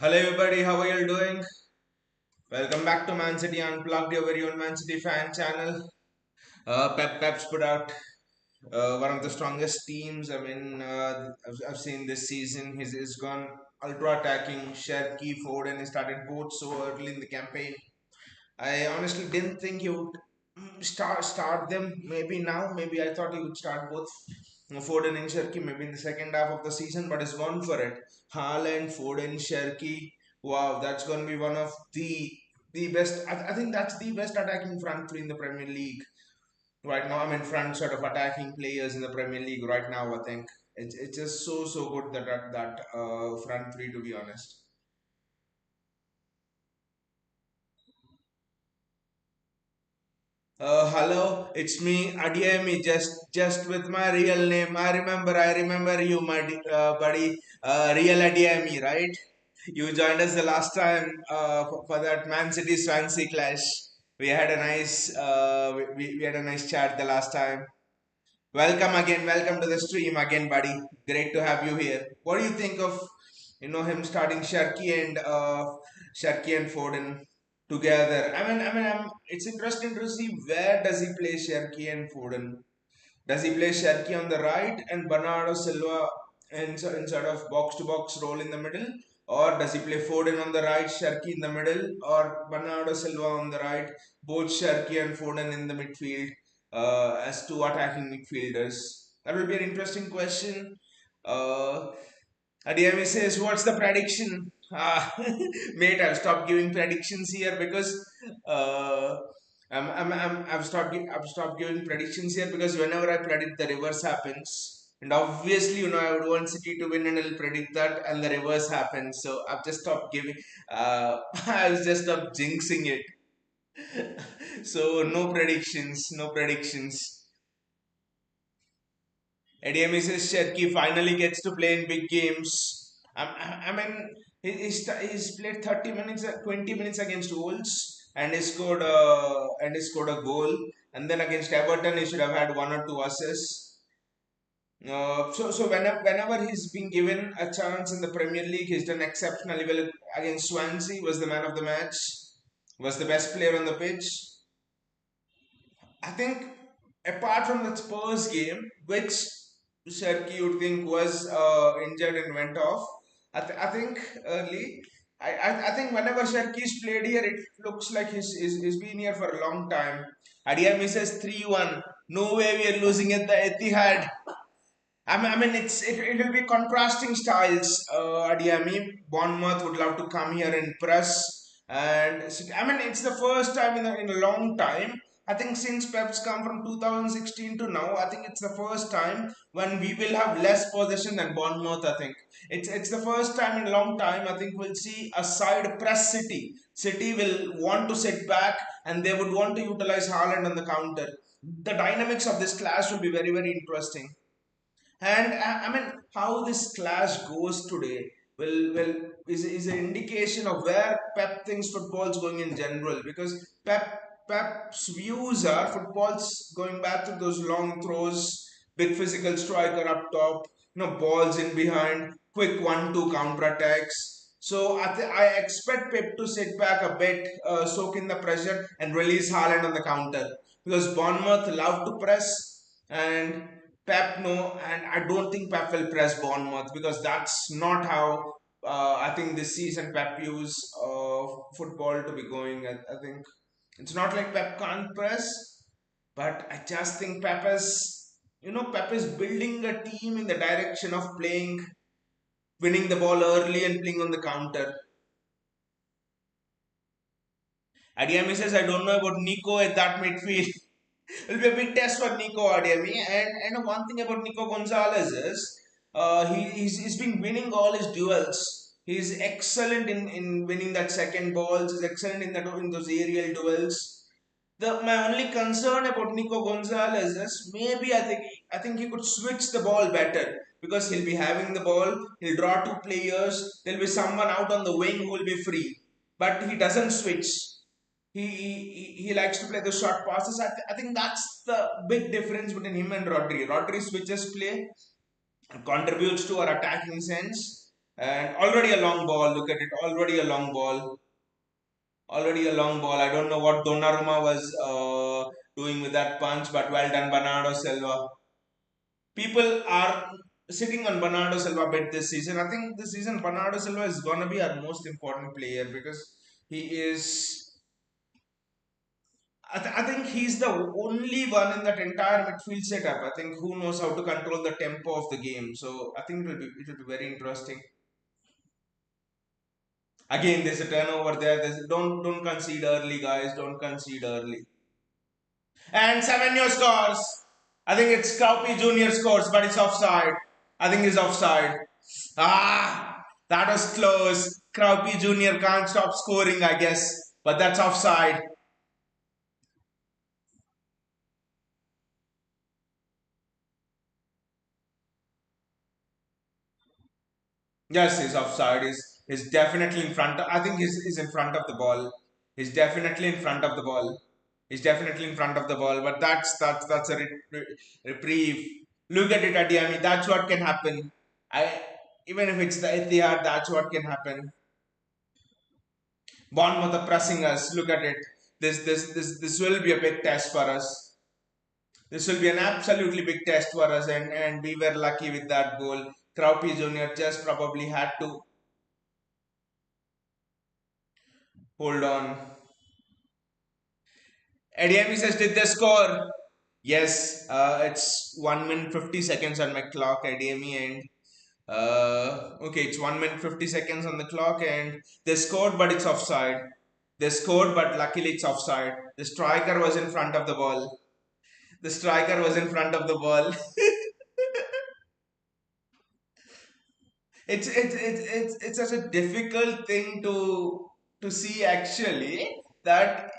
Hello everybody, how are you doing? Welcome back to Man City Unplugged, your very own Man City fan channel. Pep's put out one of the strongest teams. I've seen this season. He's gone ultra attacking. Sherky, Foden, he started both so early in the campaign. I honestly didn't think he would start them. Maybe now, maybe I thought he would start both Foden and Sherky maybe in the second half of the season, but he's gone for it. Haaland, Foden, Sherky. Wow, that's going to be one of the best. I think that's the best attacking front three in the Premier League right now. I mean, front sort of attacking players in the Premier League right now. I think it's just so good that front three, to be honest. Hello, it's me, Adiemi, just with my real name. I remember you, my buddy, real Adiemi, right? You joined us the last time for that Man City Swansea clash. We had a nice chat the last time. Welcome again, welcome to the stream again, buddy. Great to have you here. What do you think of him starting Sharky and Foden together? It's interesting to see where does he play Sharky and Foden. Does he play Sharky on the right and Bernardo Silva in sort of box to box role in the middle, or does he play Foden on the right, Sharky in the middle, or Bernardo Silva on the right, both Sharky and Foden in the midfield as two attacking midfielders? That will be an interesting question. Uh, Adiyemi says, "What's the prediction?" Mate, I've stopped giving predictions here because uh, I've stopped giving predictions here because whenever I predict, the reverse happens. And obviously, I would want City to win, and I'll predict that, and the reverse happens. So I've just stopped giving. I've just stopped jinxing it. So no predictions, no predictions. ADM says Sherky finally gets to play in big games. I mean, he's played 30 minutes, 20 minutes against Wolves, and he scored a goal. And then against Everton, he should have had one or two assists. Whenever he's been given a chance in the Premier League, he's done exceptionally well. Against Swansea, was the man of the match, was the best player on the pitch. I think apart from the Spurs game, which Sherky would think was injured and went off, I think early. I think whenever Sherky's played here, it looks like he's been here for a long time. Adia misses 3-1. No way we are losing at the Etihad. It will be contrasting styles. Adiami, Bournemouth would love to come here and press, and it's the first time in a long time. I think since Pep's come from 2016 to now, I think it's the first time when we will have less possession than Bournemouth. I think it's the first time in a long time. I think we'll see a side press City. City will want to sit back and they would want to utilize Haaland on the counter. The dynamics of this clash will be very interesting. And how this clash goes today is an indication of where Pep thinks football's going in general. Because Pep's views are football's going back to those long throws, big physical striker up top, balls in behind, quick 1-2 counter attacks. So I expect Pep to sit back a bit, soak in the pressure, and release Haaland on the counter because Bournemouth love to press and Pep no, and I don't think Pep will press Bournemouth because that's not how I think this season Pep views football to be going. I think it's not like Pep can't press, but I just think Pep is building a team in the direction of winning the ball early and playing on the counter. Adiami says, I don't know about Nico at that midfield. It will be a big test for Nico Adiami. And one thing about Nico Gonzalez is he's been winning all his duels. He's excellent in winning that second balls. He's excellent in those aerial duels. My only concern about Nico Gonzalez is maybe I think he could switch the ball better because he'll be having the ball. He'll draw two players. There'll be someone out on the wing who will be free, but he doesn't switch. He likes to play the short passes. I think that's the big difference between him and Rodri. Rodri switches play, contributes to our attacking sense. And already a long ball. Look at it. Already a long ball. Already a long ball. I don't know what Donnarumma was doing with that punch, but well done, Bernardo Silva. People are sitting on Bernardo Silva bit this season. I think this season Bernardo Silva is gonna be our most important player because he is. I think he's the only one in that entire midfield setup. I think who knows how to control the tempo of the game. So I think it will be very interesting. Again, there's a turnover there. Don't concede early, guys. Don't concede early. And Semenyo scores. I think it's Cowpy Junior scores, but it's offside. I think he's offside. That was close. Cowpy Junior can't stop scoring, I guess, but that's offside. Yes, he's offside. He's definitely in front. I think he's in front of the ball. He's definitely in front of the ball. He's definitely in front of the ball. But that's a reprieve. Look at it, Adiami. That's what can happen. I even if it's the Etihad, that's what can happen. Bournemouth are pressing us. Look at it. This will be a big test for us. This will be an absolutely big test for us, and we were lucky with that goal. Kraupi Junior just probably had to hold on. Adiemi says, did they score? Yes, it's 1 minute 50 seconds on my clock, Adiemi, and okay, it's 1 minute 50 seconds on the clock, and they scored, but it's offside. They scored, but luckily it's offside. The striker was in front of the ball. The striker was in front of the ball. It's such a difficult thing to see actually that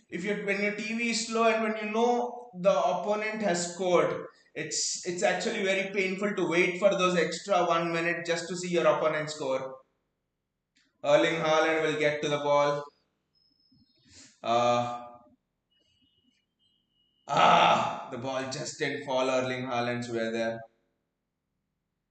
if you when your TV is slow and when you know the opponent has scored, it's actually very painful to wait for those extra 1 minute just to see your opponent score. Erling Haaland will get to the ball. Uh, the ball just didn't fall Erling Haaland's way there.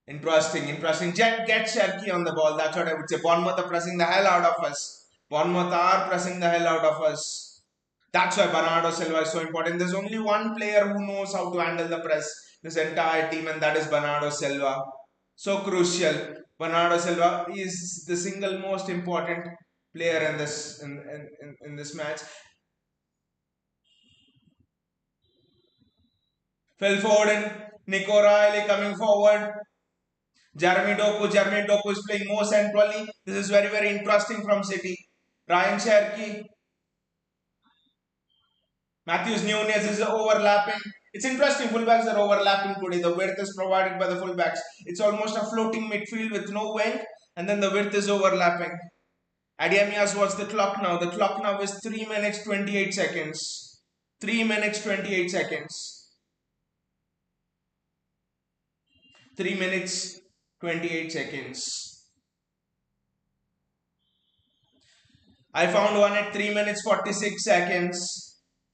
Interesting, interesting. Get Sharky on the ball. That's what I would say. Bournemouth are pressing the hell out of us. Bournemouth are pressing the hell out of us. That's why Bernardo Silva is so important. There's only one player who knows how to handle the press, this entire team, and that is Bernardo Silva. So crucial. Bernardo Silva is the single most important player in this match. Phil Foden, Nico Riley coming forward. Jeremy Doku is playing more centrally. This is very, very interesting from City. Ryan Cherky, Matthews Nunez is overlapping. It's interesting, fullbacks are overlapping today. The width is provided by the fullbacks. It's almost a floating midfield with no wing, and then the width is overlapping. Adiyamias, what's the clock now? The clock now is 3 minutes 28 seconds. 3 minutes 28 seconds. 3 minutes 28 seconds. I found one at 3 minutes 46 seconds.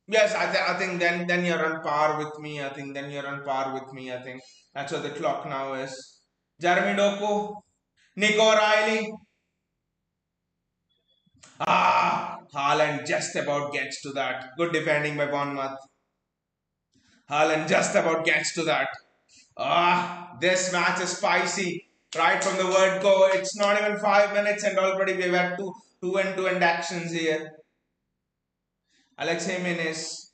Yes, I think then you're on par with me. I think then you're on par with me. I think that's what the clock now is. Jeremy Doku, Nico Riley. Haaland just about gets to that. Good defending by Bournemouth. Haaland just about gets to that. This match is spicy. Right from the word go, it's not even 5 minutes and already we've had two end-to-end actions here. Alex Jimenez.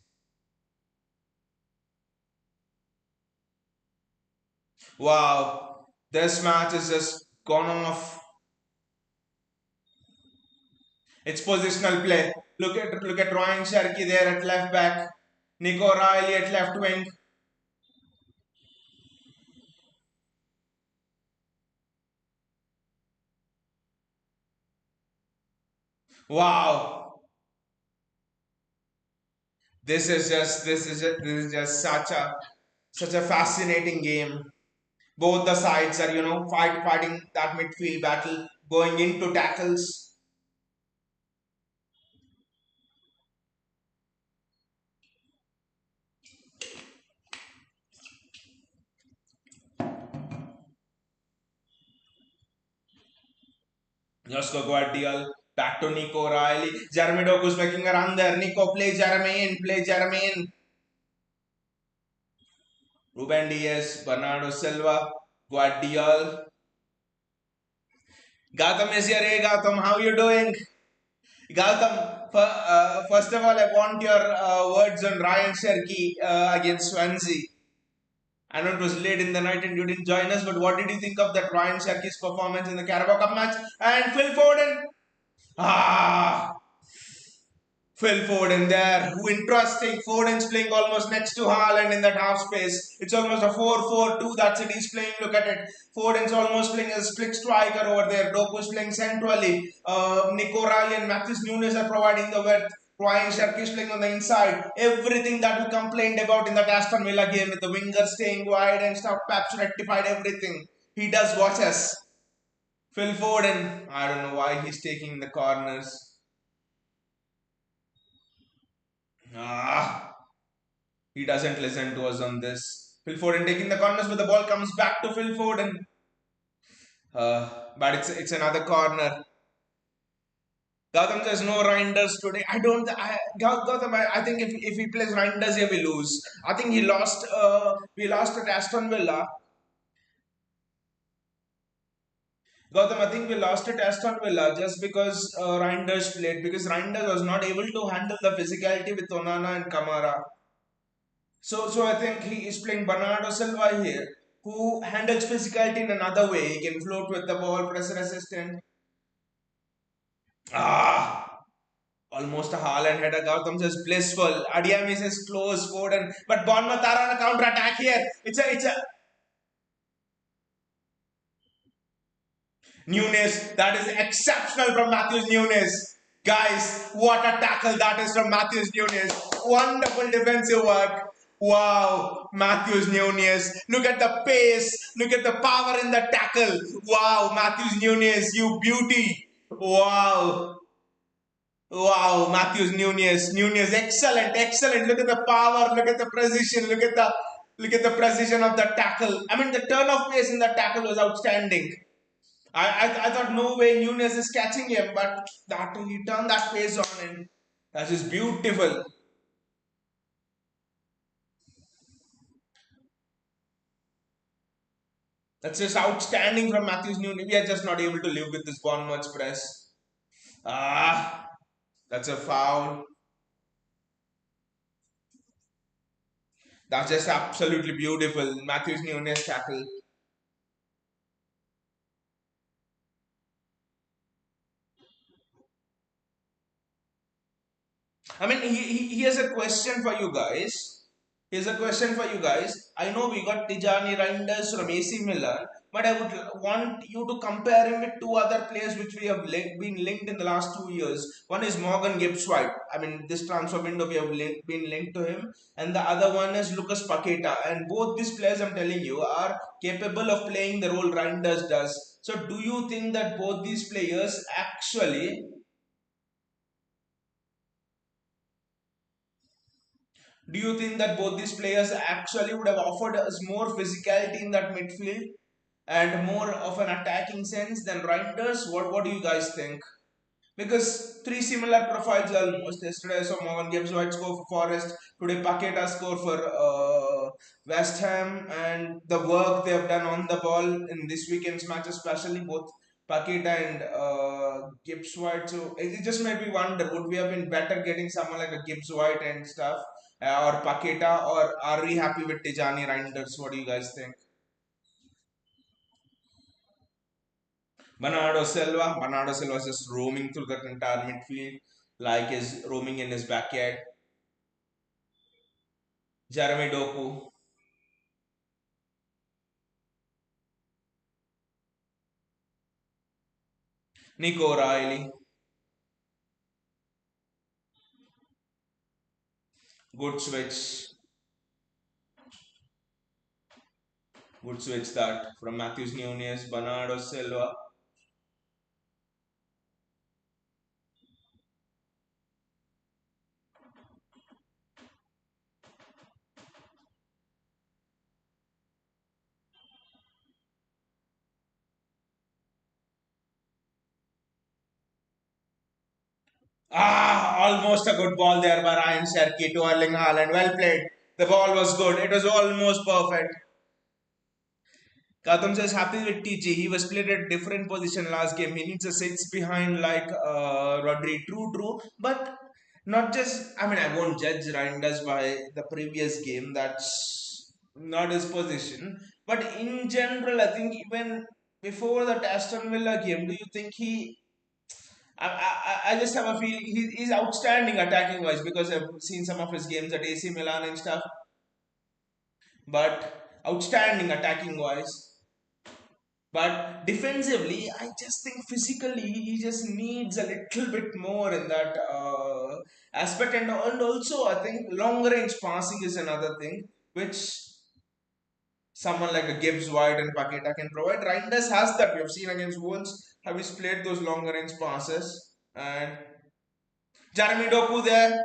Wow, this match is just gone off. It's positional play. Look at Ryan Sharkey there at left back. Nico Riley at left wing. Wow, this is just such a fascinating game. Both the sides are fighting that midfield battle, going into tackles. Josko Guardiola, back to Nico Riley. Jeremy Doku's making a run there. Nico, play Jeremy in, play Jeremy in. Ruben Diaz, Bernardo Silva, Guardiola. Gautam is here. Hey Gautam, how you doing? Gautam, first of all, I want your words on Ryan Sherky against Swansea. I know it was late in the night and you didn't join us, but what did you think of that Ryan Sherky's performance in the Carabao Cup match? And Phil Foden. Ah, Phil Foden there. Who interesting. Foden's playing almost next to Haaland in that half space. It's almost a 4-4-2 that City's playing. Look at it. Foden's almost playing as split striker over there. Doku's playing centrally. Nico Riley and Matheus Nunes are providing the width. Ryan Sharki's playing on the inside. Everything that we complained about in that Aston Villa game with the wingers staying wide and stuff, Pep's rectified everything. He does watch us. Phil Foden, I don't know why he's taking the corners. Ah, he doesn't listen to us on this. Phil Foden taking the corners, but the ball comes back to Phil Foden. But it's another corner. Gautam, there's no Reinders today. Gautam, I think if he plays Reinders here, we lose. I think he lost. We lost at Aston Villa. Gautam, I think we lost at Aston Villa just because Reinders played, because Reinders was not able to handle the physicality with Onana and Kamara. So I think he is playing Bernardo Silva here, who handles physicality in another way. He can float with the ball, pressure assistant. Ah, almost a Haaland header. Gautam says blissful. Adiami says close, Foden. But Bournemouth are on a counter attack here. It's a Nunes. That is exceptional from Matheus Nunes. Guys, what a tackle that is from Matheus Nunes. Wonderful defensive work. Wow, Matheus Nunes. Look at the pace. Look at the power in the tackle. Wow, Matheus Nunes, you beauty. Wow. Wow, Matheus Nunes. Nunes, excellent, excellent. Look at the power, look at the precision, look at the precision of the tackle. I mean, the turn of pace in the tackle was outstanding. I thought no way Nunes is catching him, but that he turned that pace on and that is beautiful. That's just outstanding from Matthews Nunes. We are just not able to live with this Bournemouth press. Ah, that's a foul. That's just absolutely beautiful. Matthews Nunes tackle. I mean, he has a question for you guys. Here's a question for you guys. I know we got Tijani Reinders from AC Milan, but I would want you to compare him with two other players which we have been linked in the last 2 years. One is Morgan Gibbs White. I mean, this transfer window we have been linked to him, and the other one is Lucas Paqueta. And both these players, I'm telling you, are capable of playing the role Reinders does. So, do you think that both these players actually Do you think that both these players actually would have offered us more physicality in that midfield and more of an attacking sense than Reinders? What do you guys think? Because three similar profiles almost. Yesterday I saw Morgan Gibbs White score for Forest. Today Paqueta score for West Ham, and the work they have done on the ball in this weekend's match, especially both Paqueta and Gibbs White. So it just made me wonder: would we have been better getting someone like a Gibbs White and stuff, or Paqueta, or are we happy with Tijani Reinders? What do you guys think? Bernardo Silva is just roaming through that entire midfield like is roaming in his backyard. Jeremy Doku, Nico Riley, good switch, good switch that from Matthews Nunes, Bernardo Silva. Almost a good ball there by Ryan Sherky to Erling Haaland. Well played. The ball was good. It was almost perfect. Gautam says happy with TG. He was played at different position last game. He needs a six behind like Rodri. True, true. But not just. I mean, I won't judge Reinders by the previous game. That's not his position. But in general, I think even before the Aston Villa game, do you think he? I just have a feeling he's outstanding attacking wise because I've seen some of his games at AC Milan and stuff. But outstanding attacking wise. But defensively, I just think physically he just needs a little bit more in that aspect. And also, I think long range passing is another thing which someone like a Gibbs White and Paqueta can provide. Reinders has that. We have seen against Wolves how he's played those long range passes. And Jeremy Doku there.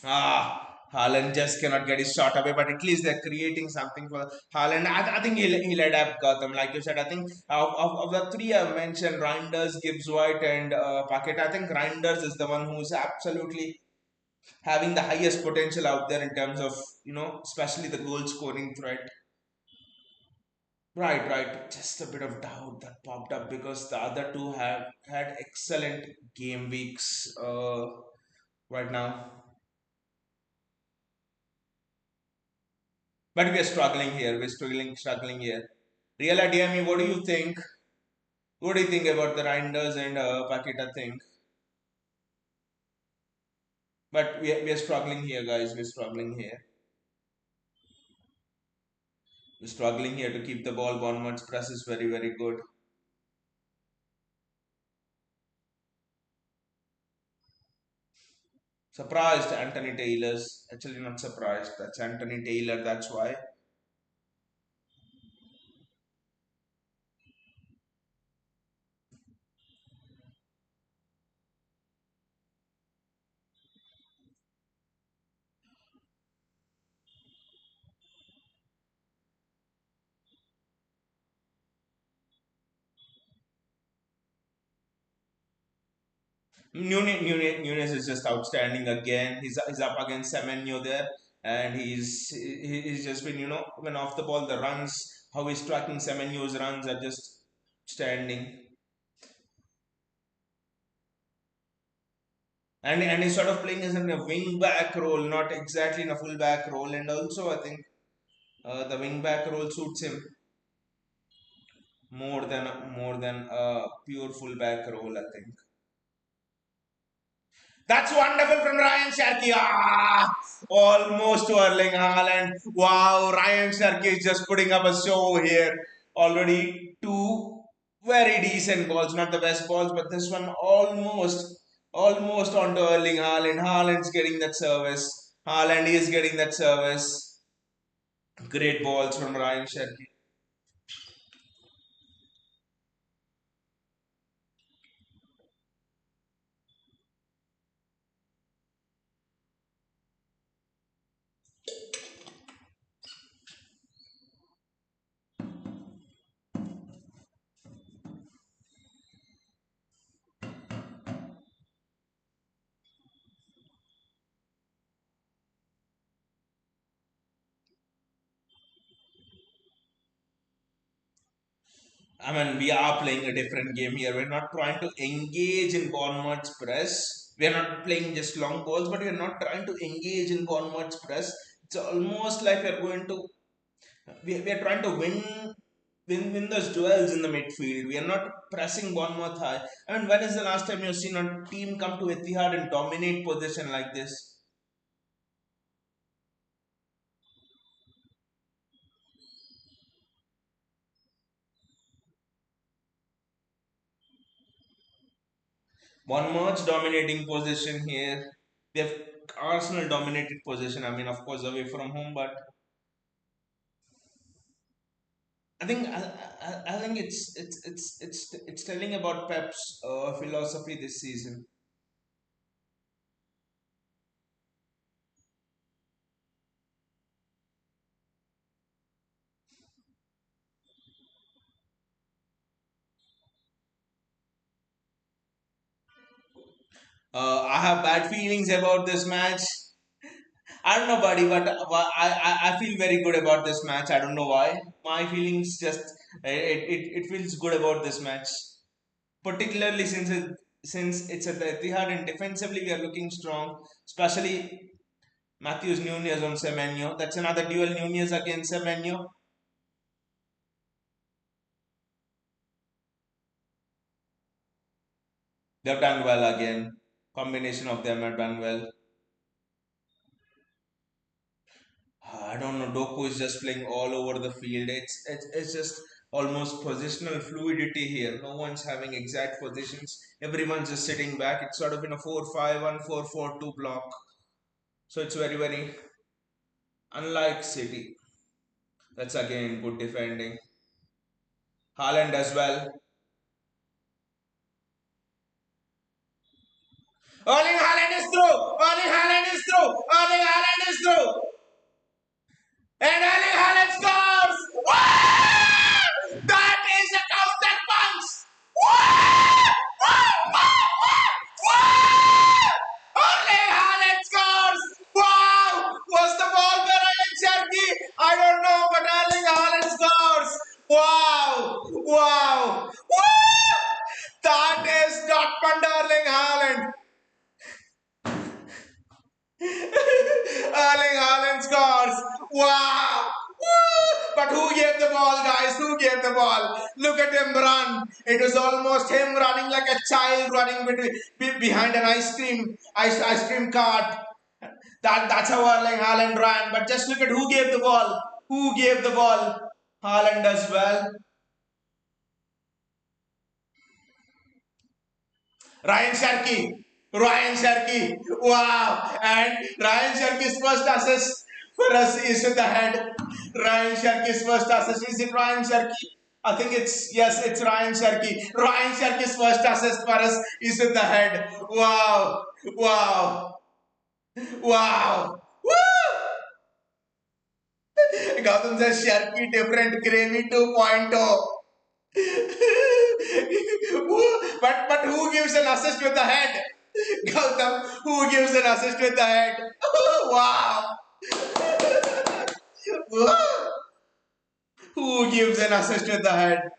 Haaland just cannot get his shot away, but at least they're creating something for Haaland. I think he'll adapt Gotham. Like you said, I think of the three I mentioned, Reinders, Gibbs White, and Paquet, I think Reinders is the one who's absolutely having the highest potential out there in terms of, especially the goal scoring threat. Right, right. Just a bit of doubt that popped up because the other two have had excellent game weeks right now. But we are struggling here. We're struggling here. Real DME, what do you think? What do you think about the Reinders and Paqueta thing? But we are struggling here, guys. We're struggling here. We're struggling here to keep the ball. Bournemouth's press is very, very good. Surprised Anthony Taylor's. Actually, not surprised. That's Anthony Taylor. That's why. Nunes is just outstanding again. He's up against Semenyo there, and he's just been when off the ball the runs how he's tracking Semenyo's runs are just standing. And he's sort of playing as in a wing back role, not exactly in a full back role. And also, I think the wing back role suits him more than a pure full back role. I think that's wonderful from Ryan Sharkey. Almost to Erling Haaland. Wow, Ryan Sharkey is just putting up a show here. Already two very decent balls, not the best balls, but this one almost onto Erling Haaland. Haaland's getting that service. Haaland is getting that service. Great balls from Ryan Sharkey. I mean, we are playing a different game here. We're not trying to engage in Bournemouth's press. We are not playing just long balls, but we are not trying to engage in Bournemouth's press. It's almost like we're going to we are trying to win those duels in the midfield. We are not pressing Bournemouth high. I mean, when is the last time you've seen a team come to Etihad and dominate position like this? Bournemouth's dominating position here. We have Arsenal dominated position. I mean, of course, away from home, but I think it's telling about Pep's philosophy this season. I have bad feelings about this match. I don't know, buddy, but I feel very good about this match. I don't know why. My feelings just it feels good about this match, particularly since it's at the Etihad and defensively we are looking strong, especially Matthews Nunez on Semenyo. That's another duel, Nunez against Semenyo. They've done well again. Combination of them have done well. I don't know. Doku is just playing all over the field. It's just almost positional fluidity here. No one's having exact positions. Everyone's just sitting back. It's sort of in a 4-5-1, 4-4-2 block. So it's very unlike City. That's again good defending. Haaland as well. Erling Haaland is through. Erling Haaland is through. Erling Haaland is through. And Erling Haaland scores! Wow! That is a counter punch! Wow! Wow! Wow! Wow! Erling Haaland scores! Wow! Was the ball behind Cherky? I don't know, but Erling Haaland scores! Wow! Wow! Wow! That is Dortmund Erling Haaland! Erling Haaland scores. Wow. Woo! But who gave the ball, guys? Who gave the ball? Look at him run. It was almost him running like a child running behind an ice cream cart. That's how Erling Haaland ran. But just look at who gave the ball. Who gave the ball? Haaland as well. Ryan Sharkey. Ryan Sharkey. Wow. And Ryan Sharkey's first assist for us is with the head. Ryan Sharkey's first assist. Is it Ryan Sharkey? I think yes, it's Ryan Sharkey. Ryan Sharkey's first assist for us is with the head. Wow. Wow. Wow. Woo! Gautam says Sharkey different gravy 2.0. But who gives an assist with the head? Gautam, who gives an assist with the head? Wow! Who gives an assist with the head?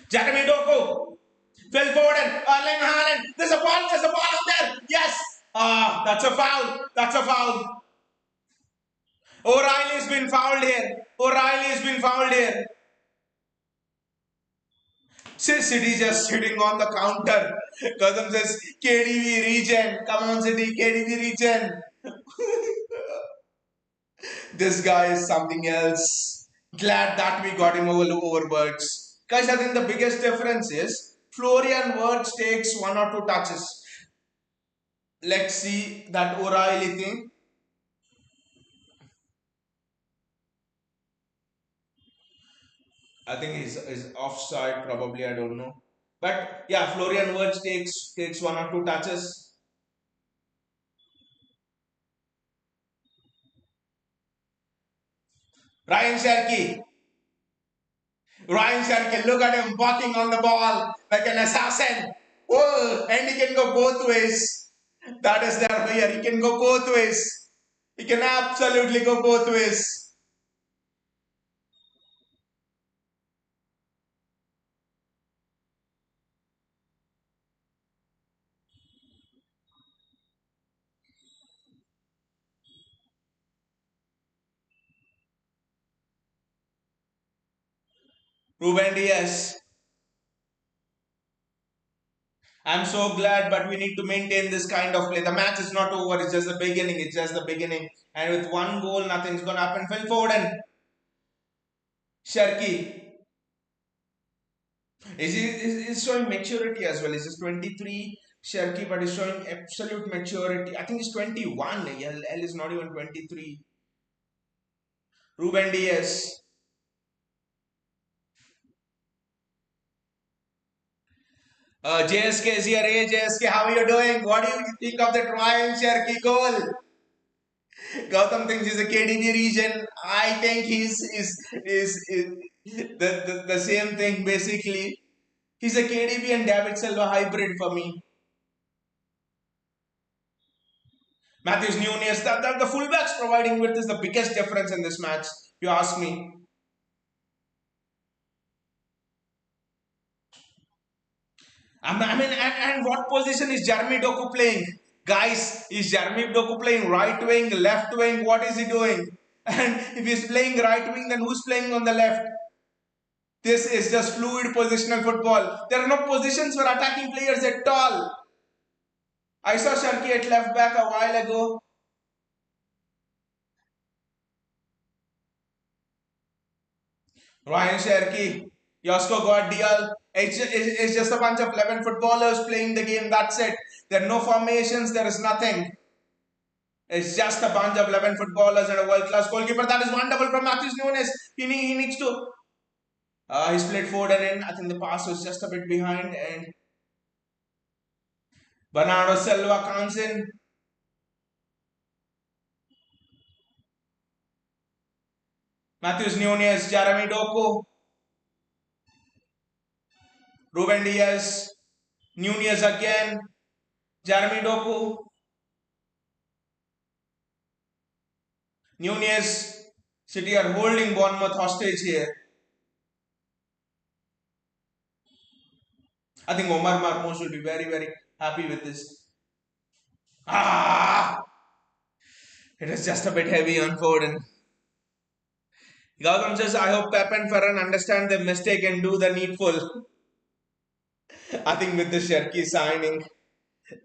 Jeremy Doku, Phil Foden, Erling Haaland. There's a ball out there. Yes. Ah, that's a foul. That's a foul. O'Reilly's been fouled here. O'Reilly's been fouled here. City just sitting on the counter. Kadam says, KDV region. Come on, City, KDV region. This guy is something else. Glad that we got him over Birds. Guys, I think the biggest difference is Florian Wirtz takes one or two touches. Let's see that O'Reilly thing. I think he's offside, probably. I don't know. But yeah, Florian Wirtz takes one or two touches. Ryan Sharkey. Ryan Sharkey, look at him walking on the ball like an assassin. Oh, and he can go both ways. That is their here. He can go both ways. He can absolutely go both ways. Ruben Diaz. I'm so glad, but we need to maintain this kind of play. The match is not over. It's just the beginning. It's just the beginning. And with one goal, nothing's going to happen. Phil Foden. Sharky. Is showing maturity as well. He's just 23, Sharky, but he's showing absolute maturity. I think he's 21. L is not even 23. Ruben Diaz. JSK is here. Hey JSK, how are you doing? What do you think of the Ryan Cherky goal? Gautam thinks he's a KDB region. I think is the same thing basically. He's a KDB and David Silva hybrid for me. Matthews Nunes, the fullbacks providing width is the biggest difference in this match, if you ask me. And what position is Jeremy Doku playing? Guys, is Jeremy Doku playing right wing, left wing? What is he doing? And if he's playing right wing, then who's playing on the left? This is just fluid positional football. There are no positions for attacking players at all. I saw Sharky at left back a while ago. Ryan Sharky, Josko Guardiola. It's just a bunch of 11 footballers playing the game. That's it. There are no formations. There is nothing. It's just a bunch of 11 footballers and a world-class goalkeeper. That is wonderful from Matthews Nunes. He needs to. He split Foden in. I think the pass was just a bit behind. And Bernardo Silva comes in. Matthews Nunes, Jeremy Doku, Ruben Diaz, Nunes again, Jeremy Doku, Nunes. City are holding Bournemouth hostage here. I think Omar Marmoush will be very, very happy with this. Ah! It is just a bit heavy on Foden. Gautam says, I hope Pep and Ferran understand their mistake and do the needful. I think with the Sharky signing,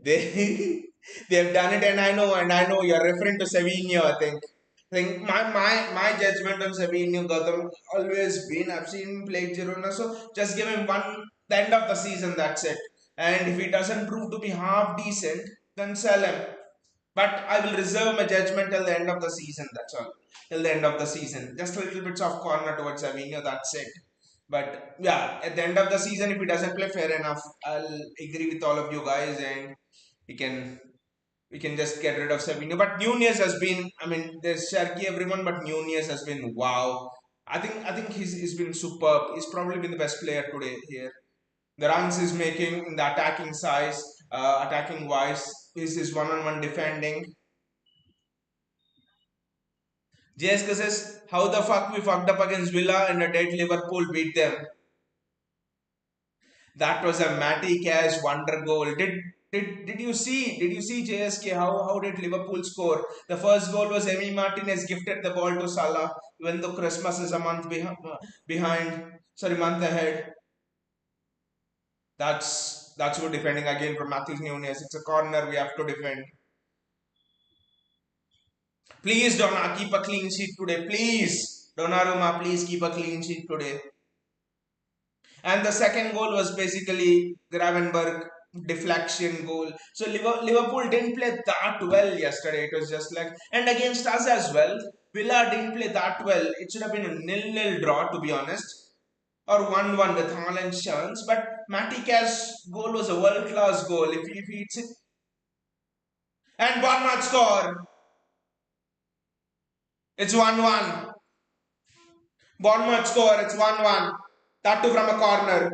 they they've done it, and I know you're referring to Savinho. I think my judgment on Savinho Gautam always been I've seen him play Girona, so just give him the end of the season. That's it. And if he doesn't prove to be half decent, then sell him. But I will reserve my judgment till the end of the season. That's all. Till the end of the season, just a little bit of corner towards Savinho. That's it. But yeah, at the end of the season, if he doesn't play fair enough, I'll agree with all of you guys, and we can we can just get rid of Savinho. But Nunez has been, I mean, there's Sharky everyone, but Nunez has been wow. I think he's been superb. He's probably been the best player today here. The runs he's making in the attacking wise, his one-on-one defending. JSK says, how the fuck we fucked up against Villa and a dead Liverpool beat them. That was a Matty Cash wonder goal. Did you see JSK? How did Liverpool score? The first goal was Emi Martinez gifted the ball to Salah, even though Christmas is a month behind. Sorry, month ahead. That's good defending again from Matthews Nunes. It's a corner we have to defend. Please, Donna, keep a clean sheet today. Please, Donnarumma, please keep a clean sheet today. And the second goal was basically Gravenberg deflection goal. So Liverpool didn't play that well yesterday. It was just like, and against us as well, Villa didn't play that well. It should have been a nil-nil draw, to be honest, or 1-1 with Haaland's chance. But Matty Cash's goal was a world-class goal. If he hits it, and Bournemouth score. It's 1-1. Bournemouth score. It's 1-1. That too from a corner.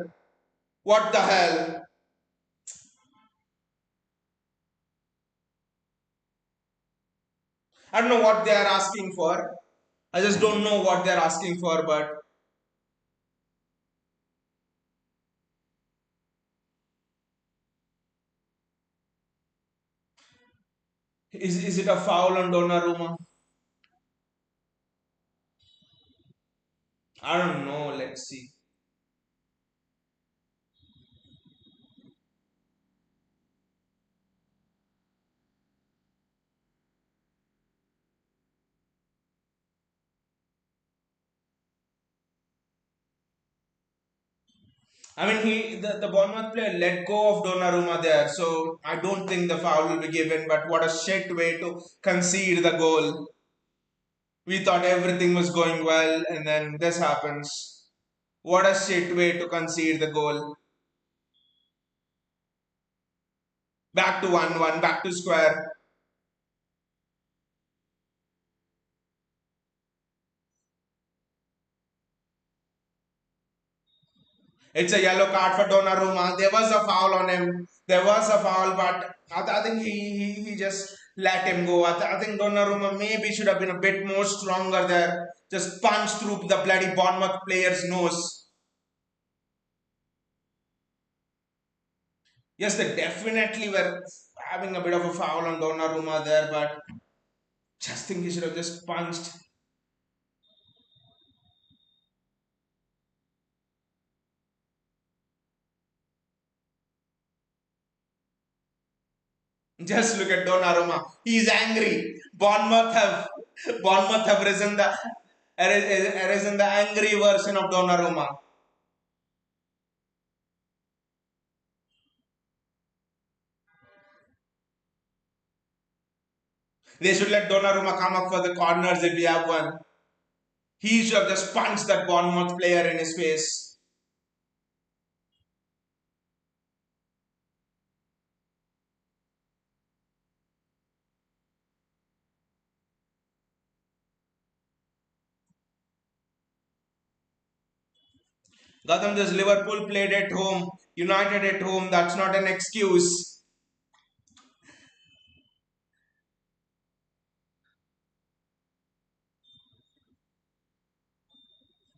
What the hell? I don't know what they are asking for. I just don't know what they're asking for, but is it a foul on Donnarumma? I don't know. Let's see. I mean, the Bournemouth player let go of Donnarumma there, so I don't think the foul will be given. But what a shit way to concede the goal. We thought everything was going well, and then this happens. What a shit way to concede the goal. Back to 1-1, back to square. It's a yellow card for Donnarumma. There was a foul on him. There was a foul, but I think he just let him go. I think Donnarumma maybe should have been a bit more stronger there. Just punch through the bloody Bournemouth player's nose. Yes, they definitely were having a bit of a foul on Donnarumma there, but just think he should have just punched. Just look at Donnarumma. He's angry. Bournemouth have risen the angry version of Donnarumma. They should let Donnarumma come up for the corners if we have one. He should have just punched that Bournemouth player in his face. Gotham, this Liverpool played at home, United at home. That's not an excuse.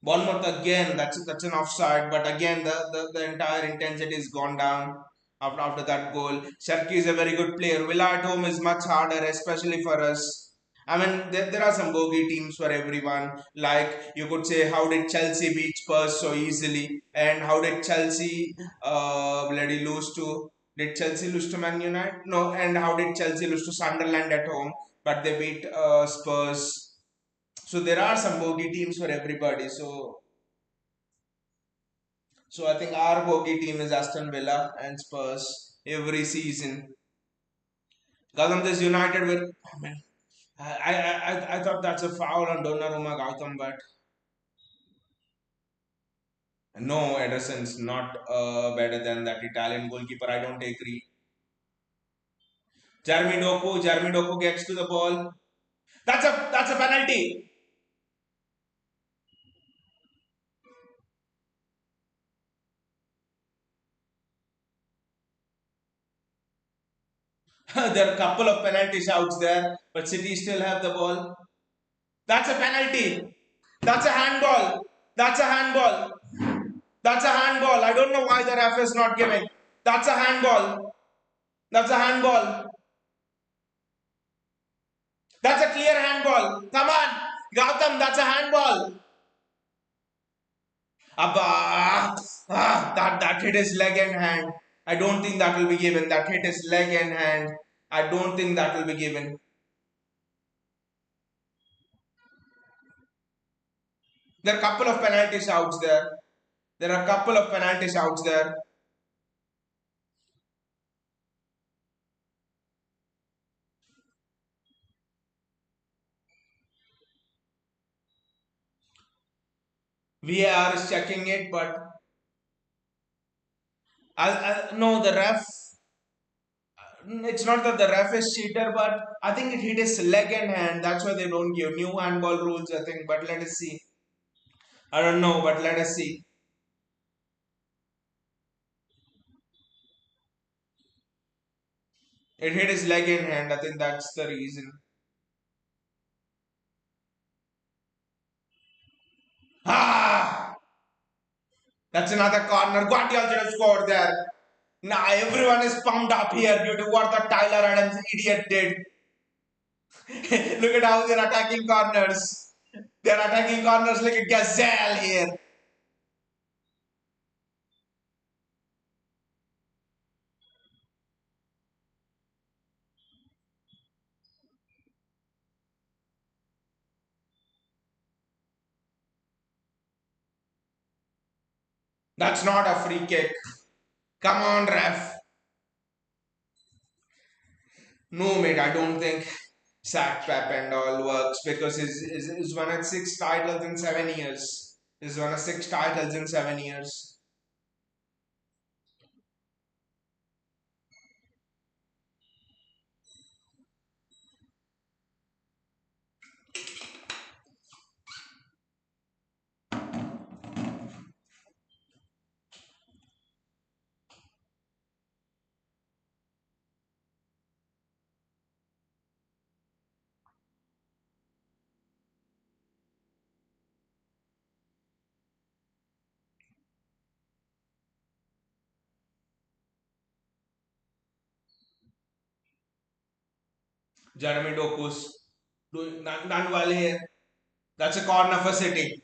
Bournemouth again. That's an offside. But again, the entire intensity is gone down after that goal. Sharky is a very good player. Villa at home is much harder, especially for us. I mean, there are some bogey teams for everyone. Like you could say, how did Chelsea beat Spurs so easily? And how did Chelsea bloody lose to? Did Chelsea lose to Man United? No. And how did Chelsea lose to Sunderland at home? But they beat Spurs. So there are some bogey teams for everybody. So I think our bogey team is Aston Villa and Spurs every season. Gautam, this United with. Oh man, I thought that's a foul on Donnarumma, Gautam, but no, Ederson's not better than that Italian goalkeeper. I don't agree. Jeremy Doku gets to the ball. That's a penalty. There are a couple of penalty shouts there, but City still have the ball. That's a penalty. That's a handball. That's a handball. That's a handball. I don't know why the ref is not giving. That's a handball. That's a handball. That's a clear handball. Come on, Gautam, that's a handball. Abba, that hit his leg and hand. I don't think that will be given. That hit his leg and hand. I don't think that will be given. There are a couple of penalty shouts there. There are a couple of penalty shouts there. VAR is checking it, but no, the ref. It's not that the ref is cheater, but I think it hit his leg and hand. That's why they don't give new handball rules. I think, but let us see. I don't know, but let us see. It hit his leg and hand. I think that's the reason. Ah! That's another corner. Guardiola should have scored there. Now everyone is pumped up here due to what the Tyler Adams idiot did. Look at how they're attacking corners. They're attacking corners like a gazelle here. That's not a free kick. Come on, ref. No, mate, I don't think sack Pep and all works because he's won at 6 titles in 7 years. He's won 6 titles in 7 years. Jeremy Doku's doing done well here. That's a corner for City.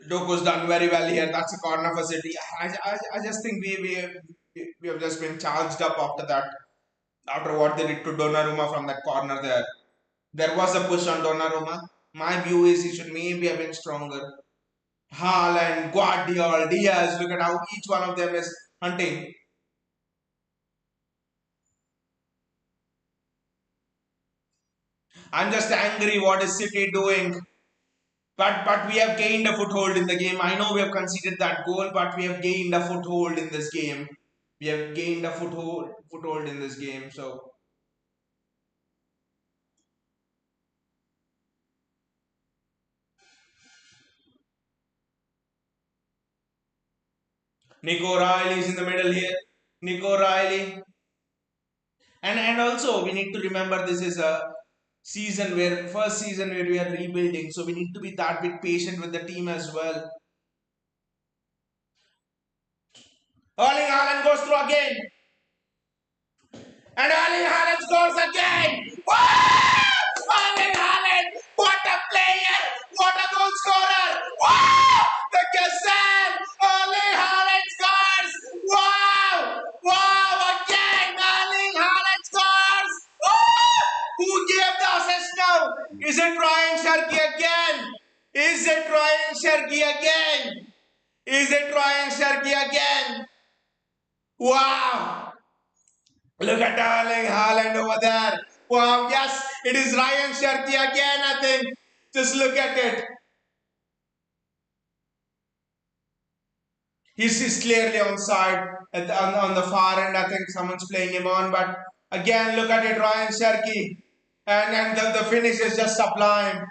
Doku's done very well here. That's a corner for City. I just think we have just been charged up after that. After what they did to Donnarumma from that corner there. There was a push on Donnarumma. My view is he should maybe have been stronger. Haaland, Guardiola, Diaz, look at how each one of them is hunting. I'm just angry what is City doing. But we have gained a foothold in the game. I know we have conceded that goal, but we have gained a foothold in this game. We have gained a foothold in this game. So Nico Riley is in the middle here. Nico Riley. And also we need to remember this is a season where first season where we are rebuilding. So we need to be that bit patient with the team as well. Erling Haaland goes through again. And Erling Haaland scores again! Wow! Erling Haaland! What a player! What a goal scorer! Wow! The gazelle! Erling Haaland scores! Wow! Wow! Again! Erling Haaland scores! Wow! Who gave the assist now? Is it Ryan Sharkey again? Is it Ryan Sharkey again? Is it Ryan Sharkey again? Wow! Look at Erling Haaland over there. Wow, yes, it is Ryan Sharkey again, I think. Just look at it. He's clearly on side. On the far end, I think someone's playing him on. But again, look at it, Ryan Sharkey. And the finish is just sublime.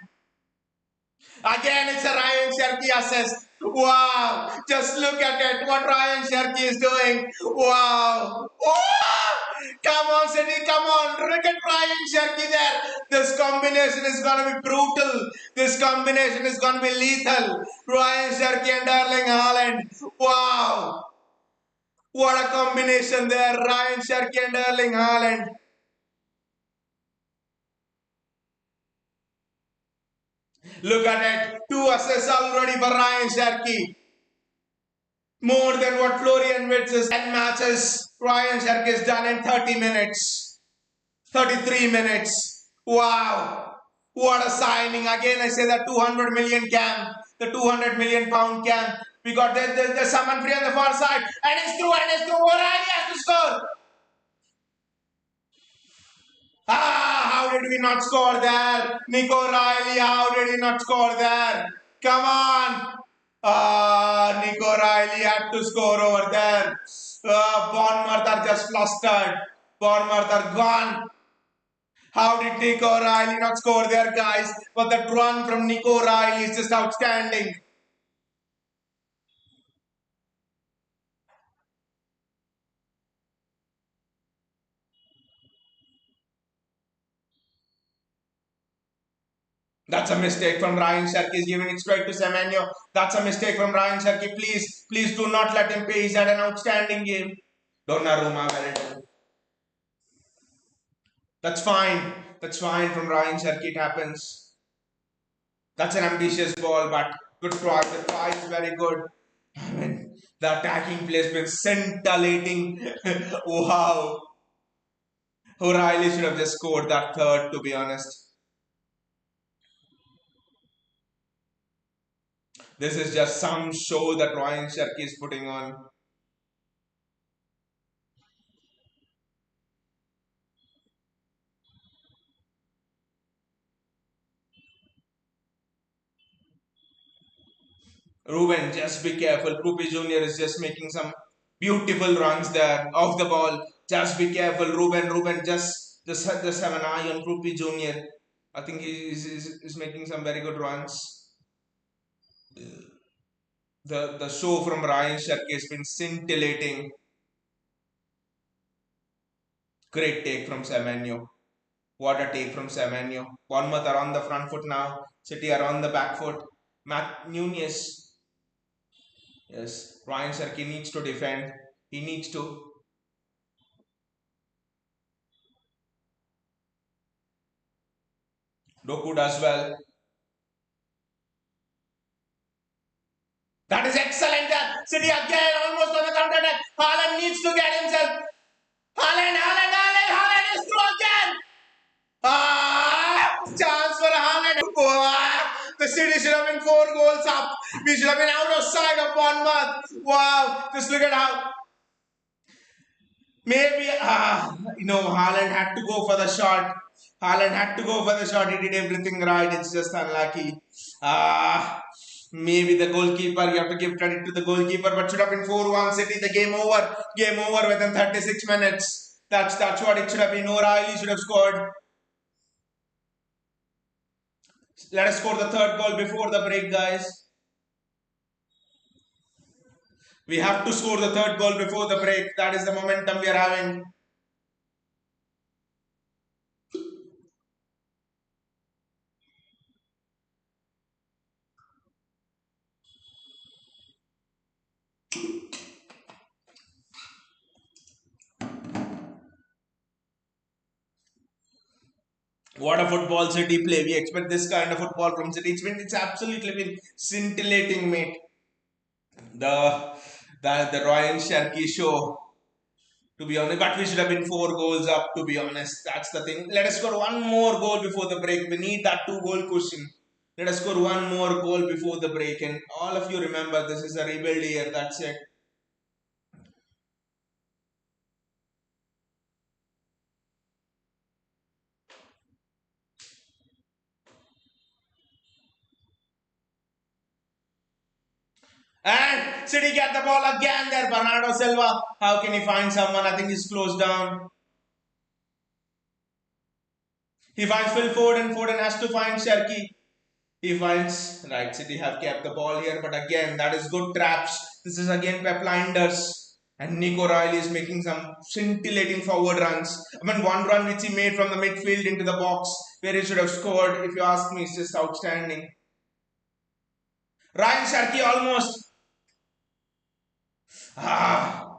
Again, it's a Ryan Sharkey assist. Wow! Just look at it. What Ryan Sharkey is doing. Wow! Oh! Come on, City. Come on. Look at Ryan Sharkey there. This combination is going to be brutal. This combination is going to be lethal. Ryan Sharkey and Erling Haaland. Wow! What a combination there. Ryan Sharkey and Erling Haaland. Look at it. Two assists already for Ryan Sharkey. More than what Florian Wirtz is 10 matches. Ryan Sharkey has done in 30 minutes. 33 minutes. Wow. What a signing. Again, I say that 200 million cam. The 200 million pound cam. We got there's someone free on the far side. And it's through. O'Reilly has to score. How did we not score there? Nico Riley, how did he not score there? Come on. Nico Riley had to score over there. Bournemouth are just flustered. Bournemouth are gone. How did Nico Riley not score there, guys? But that run from Nico Riley is just outstanding. That's a mistake from Ryan Sharkey. He's giving it straight to Semenyo. That's a mistake from Ryan Sharkey. Please do not let him pay. He's had an outstanding game. Donnarumma, well done. That's fine. That's fine from Ryan Sharkey. It happens. That's an ambitious ball, but good try. The try is very good. I mean, the attacking play has been scintillating. Wow. O'Reilly should have just scored that third, to be honest. This is just some show that Ryan Sharkey is putting on. Ruben, just be careful. Krupi Jr. is just making some beautiful runs there off the ball. Just be careful, Ruben, just have an eye on Krupi Jr. I think is making some very good runs. The show from Ryan Sharkey has been scintillating. Great take from Semenyo. What a take from Semenyo. Bournemouth are on the front foot now. City are on the back foot. Matt Nunez. Yes, Ryan Sharkey needs to defend. He needs to. Doku does well. That is excellent. City again almost on the counter attack. Haaland needs to get himself. Haaland is through again. Chance for Haaland. The City should have been 4 goals up. We should have been out of sight of Bournemouth. Wow, just look at how maybe Haaland had to go for the shot. Haaland had to go for the shot. He did everything right. It's just unlucky. Maybe the goalkeeper. You have to give credit to the goalkeeper, but should have been 4-1 City. The game over. Game over within 36 minutes. That's what it should have been. O'Reilly should have scored. Let us score the third goal before the break, guys. We have to score the third goal before the break. That is the momentum we are having. What a football City play. We expect this kind of football from City. It's absolutely been scintillating, mate. The the Ryan Sharkey show, to be honest. But we should have been 4 goals up, to be honest. That's the thing. Let us score one more goal before the break. We need that 2 goal cushion. Let us score one more goal before the break. And all of you remember, this is a rebuild year. That's it. And City get the ball again there. Bernardo Silva. How can he find someone? I think he's closed down. He finds Phil Foden. Foden has to find Sharky. He finds right. City have kept the ball here, but again, that is good traps. This is again Pep Blinders. And Nico Riley is making some scintillating forward runs. I mean, one run which he made from the midfield into the box where he should have scored. If you ask me, it's just outstanding. Ryan Sharkey almost. Ah,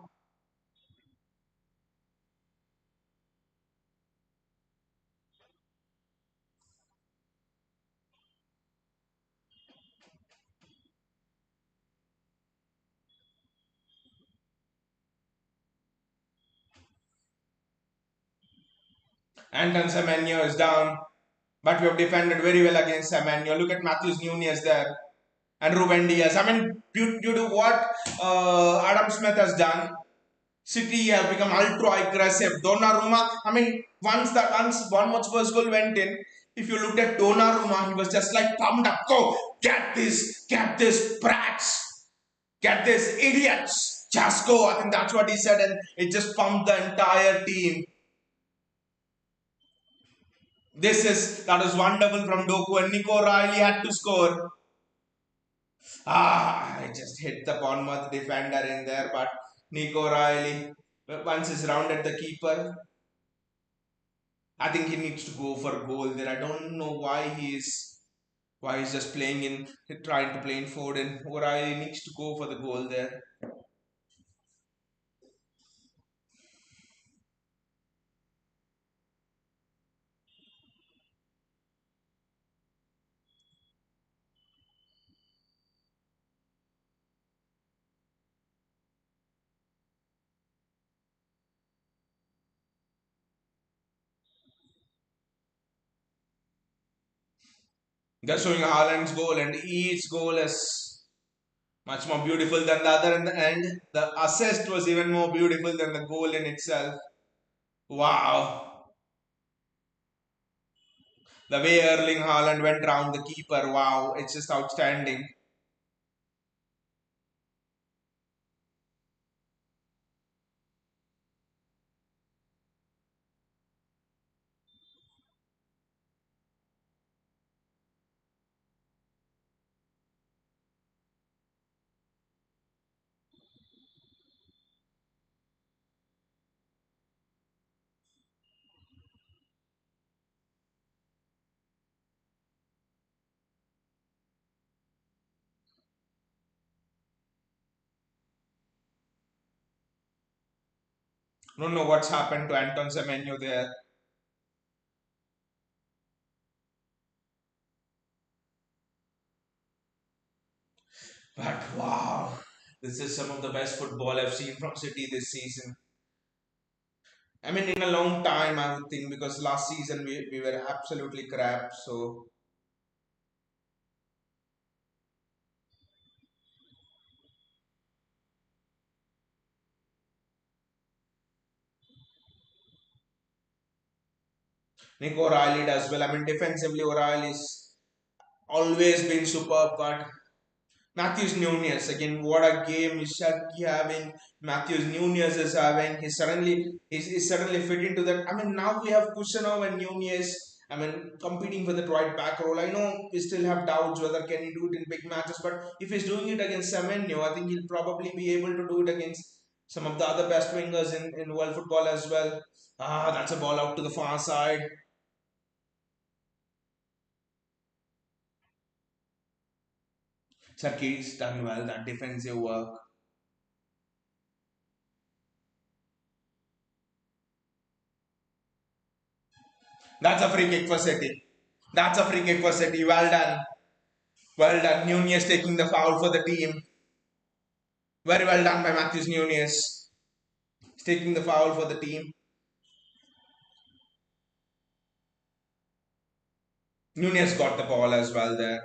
Anton Semenyo is down. But we have defended very well against Semenyo. Look at Matthews Nunez there. And Ruben Diaz. I mean, due to what Adam Smith has done, City have become ultra aggressive. Donnarumma, I mean, once Bournemouth's first goal went in, if you looked at Donnarumma, he was just like pumped up. Go, get this, brats, get this, idiots, just go. I think that's what he said, and it just pumped the entire team. That was wonderful from Doku, and Nico Riley had to score. I just hit the Bournemouth defender in there, but Nico Riley, once he's rounded the keeper, I think he needs to go for goal there. I don't know why he's just playing in trying to play in Foden. O'Reilly needs to go for the goal there. They're showing Haaland's goal, and each goal is much more beautiful than the other in the end. The assist was even more beautiful than the goal in itself. Wow. The way Erling Haaland went round the keeper, wow, it's just outstanding. Don't know what's happened to Anton Semenyo there. But wow, this is some of the best football I've seen from City this season. I mean, in a long time, I would think, because last season we were absolutely crap. So, Nick O'Reilly does well. I mean, defensively, O'Reilly's always been superb. But Matthews Nunez, again, what a game is Sharky having. Matthews Nunez is having. He's suddenly fit into that. I mean, now we have Kusanov and Nunez. I mean, competing for the right back role. I know we still have doubts whether can he do it in big matches, but if he's doing it against Semenyo, I think he'll probably be able to do it against some of the other best wingers in world football as well. Ah, that's a ball out to the far side. Sharky's done well that defensive work. That's a free kick for City. That's a free kick for City. Well done. Well done. Nunez taking the foul for the team. Very well done by Matthews Nunez. He's taking the foul for the team. Nunez got the ball as well there.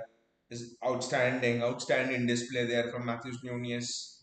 Is outstanding, outstanding display there from Matthews Nunez.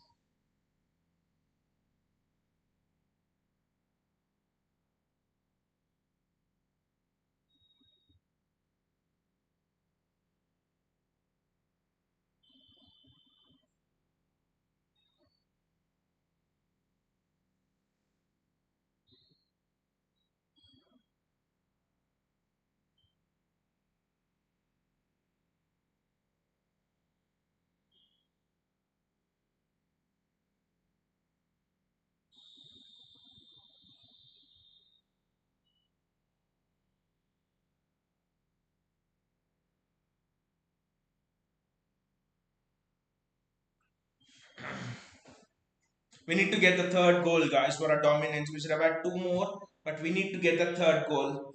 We need to get the third goal, guys, for our dominance. We should have had two more, but we need to get the third goal.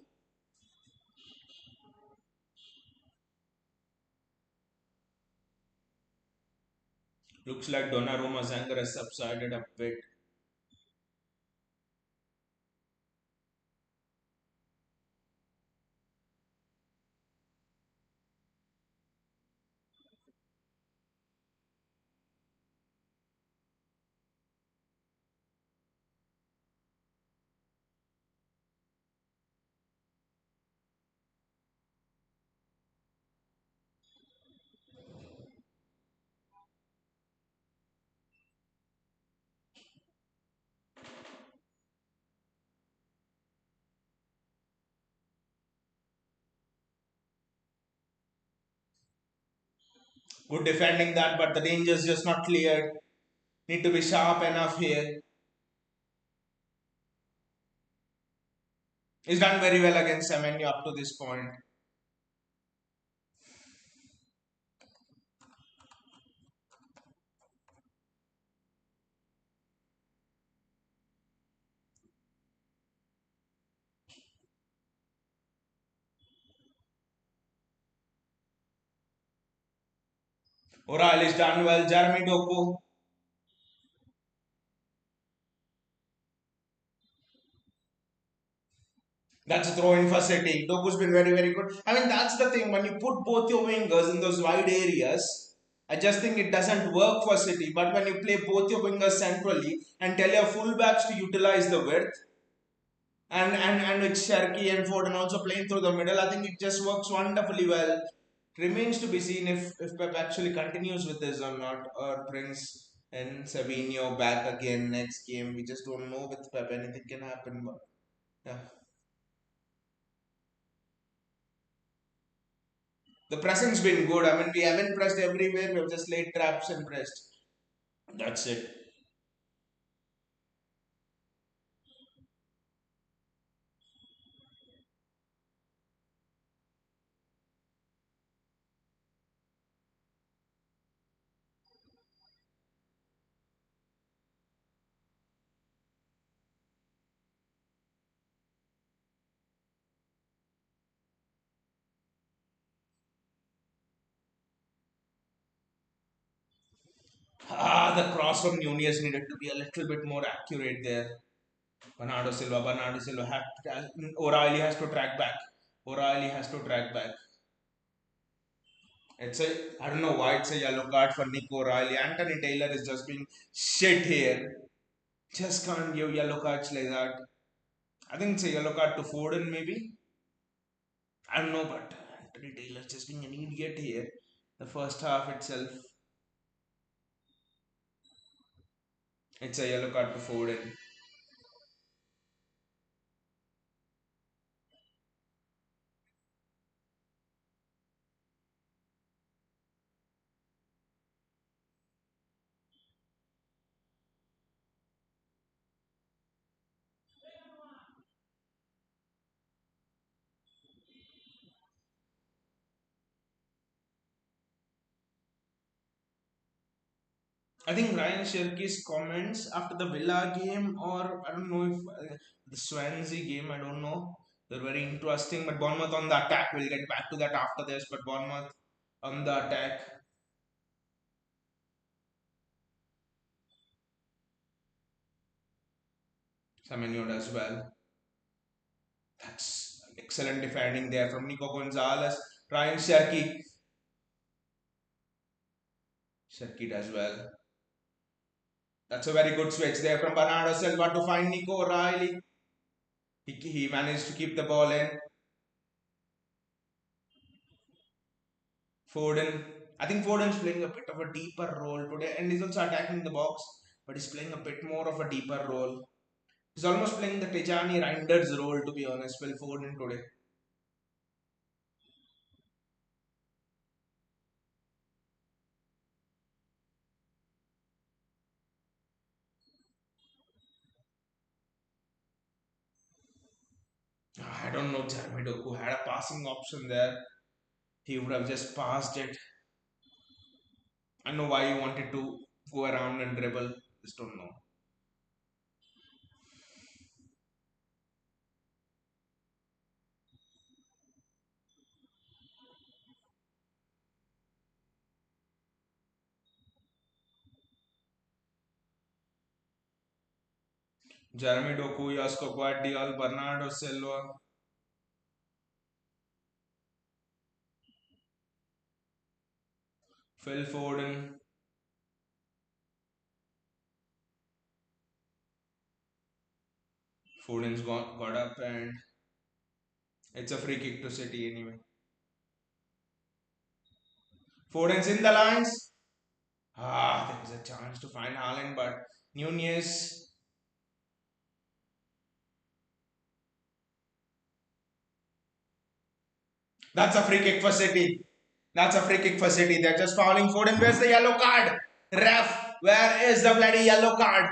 Looks like Donnarumma's anger has subsided a bit. Good defending that, but the danger is just not cleared. Need to be sharp enough here. He's done very well against Semenyo up to this point. O'Reilly's done well. Jeremy Doku. That's a throw in for City. Doku's been very, very good. I mean, that's the thing. When you put both your wingers in those wide areas, I just think it doesn't work for City. But when you play both your wingers centrally and tell your fullbacks to utilize the width, and with Sharky and Foden also playing through the middle, I think it just works wonderfully well. It remains to be seen if Pep actually continues with this or not, or brings in Savinho back again next game. We just don't know with Pep. Anything can happen. But yeah. The pressing's been good. I mean, we haven't pressed everywhere. We've just laid traps and pressed. That's it. The cross from Nunez needed to be a little bit more accurate there. Bernardo Silva, O'Reilly has to track back. O'Reilly has to track back. I don't know why it's a yellow card for Nick O'Reilly. Anthony Taylor is just being shit here. Just can't give yellow cards like that. I think it's a yellow card to Foden maybe. I don't know, but Anthony Taylor just being an idiot here. The first half itself, it's a yellow card to Foden. I think Ryan Shirky's comments after the Villa game, or I don't know if the Swansea game, I don't know. They're very interesting. But Bournemouth on the attack. We'll get back to that after this. But Bournemouth on the attack. Semenyo as well. That's excellent defending there from Nico Gonzalez. Ryan Shirky. Shirky as well. That's a very good switch there from Bernardo Silva to find Nico O'Reilly. He managed to keep the ball in. Foden. I think Foden's playing a bit of a deeper role today and he's also attacking the box, but he's playing a bit more of a deeper role. He's almost playing the Tijani Reinders role, to be honest, Phil Foden today. I don't know, Jeremy Doku had a passing option there. He would have just passed it. I know why he wanted to go around and dribble. Just don't know. Jeremy Doku, Josko Guardiola, Bernardo Silva, Phil Foden. Foden's got up and it's a free kick to City anyway. Foden's in the lines. There was a chance to find Haaland, but Nunez. That's a free kick for City. That's a free kick for City. They're just fouling Foden. Where's the yellow card? Ref, where is the bloody yellow card?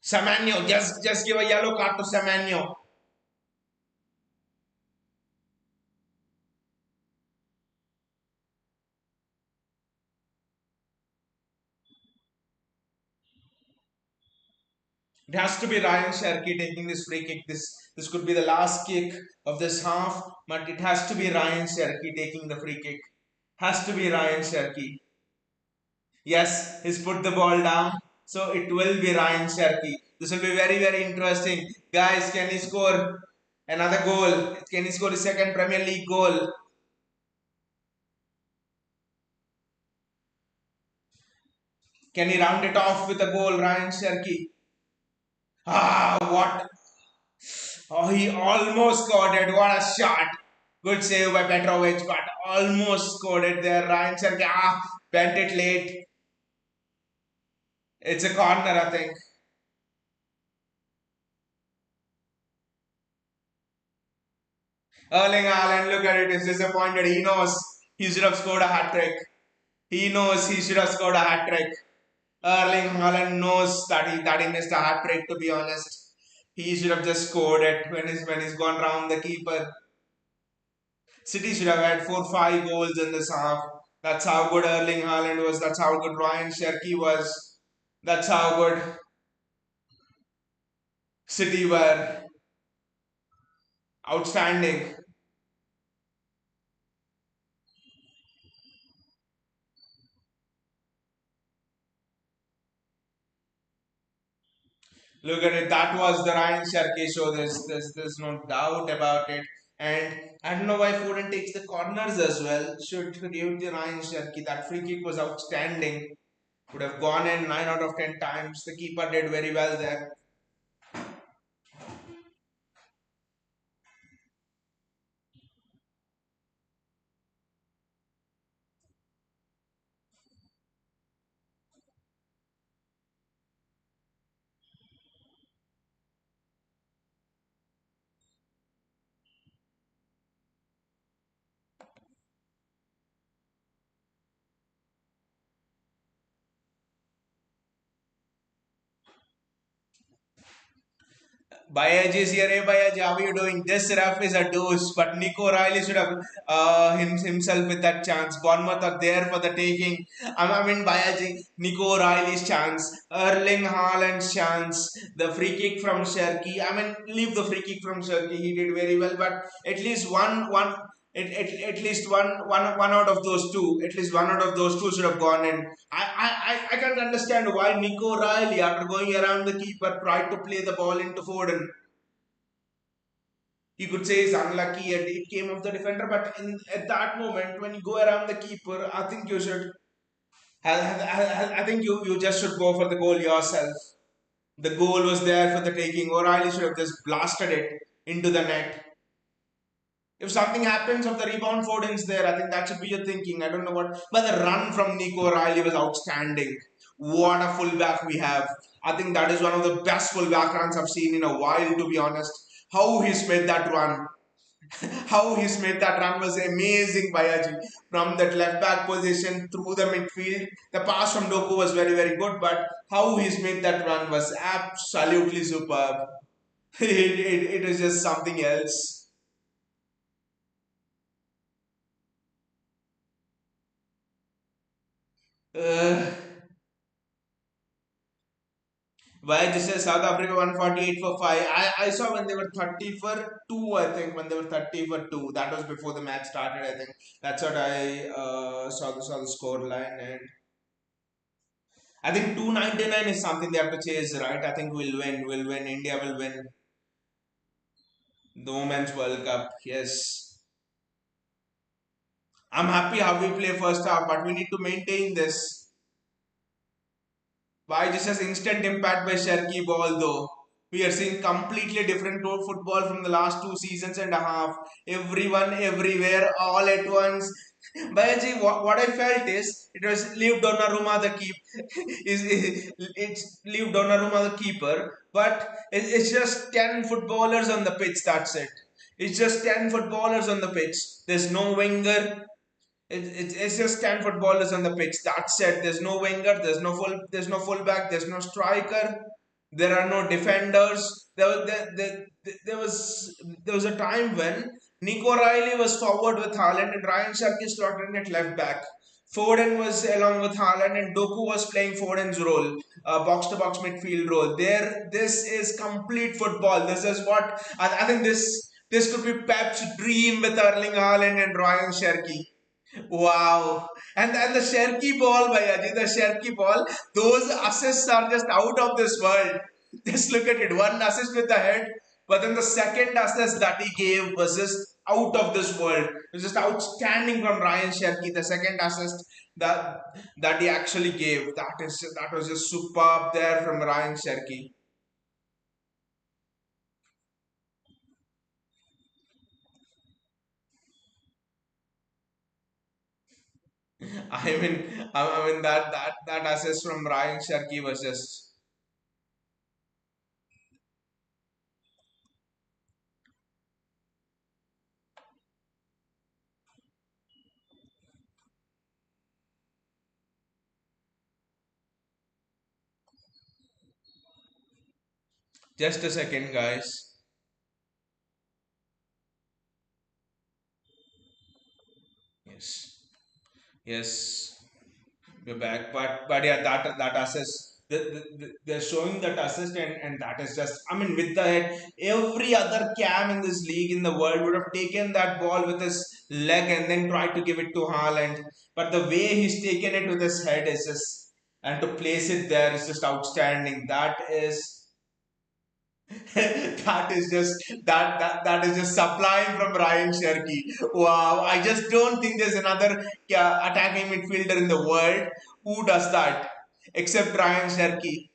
Semenyo, just give a yellow card to Semenyo. It has to be Ryan Cherky taking this free kick. This could be the last kick of this half, but it has to be Ryan Cherky taking the free kick. Has to be Ryan Cherky. Yes, he's put the ball down. So it will be Ryan Cherky. This will be very, very interesting. Guys, can he score another goal? Can he score his second Premier League goal? Can he round it off with a goal, Ryan Cherky? What? Oh, he almost scored it. What a shot. Good save by Petrovic, but almost scored it there. Ryan Cherky, bent it late. It's a corner, I think. Erling Haaland, look at it, he's disappointed. He knows he should have scored a hat trick. He knows he should have scored a hat trick. Erling Haaland knows that he missed a hat trick, to be honest. He should have just scored it when he's gone round the keeper. City should have had 4-5 goals in this half. That's how good Erling Haaland was. That's how good Ryan Cherky was. That's how good City were. Outstanding. Look at it. That was the Ryan Sharkey show. There's no doubt about it. And I don't know why Foden takes the corners as well. Should give the Ryan Sharkey. That free kick was outstanding. Would have gone in 9 out of 10 times. The keeper did very well there. Bayaji is here. Hey Bayaji, how are you doing? This ref is a dose, but Nico Riley should have himself with that chance. Bournemouth are there for the taking. I mean, Bayaji, Nico Riley's chance, Erling Haaland's chance, the free kick from Sherky. I mean, leave the free kick from Sherky. He did very well, but at least at least one out of those two, at least one out of those two should have gone in. I can't understand why Nico Riley, after going around the keeper, tried to play the ball into Foden. You could say he's unlucky and it came off the defender, but at that moment, when you go around the keeper, I think you should. I think you just should go for the goal yourself. The goal was there for the taking. O'Reilly should have just blasted it into the net. If something happens of the rebound, Foden's there. I think that should be your thinking. I don't know what. But the run from Nico Riley was outstanding. What a fullback we have. I think that is one of the best fullback runs I've seen in a while, to be honest. How he's made that run. How he's made that run was amazing, Bayaji. From that left back position through the midfield. The pass from Doku was very, very good, but how he's made that run was absolutely superb. It was just something else. Uh, Why this is South Africa 148 for 5. I saw when they were 30 for 2, I think, when they were 30 for 2. That was before the match started, I think. That's what I saw the score line. And I think 299 is something they have to chase, right? I think we'll win. We'll win. India will win the Women's World Cup. Yes. I'm happy how we play first half, but we need to maintain this. Why just as instant impact by Sherky ball though? We are seeing completely different football from the last 2 seasons and a half. Everyone, everywhere, all at once. Bayaji, what I felt is it was leave Donnarumma the keep is it's leave Donnarumma the keeper, but it's just 10 footballers on the pitch. That's it. It's just 10 footballers on the pitch. There's no winger, it's just 10 footballers on the pitch. That's it. There's no winger, there's no fullback, there's no striker, there are no defenders. There was a time when Nico Riley was forward with Haaland and Ryan Sharkey slotted in at left back. Foden was along with Haaland and Doku was playing Foden's role, box to box midfield role. This is complete football. This is what I think. This could be Pep's dream with Erling Haaland and Ryan Sharkey. Wow. And the Sherky ball, Bhayaji, the Sherky ball, those assists are just out of this world. Just look at it. One assist with the head, but then the second assist that he gave was just out of this world. It was just outstanding from Ryan Sherky. The second assist that that he actually gave. That was just superb there from Ryan Sherky. I mean that assist from Ryan Sherky was just a second, guys. Yes. Yes. We're back. But yeah, that assist. they're showing that assist, and that is just, I mean, with the head. Every other cam in this league in the world would have taken that ball with his leg and then tried to give it to Haaland. But the way he's taken it with his head is just, and to place it there is just outstanding. That is just sublime from Ryan Cherky. Wow, I just don't think there's another attacking midfielder in the world who does that except Ryan Cherky,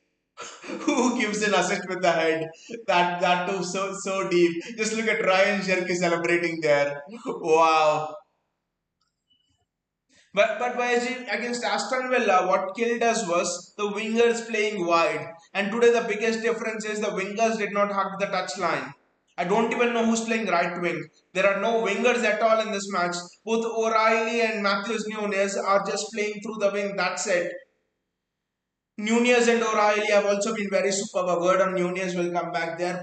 who gives an assist with the head. That too so deep. Just look at Ryan Cherky celebrating there. Wow. But Bayajee, against Aston Villa, what killed us was the wingers playing wide. And today the biggest difference is the wingers did not hug the touchline. I don't even know who's playing right wing. There are no wingers at all in this match. Both O'Reilly and Matthews Nunes are just playing through the wing. That's it. Nunes and O'Reilly have also been very superb. A word on Nunes will come back there,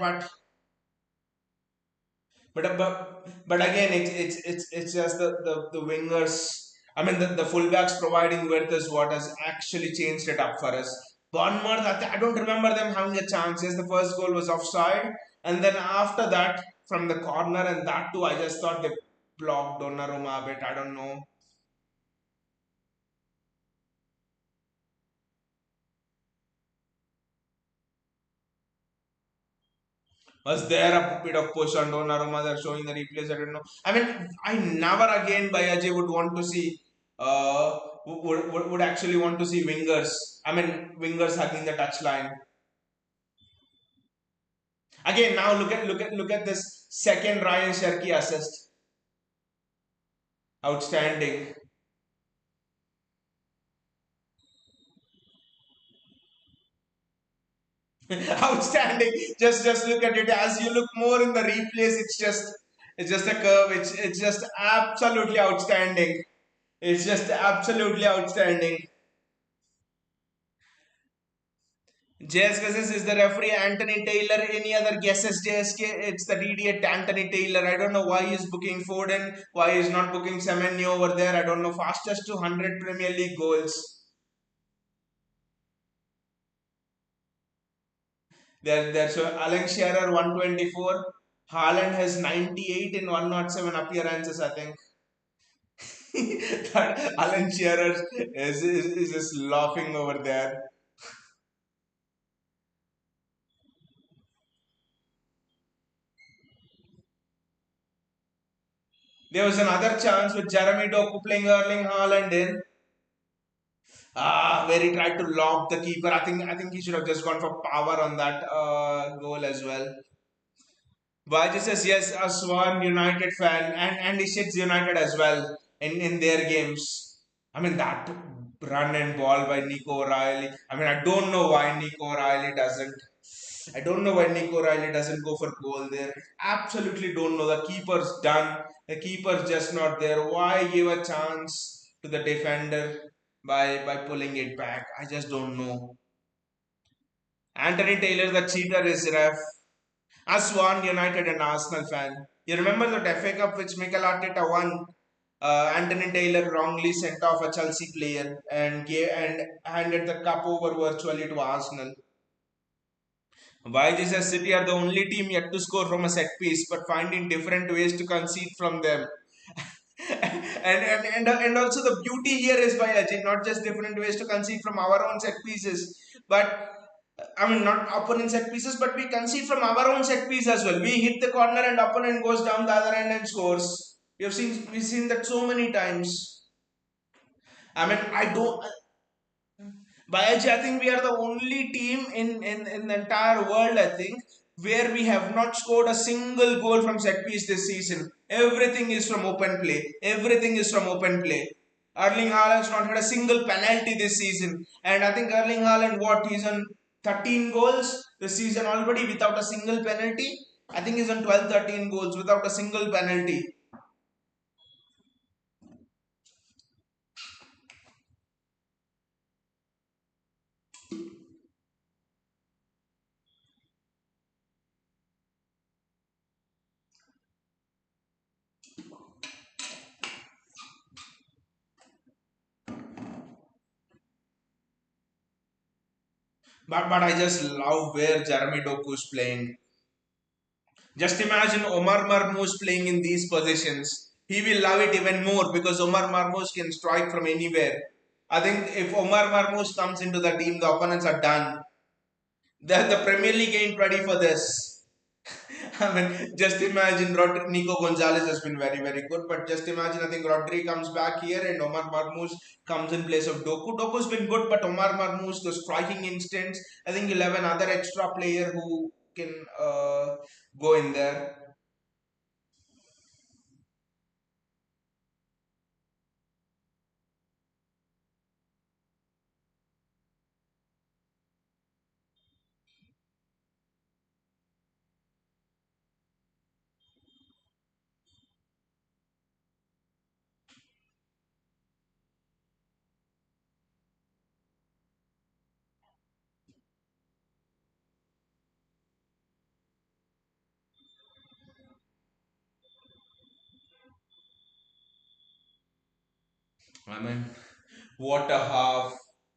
but again, it's just the wingers. I mean, the fullbacks providing width is what has actually changed it up for us. Bournemouth, I don't remember them having a chance. Yes, the first goal was offside, and then after that, from the corner, and that too, I just thought they blocked Donnarumma a bit. I don't know. Was there a bit of push on Donnarumma? They're showing the replays. I don't know. I mean, I never again Bayaji would want to see. Would actually want to see wingers. I mean, wingers hugging the touchline. Again, now look at this second Ryan Cherky assist. Outstanding. Outstanding. Just look at it. As you look more in the replays, it's just a curve. It's just absolutely outstanding. It's just absolutely outstanding. JS guesses is the referee Anthony Taylor. Any other guesses, JSK? It's the idiot Anthony Taylor. I don't know why he's booking Foden, why he's not booking Semenyo over there. I don't know. Fastest to 100 Premier League goals. So Alan Shearer 124. Haaland has 98 in 107 appearances, I think. That Alan Shearer is just laughing over there. There was another chance with Jeremy Doku playing Erling Haaland in. Where he tried to lob the keeper. I think he should have just gone for power on that goal as well. Vaji says yes, a Swan United fan, and he shits United as well in their games. I mean that run and ball by Nico O'Reilly. I mean I don't know why Nico O'Reilly doesn't. I don't know why Nico O'Reilly doesn't go for goal there. Absolutely don't know. The keeper's done. The keeper's just not there. Why give a chance to the defender by pulling it back? I just don't know. Anthony Taylor, the cheater, is ref. As one United and Arsenal fan. You remember that FA Cup which Mikel Arteta won? Anthony Taylor wrongly sent off a Chelsea player and handed the cup over virtually to Arsenal. Why this as City are the only team yet to score from a set piece, but finding different ways to concede from them. And also the beauty here is by Ajay, not just different ways to concede from our own set pieces, but I mean not opponent set pieces, but we concede from our own set piece as well. We hit the corner and opponent goes down the other end and scores. We've seen that so many times. I mean I don't. Bayaji, I think we are the only team in the entire world, I think, where we have not scored a single goal from set piece this season. Everything is from open play. Everything is from open play. Erling Haaland's not had a single penalty this season. And I think Erling Haaland, what, he's on 13 goals this season already without a single penalty. I think he's on 12, 13 goals without a single penalty. But I just love where Jeremy Doku is playing. Just imagine Omar Marmoush playing in these positions. He will love it even more because Omar Marmoush can strike from anywhere. I think if Omar Marmoush comes into the team, the opponents are done. The Premier League ain't ready for this. I mean, just imagine Nico Gonzalez has been very, very good, but just imagine I think Rodri comes back here and Omar Marmoush comes in place of Doku. Doku's been good, but Omar Marmoush, the striking instance, I think you'll have another extra player who can go in there. I mean, what a half.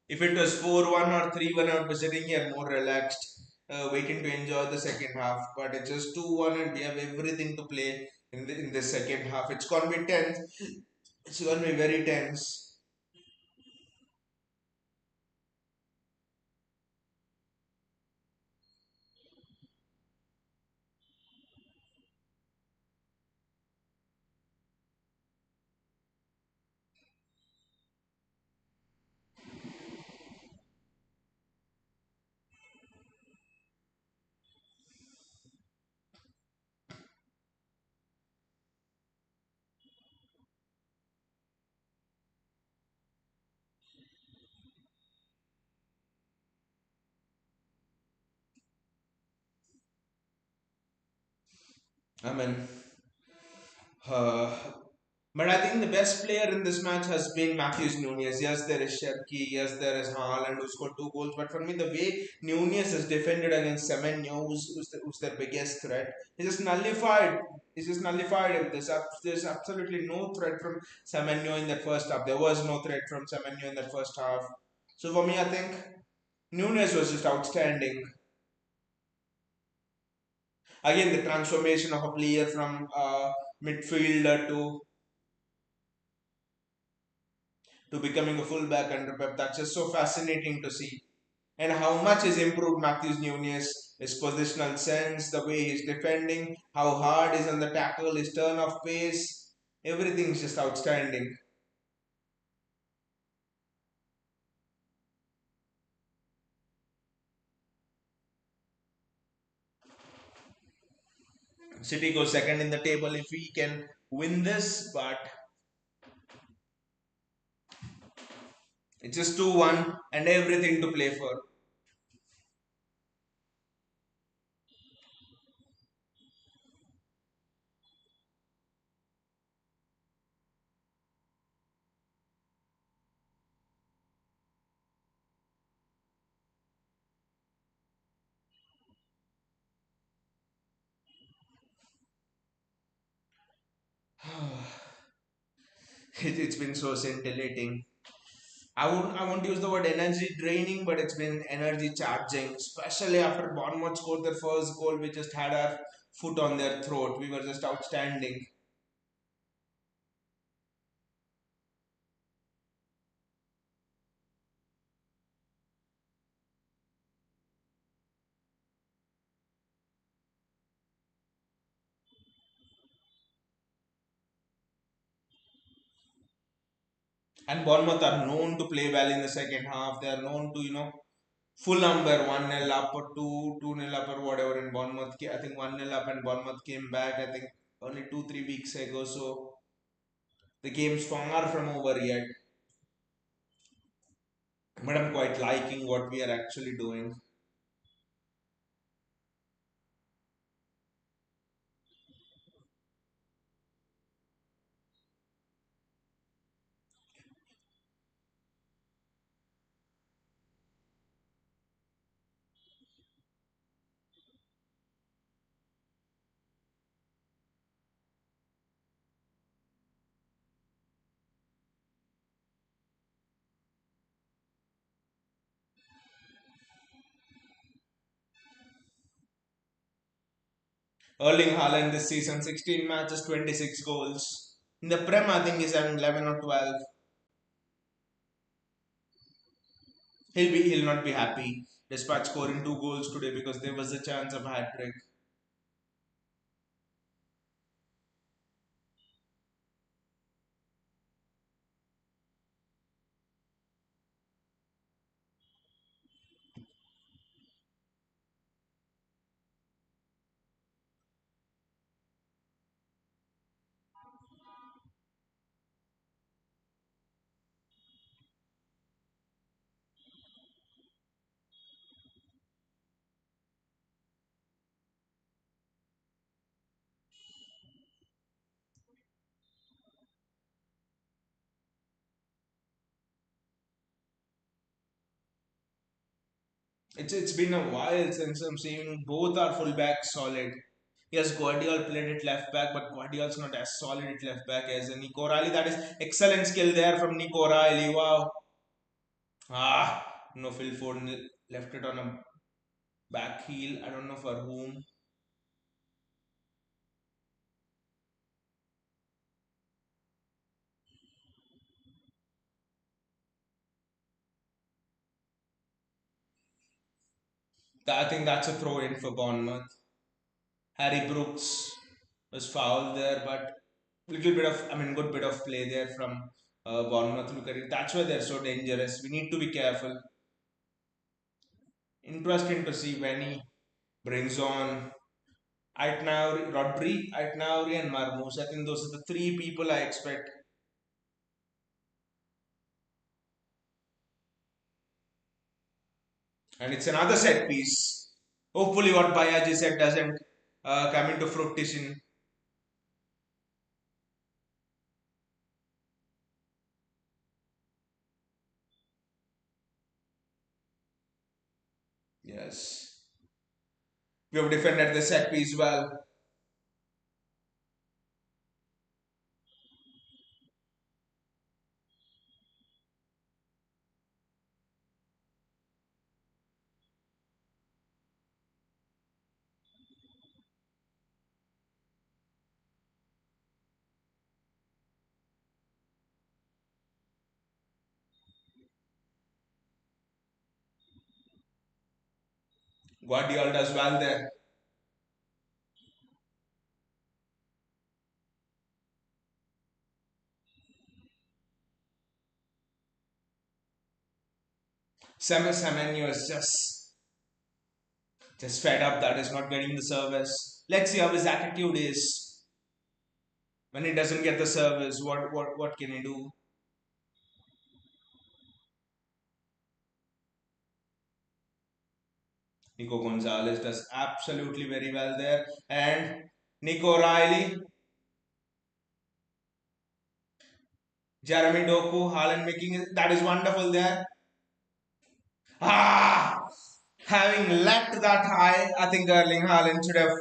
If it was 4-1 or 3-1, I would be sitting here more relaxed, waiting to enjoy the second half. But it's just 2-1 and we have everything to play in the second half. It's going to be tense. It's going to be very tense. I mean, uh, but I think the best player in this match has been Matthews Nunez. Yes, there is Sherky. Yes, there is Haaland who scored 2 goals. But for me, the way Nunez has defended against Semenyo, who's their biggest threat, he just nullified. He's just nullified him. There's absolutely no threat from Semenyo in that first half. There was no threat from Semenyo in that first half. So for me, I think Nunez was just outstanding. Again, the transformation of a player from midfielder to becoming a fullback under Pep. That's just so fascinating to see. And how much has improved Matthews Nunez, his positional sense, the way he's defending, how hard he's on the tackle, his turn of pace, everything's just outstanding. City goes second in the table if we can win this, but it's just 2-1 and everything to play for. It's been so scintillating. I won't use the word energy draining, but it's been energy charging, especially after Bournemouth scored their first goal. We just had our foot on their throat. We were just outstanding. And Bournemouth are known to play well in the second half. They are known to, full number 1-0 up or 2-0 up or whatever. And I think 1-0 up and Bournemouth came back, I think, only 2-3 weeks ago. So the game's far from over yet. But I'm quite liking what we are actually doing. Erling Haaland this season, 16 matches, 26 goals. In the Prem, I think he's having 11 or 12. He'll not be happy despite scoring 2 goals today because there was a chance of a hat trick. It's been a while since I'm seeing both our fullbacks solid. Yes, Guardiola played at left back, but Guardiola's not as solid at left back as Nico Riley. That is excellent skill there from Nico Riley. Wow. No, Phil Foden left it on a back heel. I don't know for whom. I think that's a throw in for Bournemouth. Harry Brooks was fouled there, but little bit of, I mean, good bit of play there from Bournemouth. Look at it. That's why they're so dangerous. We need to be careful. Interesting to see when he brings on Aitnauri, Rodri, Aitnauri, and Marmoush. I think those are the three people I expect. And it's another set piece. Hopefully, what Bayaji said doesn't come into fruition. Yes. We have defended the set piece well. Guardiola does well there. Semenyo is just fed up that is not getting the service. Let's see how his attitude is when he doesn't get the service. What can he do? Nico Gonzalez does absolutely very well there, and Nico Riley, Jeremy Doku, Haaland making that is wonderful there. Ah, having leapt that high, I think Erling Haaland should have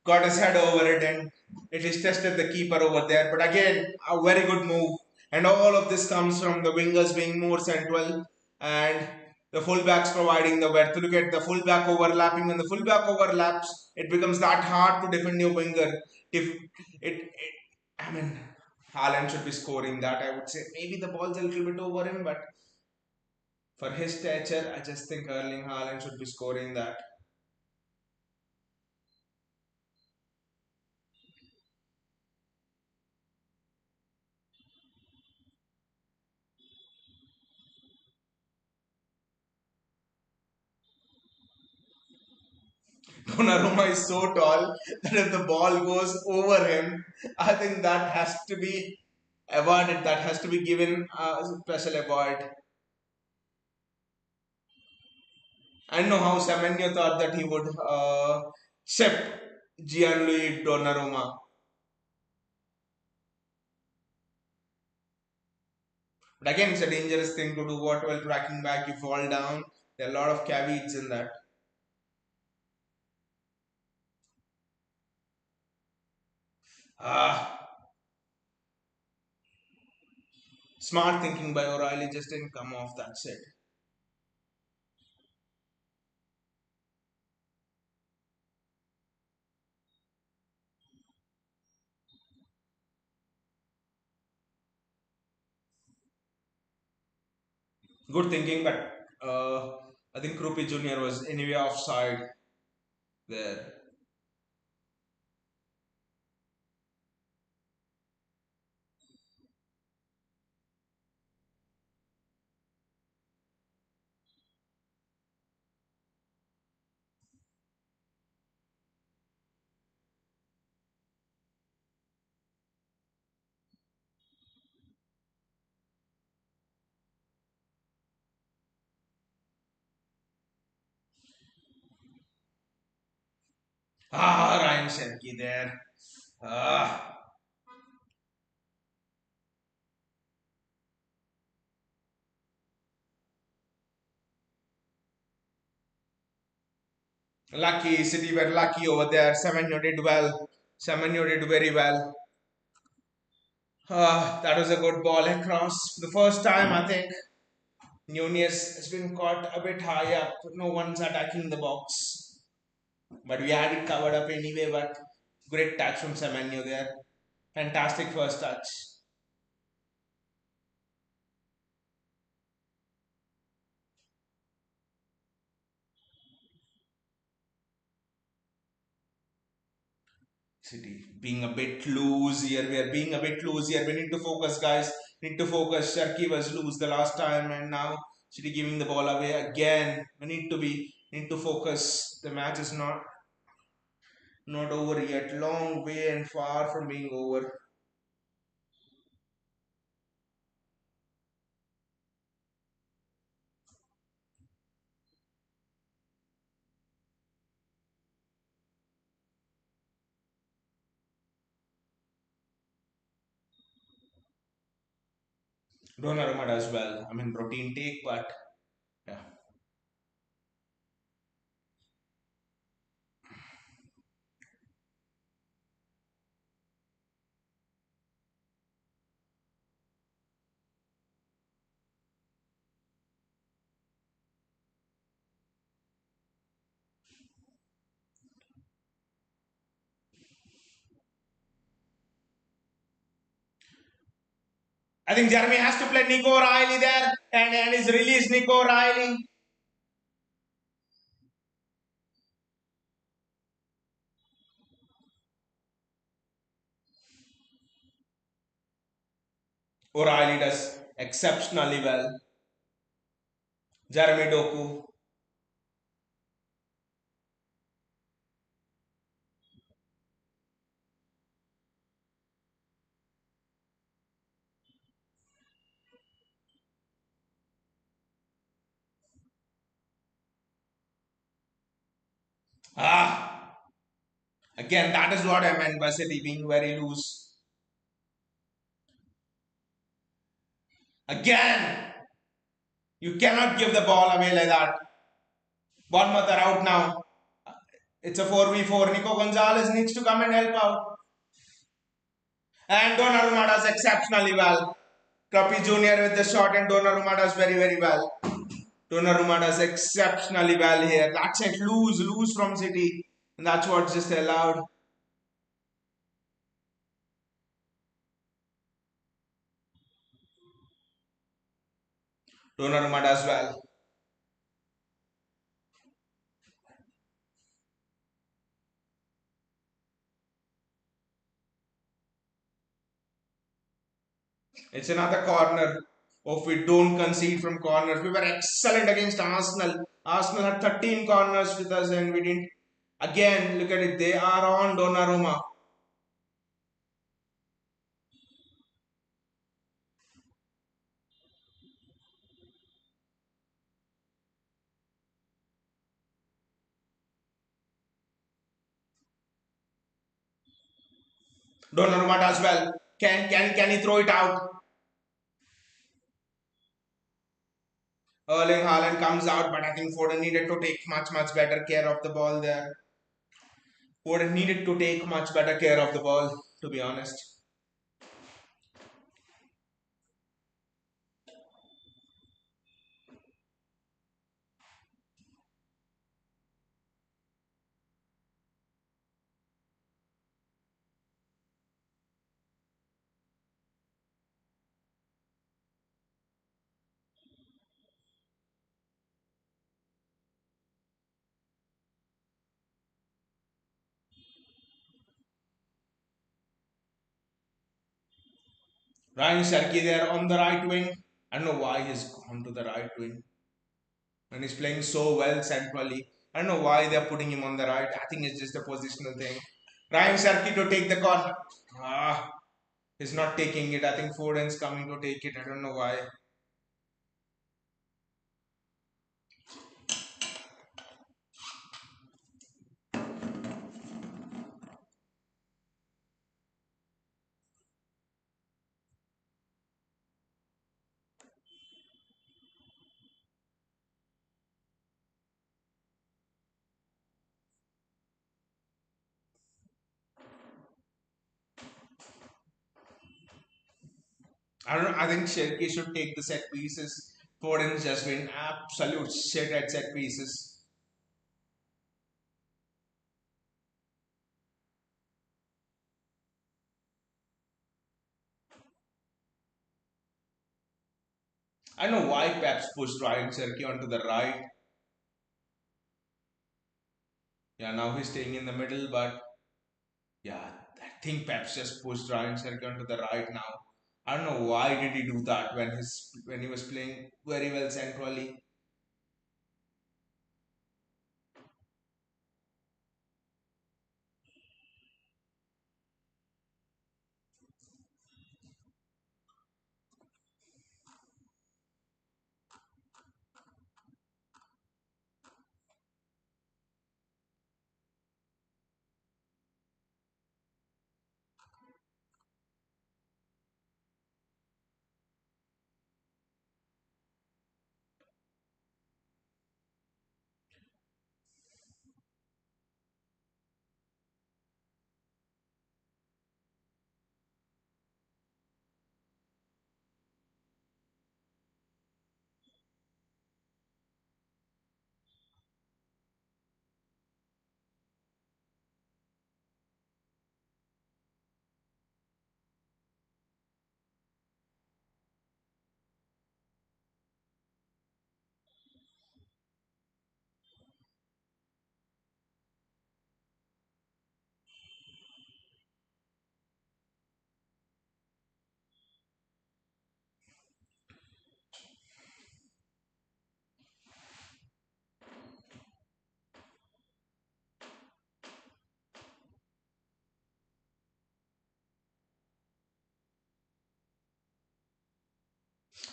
got his head over it and it is tested the keeper over there. But again, a very good move. And all of this comes from the wingers being more central and the fullbacks providing the width. Look at the fullback overlapping. When the fullback overlaps, it becomes that hard to defend your winger. If I mean, Haaland should be scoring that. I would say maybe the ball's a little bit over him, but for his stature, I just think Erling Haaland should be scoring that. Donnarumma is so tall that if the ball goes over him, I think that has to be avoided. That has to be given a special award. I know how Semenyo thought that he would ship Gianluigi Donnarumma. But again, it's a dangerous thing to do. What while tracking back, you fall down. There are a lot of caveats in that. Ah, smart thinking by O'Reilly just didn't come off. That's it. Good thinking, but I think Krupi Junior was anyway offside there. Ryan Sherky there. Ah, lucky, City were lucky over there. Semenyo did well. Semenyo did very well. That was a good ball across. The first time I think Nunez has been caught a bit high up. No one's attacking the box. But we had it covered up anyway. But great touch from Semenyo there. Fantastic first touch. City being a bit loose here. We are being a bit loose here. We need to focus, guys. Need to focus. Sharky was loose the last time, and now City giving the ball away again. We need to focus. The match is not over yet. Long way and far from being over. Donnarumma does well. I mean, routine take, but yeah. I think Jeremy has to play Nico Riley there, and he's released Nico Riley. O'Reilly does exceptionally well. Jeremy Doku. Ah, again, that is what I meant by City being very loose. Again, you cannot give the ball away like that. Bournemouth are out now. It's a 4v4. Nico Gonzalez needs to come and help out. And Donnarumma does exceptionally well. Kapi Jr. with the shot, and Donnarumma does very, very well. Donnarumma does exceptionally well here. That's it. Lose from City. And that's what's just allowed. Donnarumma does well. It's another corner. If we don't concede from corners, we were excellent against Arsenal. Arsenal had 13 corners with us and we didn't. Again, look at it. They are on Donnarumma. Donnarumma does well. Can he throw it out? Erling Haaland comes out, but I think Foden needed to take much better care of the ball there. Foden needed to take much better care of the ball, to be honest. Ryan Sharkey there on the right wing. I don't know why he's gone to the right wing and he's playing so well centrally. I don't know why they're putting him on the right. I think it's just a positional thing. Ryan Sharkey to take the corner. Ah, he's not taking it. I think Foden's coming to take it. I don't know why. I don't know. I think Sharkey should take the set pieces. Foden's just been absolute shit at set pieces. I don't know why Pep's pushed Ryan Cherky onto the right. Yeah, now he's staying in the middle, but yeah, I think Pep's just pushed Ryan Cherky onto the right now. I don't know why did he do that when he was playing very well centrally.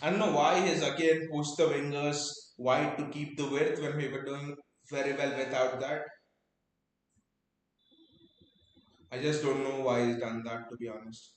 I don't know why he's again pushed the wingers wide to keep the width when we were doing very well without that. I just don't know why he's done that to be honest.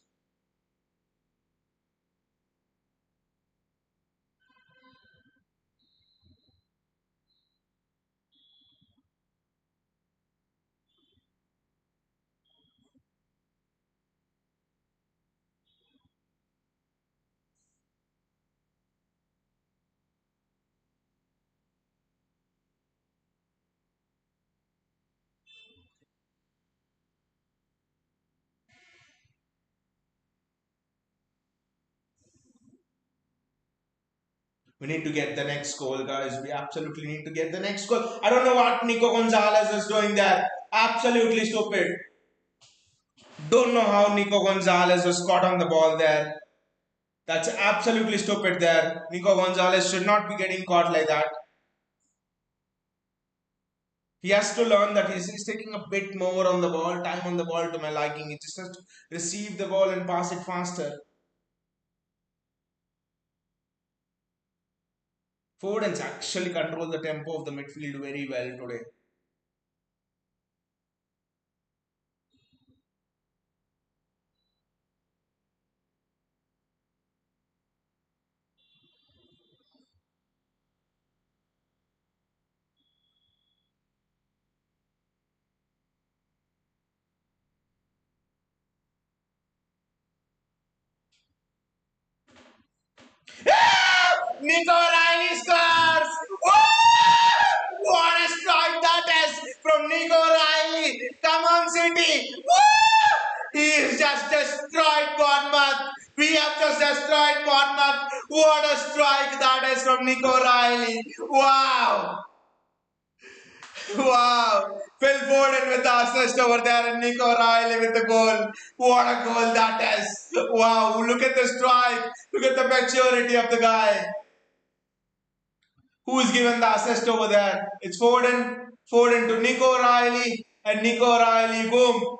We need to get the next goal, guys. We absolutely need to get the next goal. I don't know what Nico Gonzalez is doing there. Absolutely stupid. Don't know how Nico Gonzalez was caught on the ball there. That's absolutely stupid there. Nico Gonzalez should not be getting caught like that. He has to learn that he's taking a bit more on the ball, time on the ball to my liking. He just has to receive the ball and pass it faster. Foden's actually controlled the tempo of the midfield very well today. Nico Riley scores! Woo! What a strike that is from Nico Riley! Come on, City! Woo! He's just destroyed Bournemouth. We have just destroyed Bournemouth. What a strike that is from Nico Riley! Wow! Wow! Phil Foden with the assist over there and Nico Riley with the goal. What a goal that is! Wow! Look at the strike. Look at the maturity of the guy. Who is given the assist over there? It's Foden. Foden to Nico Riley and Nico Riley. Boom!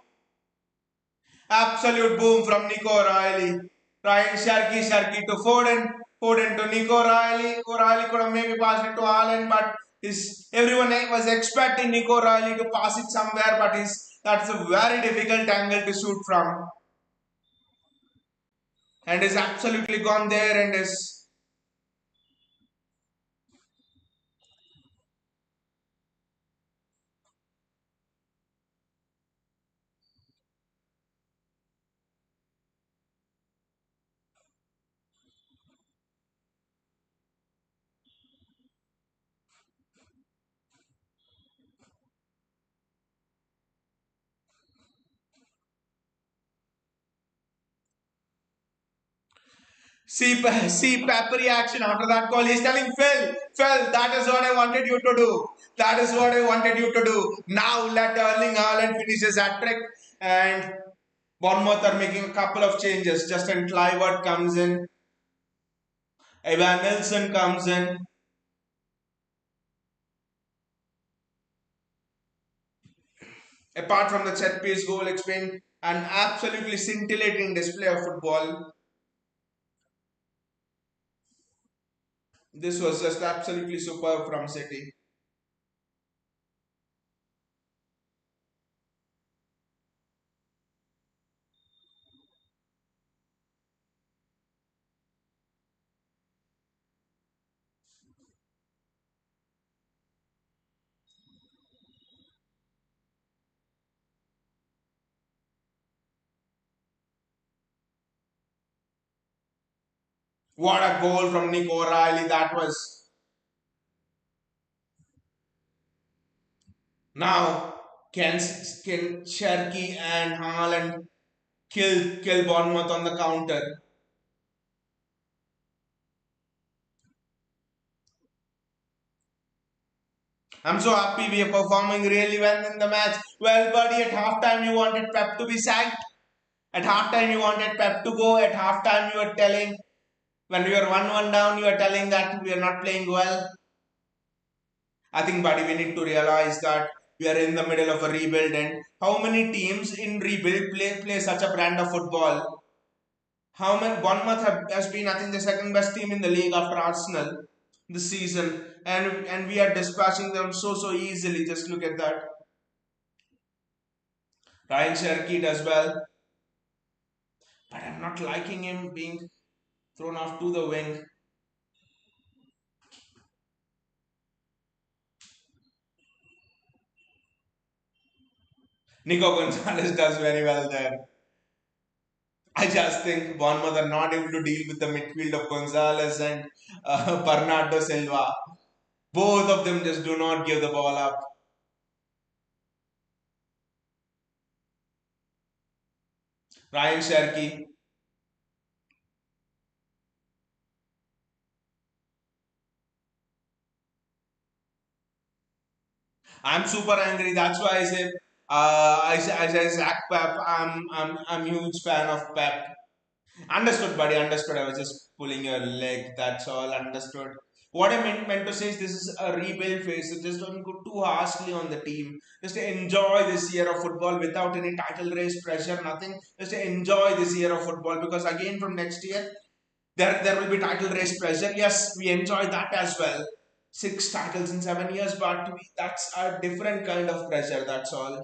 Absolute boom from Nico Riley. Ryan Sharky to Foden. Foden to Nico Riley. O'Reilly could have maybe passed it to Haaland, but everyone was expecting Nico Riley to pass it somewhere, but that's a very difficult angle to shoot from. And is absolutely gone there and is see Pep reaction after that call. He's telling Phil, that is what I wanted you to do. That is what I wanted you to do. Now let Erling Haaland finish his hat trick and Bournemouth are making a couple of changes. Justin Clivert comes in. Evan Nelson comes in. Apart from the set piece goal, it's been an absolutely scintillating display of football. This was just absolutely superb from City. What a goal from Nick O'Reilly that was. Now, can Cherky and Haaland kill Bournemouth on the counter? I'm so happy we are performing really well in the match. Well, buddy, at halftime you wanted Pep to be sacked. At halftime you wanted Pep to go. At halftime you were telling, when we were 1-1 down, you were telling that we are not playing well. I think, buddy, we need to realize that we are in the middle of a rebuild, and how many teams in rebuild play such a brand of football? How many Bournemouth has been, I think, the second best team in the league after Arsenal this season, and we are dispatching them so easily. Just look at that. Ryan Sherkit as well, but I'm not liking him being thrown off to the wing. Nico Gonzalez does very well there. I just think Bournemouth are not able to deal with the midfield of Gonzalez and Bernardo Silva. Both of them just do not give the ball up. Ryan Sherky, I'm super angry. That's why I say, I say Zach Pep. I'm huge fan of Pep. Understood, buddy. Understood. I was just pulling your leg. That's all. Understood. What I meant to say is this is a rebuild phase. So just don't go too harshly on the team. Just enjoy this year of football without any title race pressure, nothing. Just enjoy this year of football because again from next year there will be title race pressure. Yes, we enjoy that as well. 6 titles in 7 years, but that's a different kind of pressure. That's all.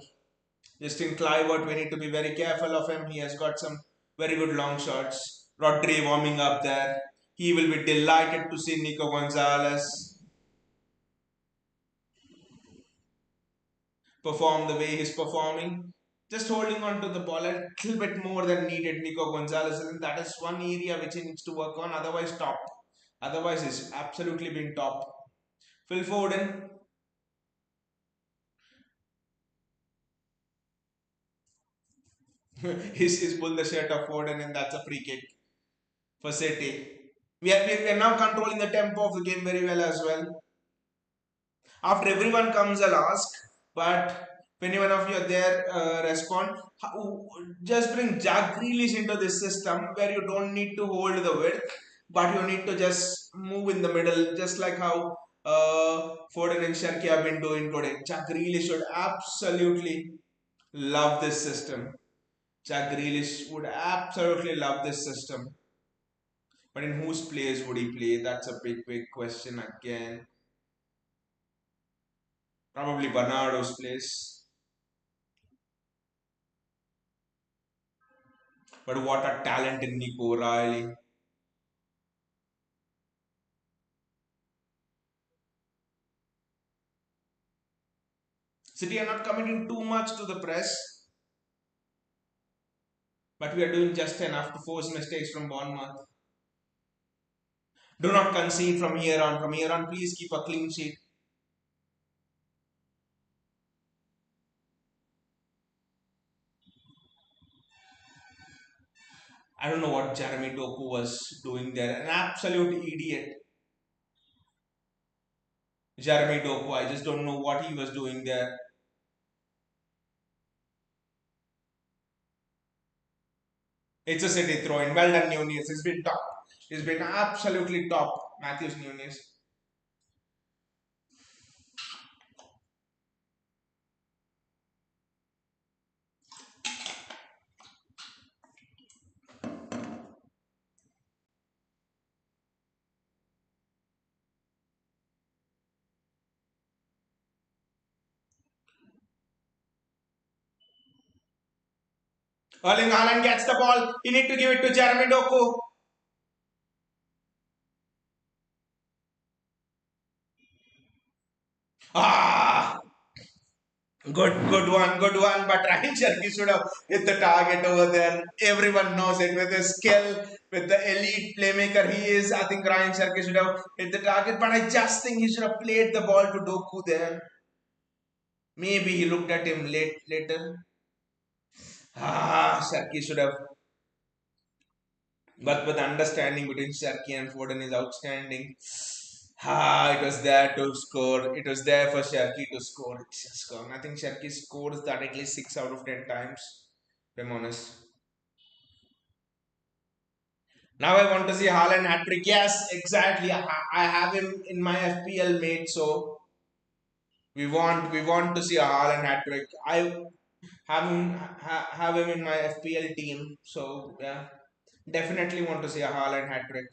Justin Clivert, we need to be very careful of him. He has got some very good long shots. Rodri warming up there. He will be delighted to see Nico Gonzalez perform the way he's performing. Just holding on to the ball a little bit more than needed, Nico Gonzalez. And that is one area which he needs to work on. Otherwise, top. Otherwise, he's absolutely been top. Phil Foden, he's pulled the shirt of Foden, and that's a free kick for City. We are now controlling the tempo of the game very well as well. After everyone comes, I'll ask, but if any one of you are there, respond. Just bring Jack Grealish into this system where you don't need to hold the width, but you need to just move in the middle, just like how Foden and Sharky have been doing today. Jack Grealish should absolutely love this system. Jack Grealish would absolutely love this system. But in whose place would he play? That's a big, big question again. Probably Bernardo's place. But what a talent in Nico Riley. City are not committing too much to the press, but we are doing just enough to force mistakes from Bournemouth. Do not concede from here on. From here on, please keep a clean sheet. I don't know what Jeremy Doku was doing there. An absolute idiot. Jeremy Doku, I just don't know what he was doing there. It's a City throw in. Well done, Nunez. He's been top. He's been absolutely top, Matthews Nunez. Erling Haaland gets the ball. You need to give it to Jeremy Doku. Ah, good one. But Ryan Cherky should have hit the target over there. Everyone knows it with his skill, with the elite playmaker he is. I think Ryan Cherky should have hit the target, but I just think he should have played the ball to Doku there. Maybe he looked at him later. Cherky should have. But the understanding between Cherky and Foden is outstanding. It was there to score. It was there for Sharky to score. It's just gone. I think Sharky scores that at least 6 out of 10 times. If I'm honest. Now I want to see Haaland hat trick. Yes, exactly. I have him in my FPL mate, so we want to see a Haaland hat trick. I have him in my FPL team, so yeah, definitely want to see a Haaland hat trick.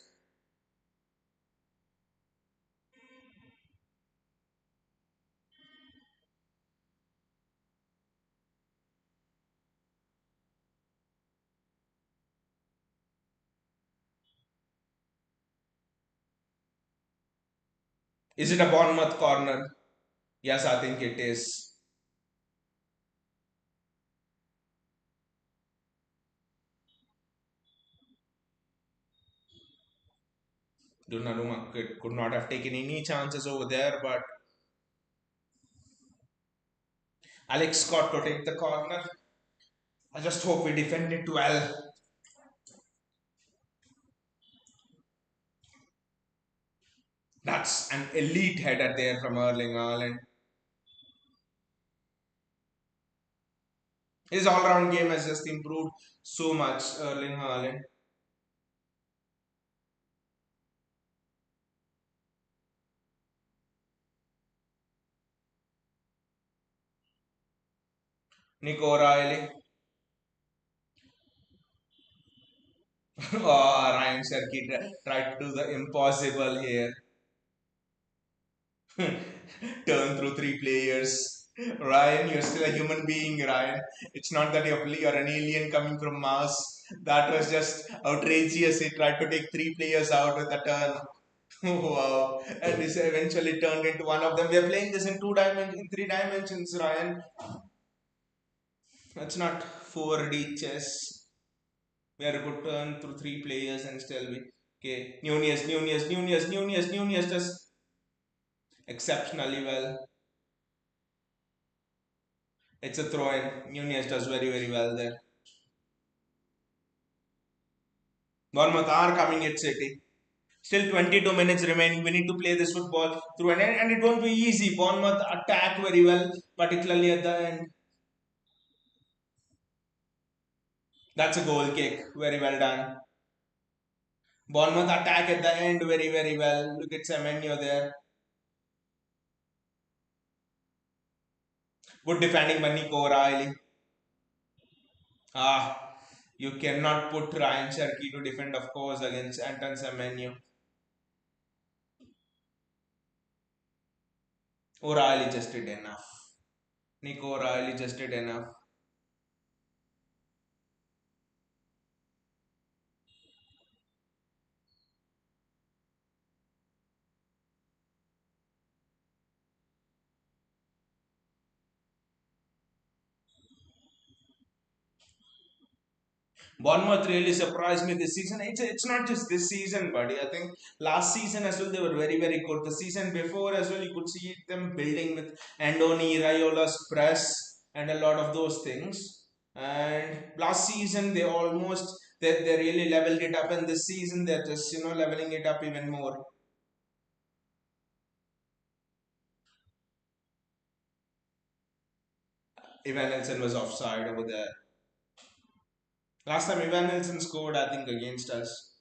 Is it a Bournemouth corner? Yes, I think it is. Donnarumma could not have taken any chances over there, but Alex Scott to take the corner. I just hope we defend it well. That's an elite header there from Erling Haaland. His all-round game has just improved so much, Erling Haaland. Nico O'Reilly. Oh, Ryan Sherky tried to do the impossible here. Turn through three players. Ryan, you're still a human being, Ryan. It's not that you're an alien coming from Mars. That was just outrageous. He tried to take three players out with a turn. Wow. And this eventually turned into one of them. We are playing this in in 3 dimensions, Ryan. That's not 4D chess. We are good turn through three players and still we. Okay. Nunez does exceptionally well. It's a throw in. Nunez does very, very well there. Bournemouth are coming at City. Still 22 minutes remaining. We need to play this football through an end, and it won't be easy. Bournemouth attack very well, particularly at the end. That's a goal kick. Very well done. Bournemouth attack at the end very, very well. Look at Semenyo there. Good defending by Nico O'Reilly. Ah, you cannot put Ryan Cherky to defend, of course, against Anton Semenyo. O'Reilly just did enough. Nico O'Reilly just did enough. Bournemouth really surprised me this season. It's not just this season, buddy. I think last season as well they were very, very good. The season before as well you could see them building with Andoni Raiola's press and a lot of those things. And last season they really leveled it up, and this season they're just leveling it up even more. Ivan Nelson was offside over there. Last time Ivan Nelson scored, I think against us.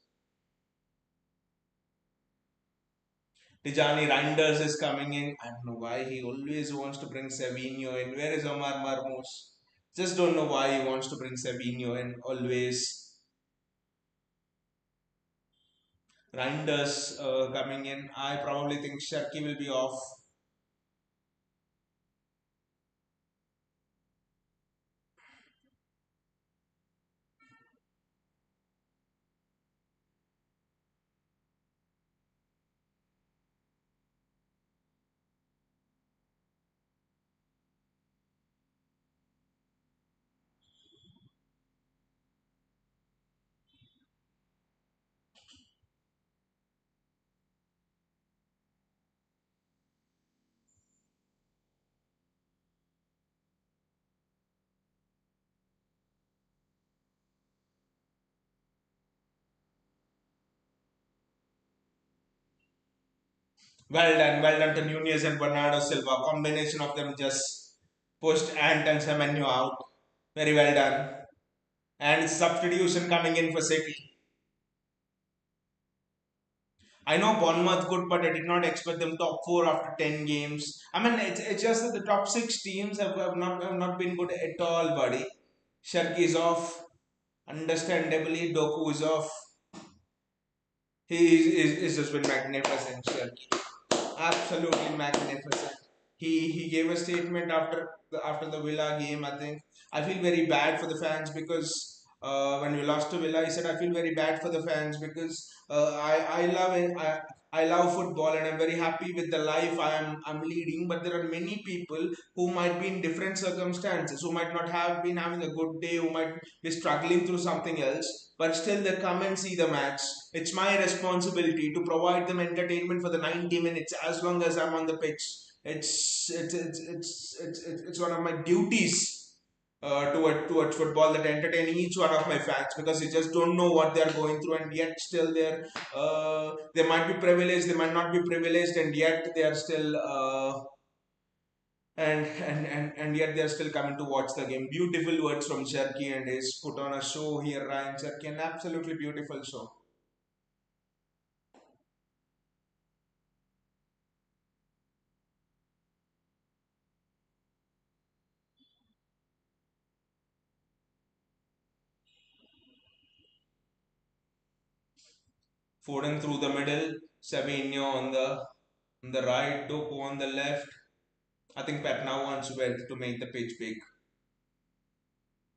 Tijani Reinders is coming in. I don't know why he always wants to bring Savinho in. Where is Omar Marmos? Just don't know why he wants to bring Savinho in always. Reinders coming in. I probably think Sharky will be off. Well done to Nunez and Bernardo Silva. Combination of them just pushed Ant and Semenyo out. Very well done. And substitution coming in for City. I know Bournemouth good, but I did not expect them top four after 10 games. I mean, it's just that the top six teams have not been good at all, buddy. Sharky is off, understandably. Doku is off. He's just been magnificent, Sharky. Absolutely magnificent. He gave a statement after the Villa game. I think I feel very bad for the fans because when we lost to Villa, he said I feel very bad for the fans because I love it. I love football and I'm very happy with the life I'm leading. But there are many people who might be in different circumstances, who might not have been having a good day, who might be struggling through something else, but still they come and see the match. It's my responsibility to provide them entertainment for the 90 minutes as long as I'm on the pitch. It's one of my duties towards football, that entertain each one of my fans, because you just don't know what they're going through, and yet still they might be privileged, they might not be privileged, and yet they are still and yet they're still coming to watch the game. Beautiful words from Cherky, and he's put on a show here, Ryan Cherky, an absolutely beautiful show. Foden through the middle, Savinho on the right, Doku on the left. I think Pep now wants Wealth to make the pitch big.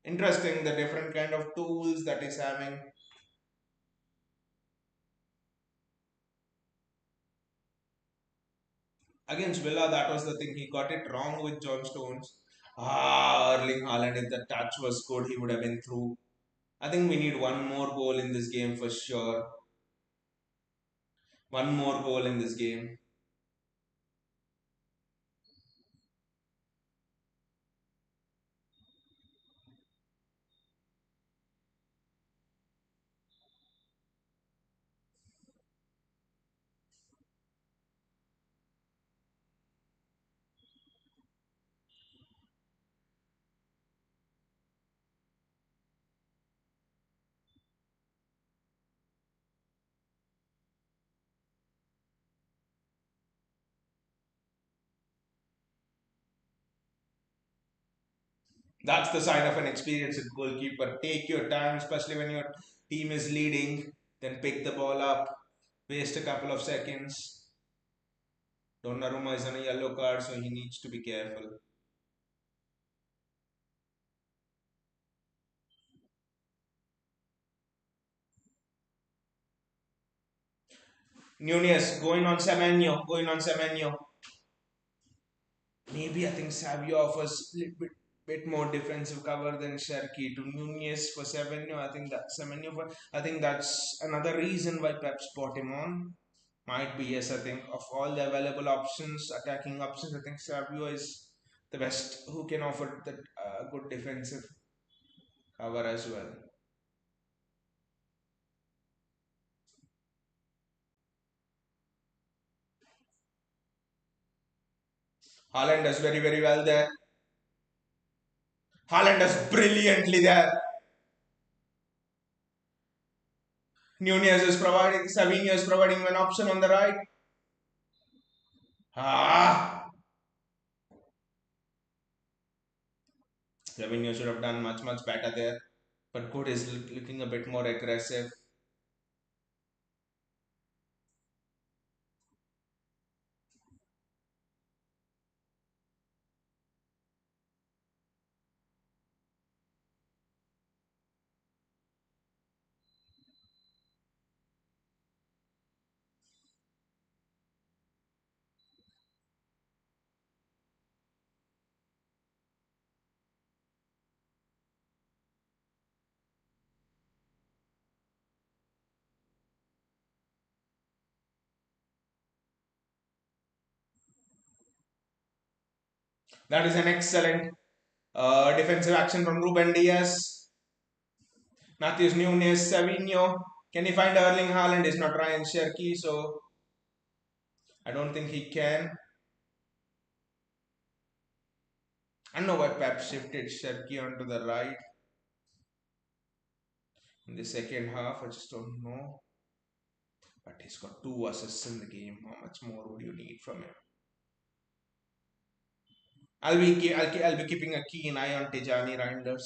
Interesting, the different kind of tools that he's having. Against Villa, that was the thing. He got it wrong with John Stones. Erling Haaland, if the touch was good, he would have been through. I think we need one more goal in this game for sure. One more goal in this game. That's the sign of an experienced goalkeeper. Take your time, especially when your team is leading. Then pick the ball up, waste a couple of seconds. Donnarumma is on a yellow card, so he needs to be careful. Nunez going on Semenyo, going on Semenyo. Maybe I think Savio offers a little bit more defensive cover than Sherky to Nunez for Semenyo. I think that's another reason why Pep's brought him on. Might be, yes, I think of all the available options, attacking options, I think Savio is the best who can offer that good defensive cover as well. Haaland does very, very well there. Haaland does brilliantly there. Nunez is providing, Savinho is providing an option on the right. Ah, Savinho should have done much, much better there. But good is looking a bit more aggressive. That is an excellent defensive action from Ruben Diaz. Matthews Nunes, Savinho. Can he find Erling Haaland? Is not Ryan Cherky, so I don't think he can. I don't know why Pep shifted Cherky onto the right in the second half. I just don't know. But he's got two assists in the game. How much more would you need from him? I'll be keeping a keen eye on Tijani Reinders.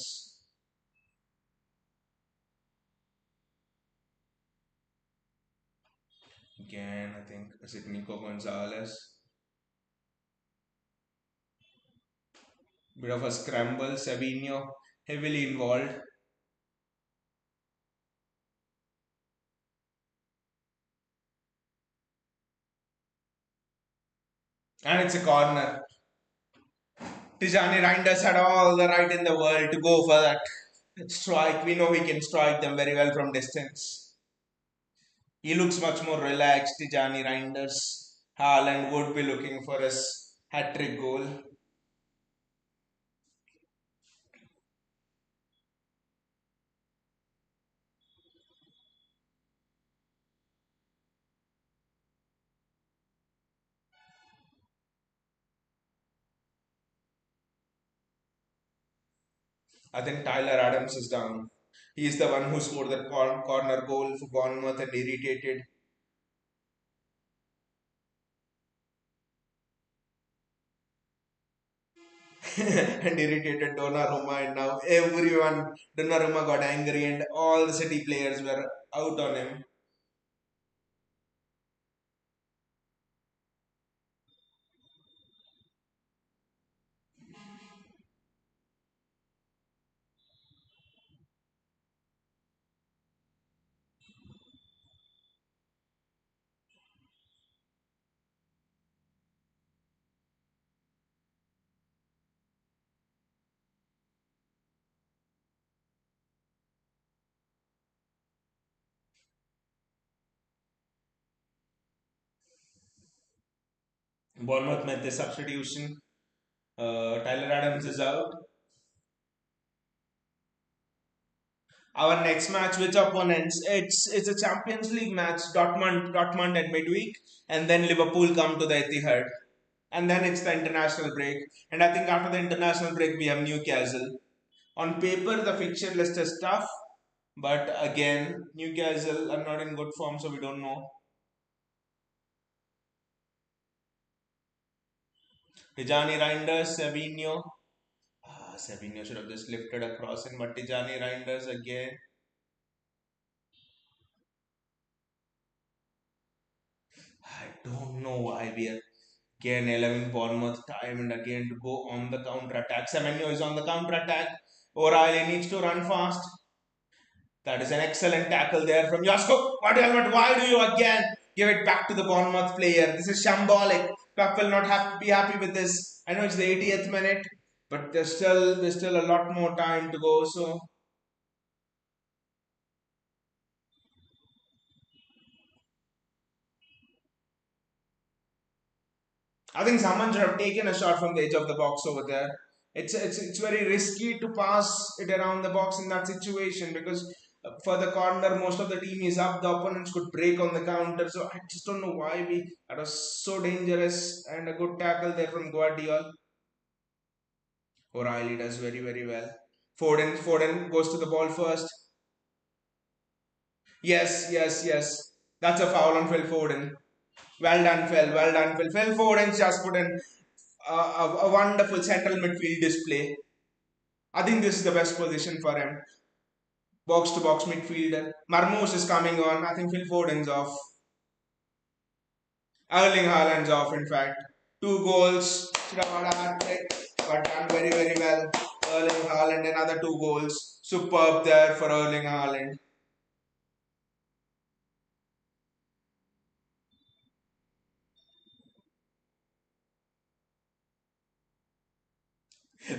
Again, I think is it Nico Gonzalez. Bit of a scramble. Savinho heavily involved. And it's a corner. Tijani Reinders had all the right in the world to go for that strike. We know he can strike them very well from distance. He looks much more relaxed, Tijani Reinders. Haaland would be looking for his hat trick goal. I think Tyler Adams is down. He's the one who scored that corner goal for Bournemouth and irritated and irritated Donnarumma, and now everyone Donnarumma got angry and all the City players were out on him. Bournemouth made the substitution. Tyler Adams is out. Our next match, which opponents? It's a Champions League match. Dortmund at midweek, and then Liverpool come to the Etihad, and then it's the international break. And I think after the international break we have Newcastle. On paper, the fixture list is tough, but again, Newcastle are not in good form, so we don't know. Tijani Reinders, Savinho. Savinho should have just lifted across and Matijani Reinders again. I don't know why we are again 11 Bournemouth time and again to go on the counter attack. Semenyo is on the counter attack. O'Reilly needs to run fast. That is an excellent tackle there from Josko. Why do you again give it back to the Bournemouth player? This is shambolic. Pep will not be happy with this. I know it's the 80th minute, but there's still a lot more time to go. So I think someone should have taken a shot from the edge of the box over there. It's very risky to pass it around the box in that situation because for the corner most of the team is up. The opponents could break on the counter. So I just don't know why we that was so dangerous and a good tackle there from Guardiola. O'Reilly does very well. Foden goes to the ball first. Yes. That's a foul on Phil Foden. Well done, Phil. Well done, Phil. Phil Foden just put in a wonderful central midfield display. I think this is the best position for him. Box to box midfielder. Marmoush is coming on. I think Phil Foden's off. Erling Haaland's off, in fact. Two goals. Should have had a hat trick, but done very well. Erling Haaland, another two goals. Superb there for Erling Haaland.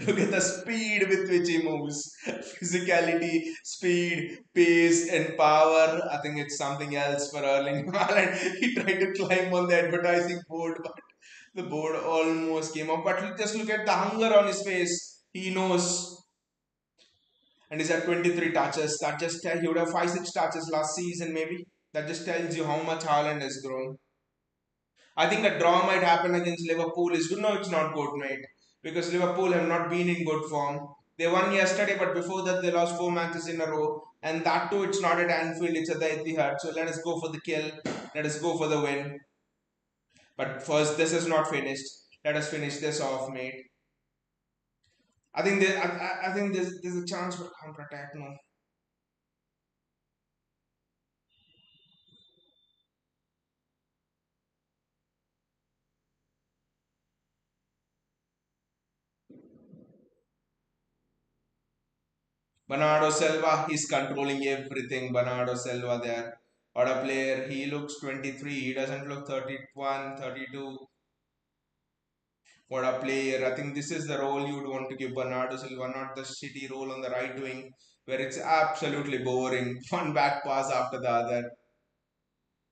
Look at the speed with which he moves. Physicality, speed, pace, and power. I think it's something else for Erling Haaland. He tried to climb on the advertising board, but the board almost came off. But just look at the hunger on his face. He knows. And he's at 23 touches. That just tells you he would have 5-6 touches last season, maybe. That just tells you how much Haaland has grown. I think a draw might happen against Liverpool is good. No, it's not good, mate. Because Liverpool have not been in good form. They won yesterday, but before that they lost 4 matches in a row. And that too, it's not at Anfield, it's at the Etihad. So let us go for the kill. Let us go for the win. But first, this is not finished. Let us finish this off, mate. I think there's a chance for counter attack. No, Bernardo Silva, he's controlling everything. Bernardo Silva there. What a player. He looks 23. He doesn't look 31, 32. What a player. I think this is the role you would want to give Bernardo Silva, not the shitty role on the right wing where it's absolutely boring. One back pass after the other.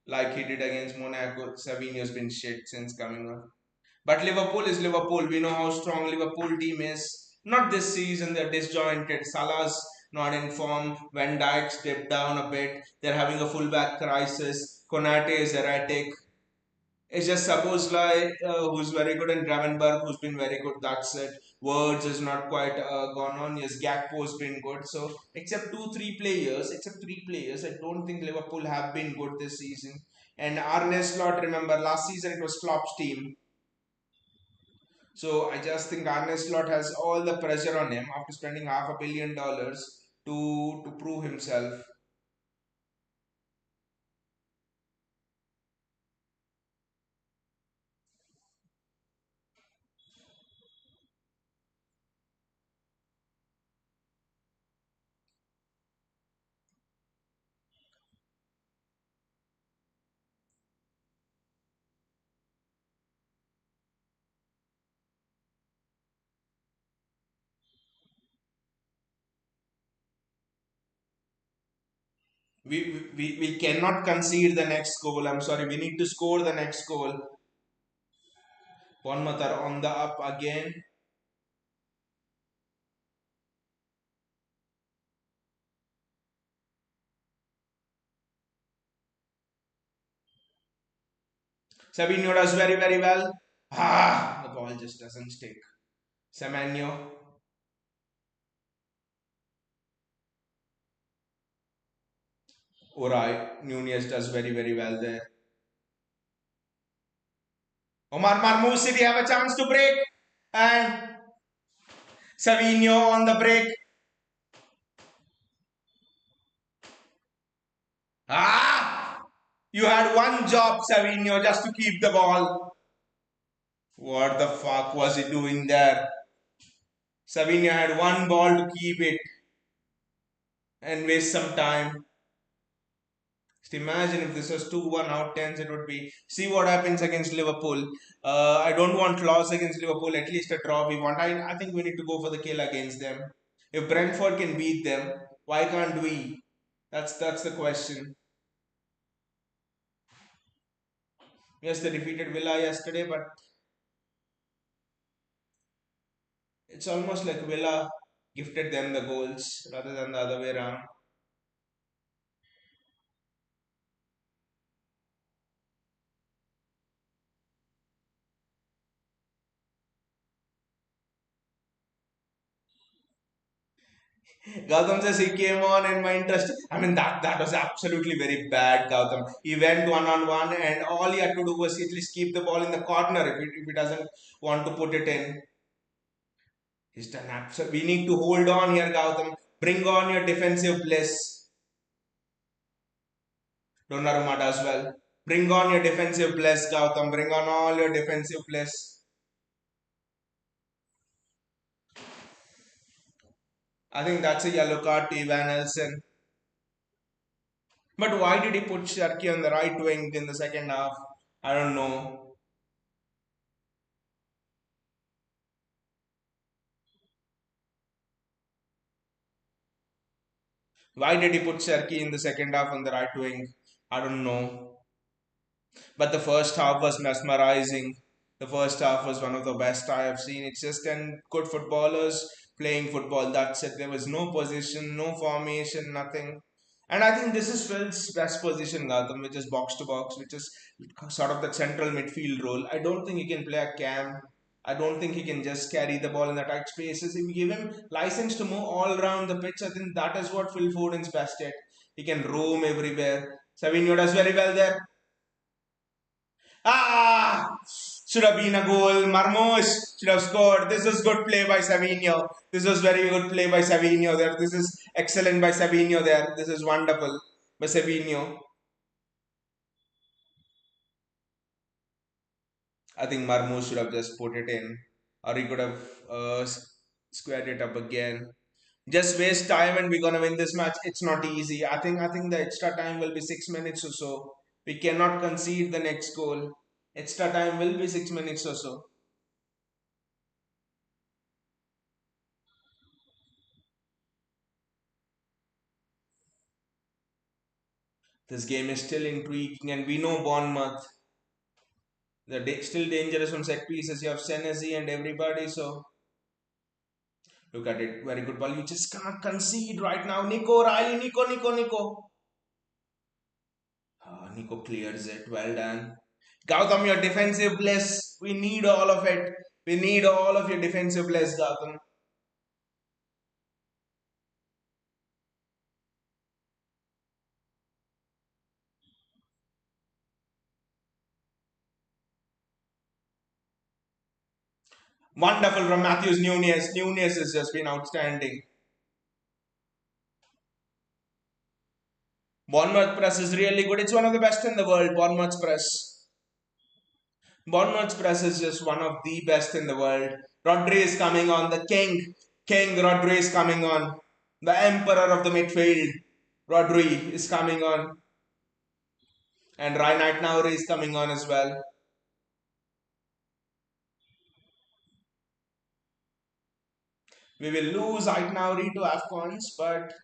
Like he did against Monaco. Savinho's been shit since coming on. But Liverpool is Liverpool. We know how strong Liverpool team is. Not this season, they're disjointed. Salah's not in form. Van Dijk stepped down a bit. They're having a fullback crisis. Konate is erratic. It's just Sabozlai, who's very good, and Gravenberg, who's been very good. That's it. Words is not quite gone on. Yes, Gakpo's been good. So, except three players, I don't think Liverpool have been good this season. And Arne Slot, remember, last season it was Klopp's team. So I just think Arne Slot has all the pressure on him after spending $500 million to prove himself. We cannot concede the next goal. I'm sorry, we need to score the next goal. Bournemouth are on the up again. Sabinho does very well. Ah, the ball just doesn't stick. Semenyo. Alright, Nunez does very well there. Omar Marmoush, City have a chance to break. And Savinho on the break. Ah! You had one job, Savinho, just to keep the ball. What the fuck was he doing there? Savinho had one ball to keep it and waste some time. Just imagine if this was 2-1 out 10s, it would be. See what happens against Liverpool. I don't want loss against Liverpool, at least a draw we want. I think we need to go for the kill against them. If Brentford can beat them, why can't we? That's the question. Yes, they defeated Villa yesterday, but it's almost like Villa gifted them the goals rather than the other way around. Gautam says he came on and my interest. I mean that was absolutely very bad, Gautam. He went 1-on-1 and all he had to do was at least keep the ball in the corner if he doesn't want to put it in. He's done absolutely. We need to hold on here, Gautam. Bring on your defensive bliss. Donnarumma does well. Bring on your defensive bliss, Gautam. Bring on all your defensive bliss. I think that's a yellow card to Ivan Nelson. But why did he put Sharky on the right wing in the second half? I don't know. Why did he put Sharky in the second half on the right wing? I don't know. But the first half was mesmerizing. The first half was one of the best I have seen. It's just 10 good footballers playing football. That's it. There was no position, no formation, nothing. And I think this is Phil's best position, Gautam, which is box to box, which is sort of the central midfield role. I don't think he can play a cam. I don't think he can just carry the ball in the tight spaces. If we give him license to move all around the pitch, I think that is what Phil Foden's best at. He can roam everywhere. Savinho does very well there. Ah! Should have been a goal. Marmoush should have scored. This is good play by Savinho. This was very good play by Savinho there. This is excellent by Savinho there. This is wonderful by Savinho. I think Marmoush should have just put it in, or he could have squared it up again. Just waste time and we're gonna win this match. It's not easy. I think the extra time will be 6 minutes or so. We cannot concede the next goal. Extra time will be 6 minutes or so. This game is still intriguing, and we know Bournemouth. They're still dangerous on set pieces. You have Senesi and everybody, so look at it. Very good ball. You just can't concede right now. Nico Riley, Nico. Nico clears it. Well done. Gautam, your defensive bless. We need all of it. We need all of your defensive bless, Gautam. Wonderful from Matthews Nunez. Nunez has just been outstanding. Bournemouth press is really good. It's one of the best in the world. Bournemouth's press. Bournemouth's press is just one of the best in the world. Rodri is coming on. The King Rodri is coming on. The Emperor of the midfield. Rodri is coming on. And Reinhard Nauri is coming on as well. We will lose Aitnauri to AFCONs, but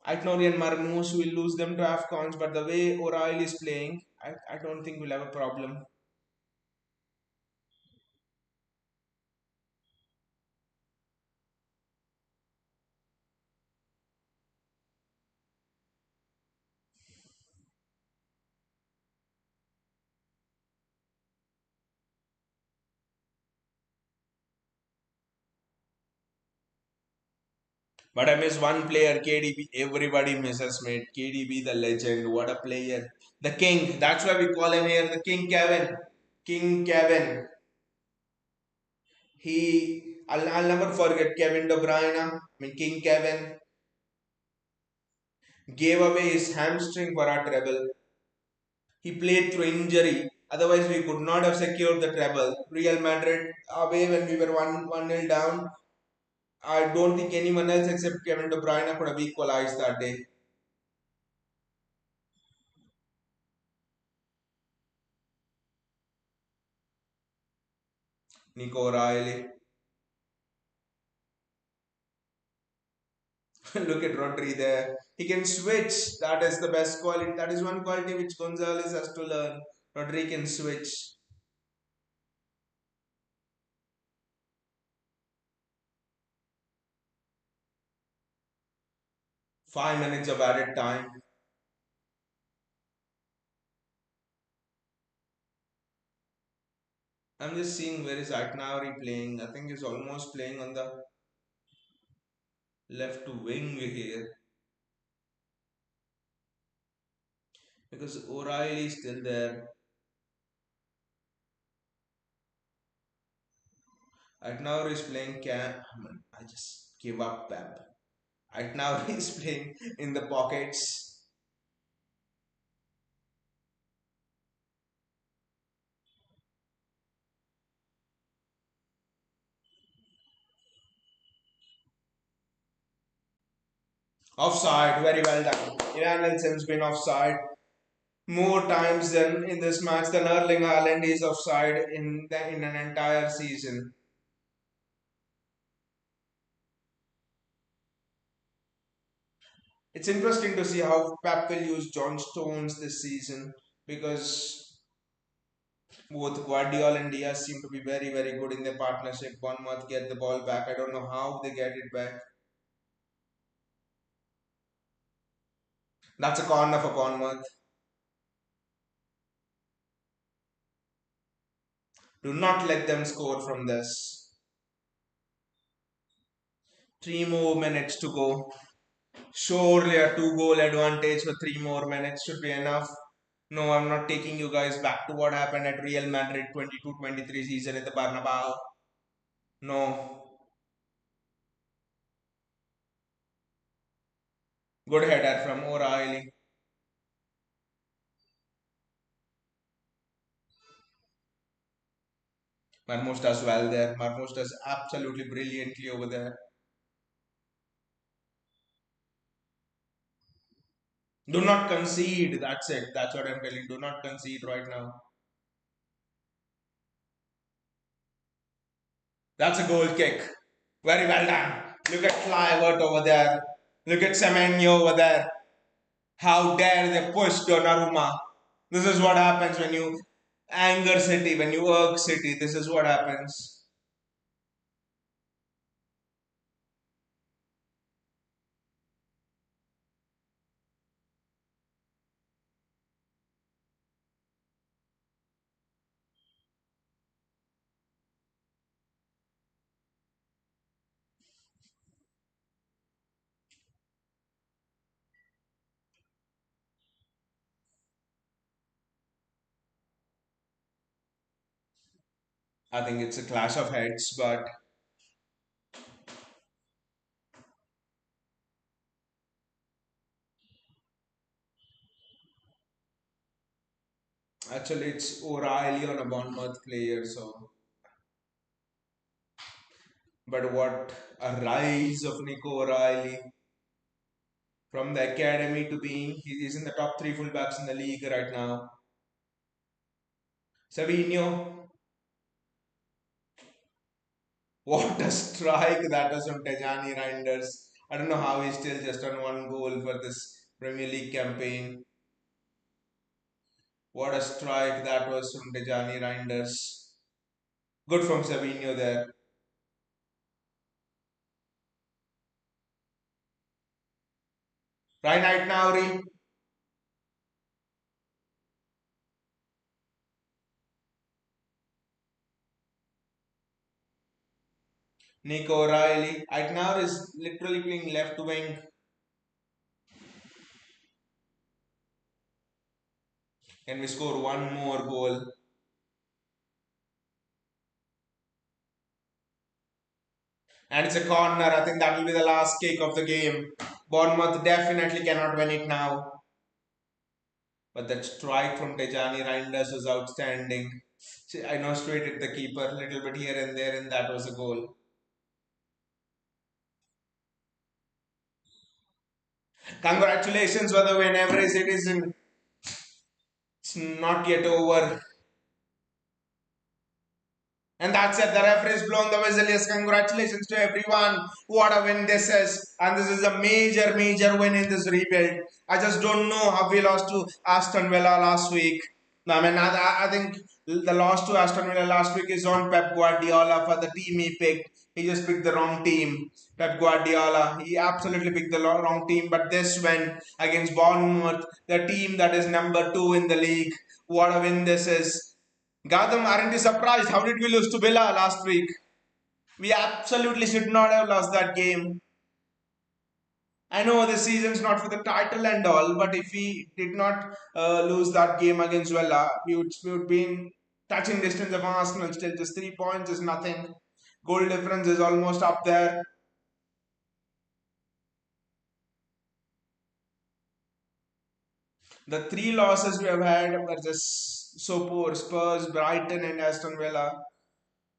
Aitnauri and Marmoush will lose them to AFCONs. But the way O'Reilly is playing, I don't think we'll have a problem. But I miss one player, KDB. Everybody misses, mate. KDB, the legend. What a player. The King. That's why we call him here the King Kevin. King Kevin. He I'll never forget Kevin De Bruyne. I mean, King Kevin gave away his hamstring for our treble. He played through injury. Otherwise, we could not have secured the treble. Real Madrid away when we were 1 nil down. I don't think anyone else except Kevin De Bruyne could have equalized that day. Nico O'Reilly. Look at Rodri there. He can switch. That is the best quality. That is one quality which Gonzalez has to learn. Rodri can switch. 5 minutes of added time. I'm just seeing where is Atnauri playing. I think he's almost playing on the left wing here because O'Reilly is still there. Atnauri is playing cam. I just give up, Pep. Atnauri is playing in the pockets. Offside, very well done. Ian Nelson's been offside more times than in this match than Erling Haaland is offside in an entire season. It's interesting to see how Pep will use John Stones this season because both Guardiola and Diaz seem to be very, very good in their partnership. Bournemouth get the ball back. I don't know how they get it back. That's a corner for Bournemouth. Do not let them score from this. 3 more minutes to go. Surely a 2 goal advantage for 3 more minutes should be enough. No, I'm not taking you guys back to what happened at Real Madrid 22-23 season at the Bernabeu. No. Good header from O'Reilly. Marmoush does well there. Marmoush does absolutely brilliantly over there. Do not concede. That's it. That's what I'm telling. Do not concede right now. That's a goal kick. Very well done. Look at Clivert over there. Look at Semenyo over there. How dare they push Donnarumma? This is what happens when you anger City, when you irk City. This is what happens. I think it's a clash of heads, but actually it's O'Reilly on a Bournemouth player. So, but what a rise of Nico O'Reilly from the academy to being he is in the top three fullbacks in the league right now. Savinho, what a strike that was from Tejani Reinders. I don't know how he's still just on 1 goal for this Premier League campaign. What a strike that was from Tejani Reinders. Good from Savinho there. Right now, Nico O'Reilly. Right now is literally playing left wing. Can we score one more goal? And it's a corner. I think that will be the last kick of the game. Bournemouth definitely cannot win it now. But that strike from Tejani Reinders was outstanding. I know straight at the keeper, a little bit here and there, and that was a goal. Congratulations for the win, every citizen. It's not yet over. And that's it. The referee's blown the whistle. Yes, congratulations to everyone. What a win this is. And this is a major, major win in this rebuild. I just don't know how we lost to Aston Villa last week. I mean, I think the loss to Aston Villa last week is on Pep Guardiola for the team he picked. He just picked the wrong team. Pep Guardiola, he absolutely picked the wrong team. But this win against Bournemouth, the team that is number two in the league, what a win this is. Gautam, aren't you surprised? How did we lose to Villa last week? We absolutely should not have lost that game. I know the season's not for the title and all, but if we did not lose that game against Villa, we would be in touching distance of Arsenal. Still, just 3 points is nothing. Goal difference is almost up there. The three losses we have had were just so poor. Spurs, Brighton, and Aston Villa.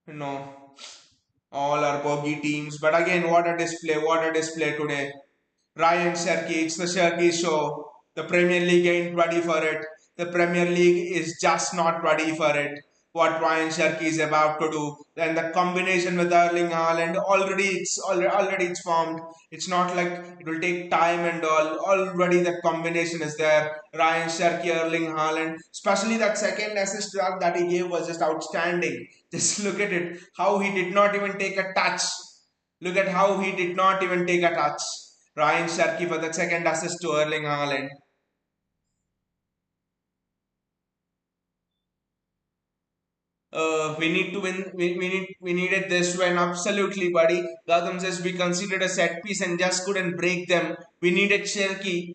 You know, all are bogey teams. But again, what a display! What a display today. Ryan Sharkey, it's the Sharkey show. The Premier League ain't ready for it. The Premier League is just not ready for it. What Ryan Sharkey is about to do, and the combination with Erling Haaland already it's formed. It's not like it will take time and all. Already the combination is there. Ryan Sharkey, Erling Haaland, especially that second assist that he gave was just outstanding. Just look at it, how he did not even take a touch. Look at how he did not even take a touch. Ryan Sharkey for the second assist to Erling Haaland. We need to win. We needed this win absolutely, buddy. Gautam says we considered a set piece and just couldn't break them. We needed Sharkey.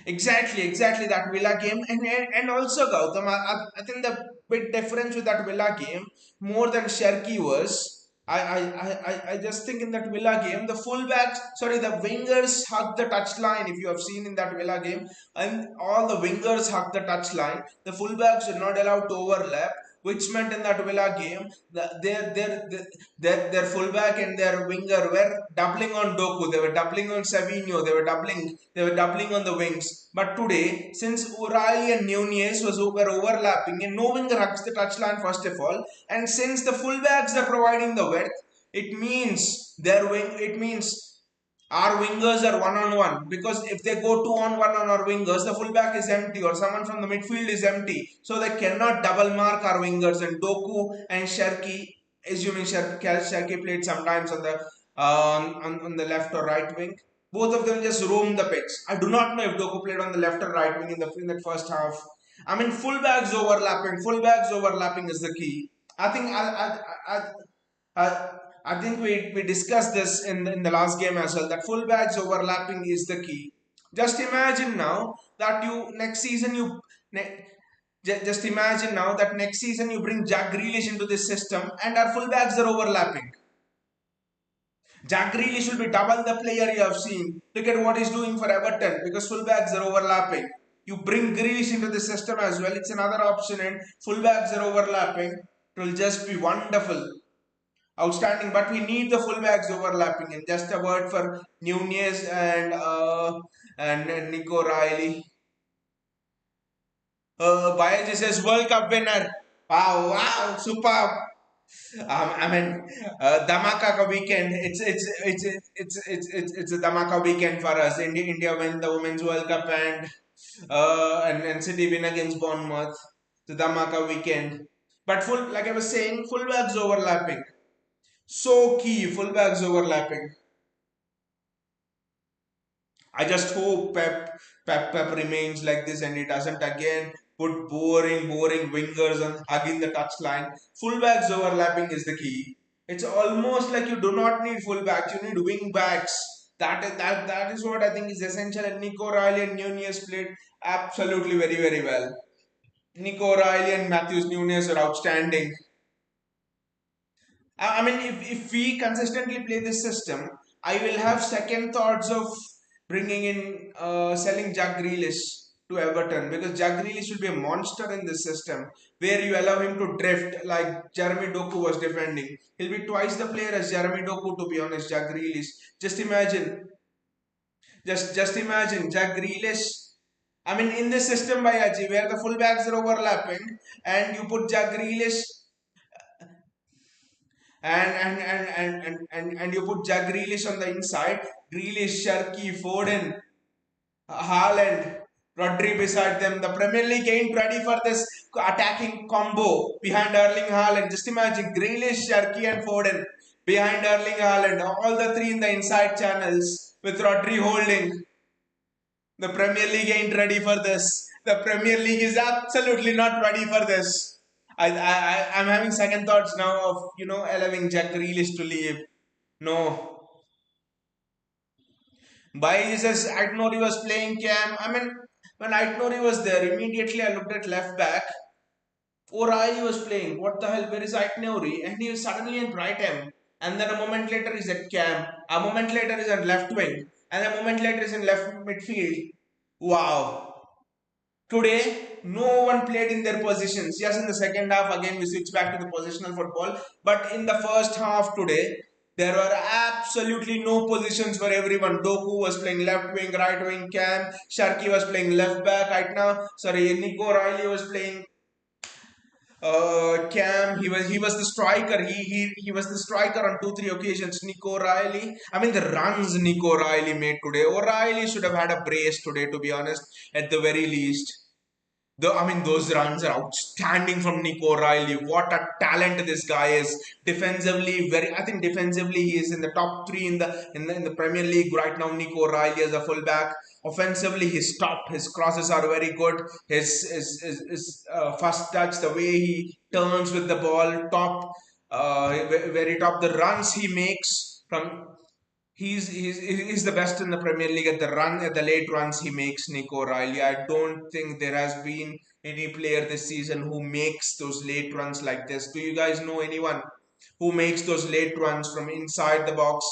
Exactly that Villa game, and also Gautam. I think the big difference with that Villa game more than Sharkey was. I just think in that Villa game, the fullbacks, sorry, the wingers hugged the touchline. If you have seen in that Villa game, and all the wingers hugged the touchline, the fullbacks were not allowed to overlap, which meant in that Villa game, their fullback and their winger were doubling on Doku, they were doubling on Savinho, they were doubling on the wings. But today, since O'Reilly and Nunez were overlapping and no winger hugs the touchline first of all, and since the fullbacks are providing the width, it means our wingers are one on one, because if they go two on one on our wingers, the fullback is empty or someone from the midfield is empty, so they cannot double mark our wingers. And Doku and Sharky, assuming Sharky played sometimes on the on the left or right wing, both of them just roam the pitch. I do not know if Doku played on the left or right wing in that first half. I mean, fullbacks overlapping is the key. I think I, I think we discussed this in the last game as well, that fullbacks overlapping is the key. Just imagine now that you next season you ne- just imagine now that next season you bring Jack Grealish into this system and our fullbacks are overlapping. Jack Grealish will be double the player you have seen. Look at what he's doing for Everton because fullbacks are overlapping. You bring Grealish into the system as well. It's another option, and fullbacks are overlapping. It will just be wonderful. Outstanding, but we need the fullbacks overlapping. And just a word for Nunez and Nico Riley. Bayaji says World Cup winner. Wow, superb. I mean, Dhamaka ka weekend. It's a Dhamaka weekend for us. India win the Women's World Cup and City win against Bournemouth. The Dhamaka weekend. But like I was saying, fullbacks overlapping. So key, fullbacks overlapping. I just hope Pep remains like this and he doesn't again put boring wingers on hugging the touchline. Fullbacks overlapping is the key. It's almost like you do not need fullbacks, you need wing backs. That is what I think is essential. And Nico Riley and Nunez played absolutely very well. Nico Riley and Matthews Nunez are outstanding. I mean, if we consistently play this system, I will have second thoughts of bringing in selling Jack Grealish to Everton, because Jack Grealish will be a monster in this system where you allow him to drift like Jeremy Doku was defending. He'll be twice the player as Jeremy Doku, to be honest. Jack Grealish. Just imagine, just imagine Jack Grealish. I mean, in this system by Aji, where the fullbacks are overlapping, and you put Jack Grealish and you put Jack Grealish on the inside, Grealish, Sharky, Foden, Haaland, Rodri beside them. The Premier League ain't ready for this attacking combo behind Erling Haaland. Just imagine Grealish, Sharky, and Foden behind Erling Haaland. All the three in the inside channels with Rodri holding. The Premier League ain't ready for this. The Premier League is absolutely not ready for this. I'm having second thoughts now of, allowing Jack Grealish to leave. No. By Jesus, Aitnori was playing Cam. I mean, when Aitnori was there, immediately I looked at left back. O'Reilly was playing. What the hell? Where is Aitnori? And he was suddenly in right M. And then a moment later he's at Cam. A moment later he's at left wing. And a moment later he's in left midfield. Wow. Today, no one played in their positions. Yes, in the second half, again, we switch back to the positional football. But in the first half today, there were absolutely no positions for everyone. Doku was playing left wing, right wing, Cam. Sharky was playing left back right now. Sorry, Nico Riley was playing Cam. He was the striker. He was the striker on 2 3 occasions. Nico Riley. I mean, the runs Nico Riley made today. O'Reilly should have had a brace today, to be honest, at the very least. I mean, those runs are outstanding from Nico Riley. What a talent this guy is. Defensively, I think defensively he is in the top three in the Premier League right now. Nico Riley as a fullback. Offensively, his top, his crosses are very good. His first touch, the way he turns with the ball, top, very top. The runs he makes from he's the best in the Premier League at the late runs he makes. Nico Riley. I don't think there has been any player this season who makes those late runs like this. Do you guys know anyone who makes those late runs from inside the box?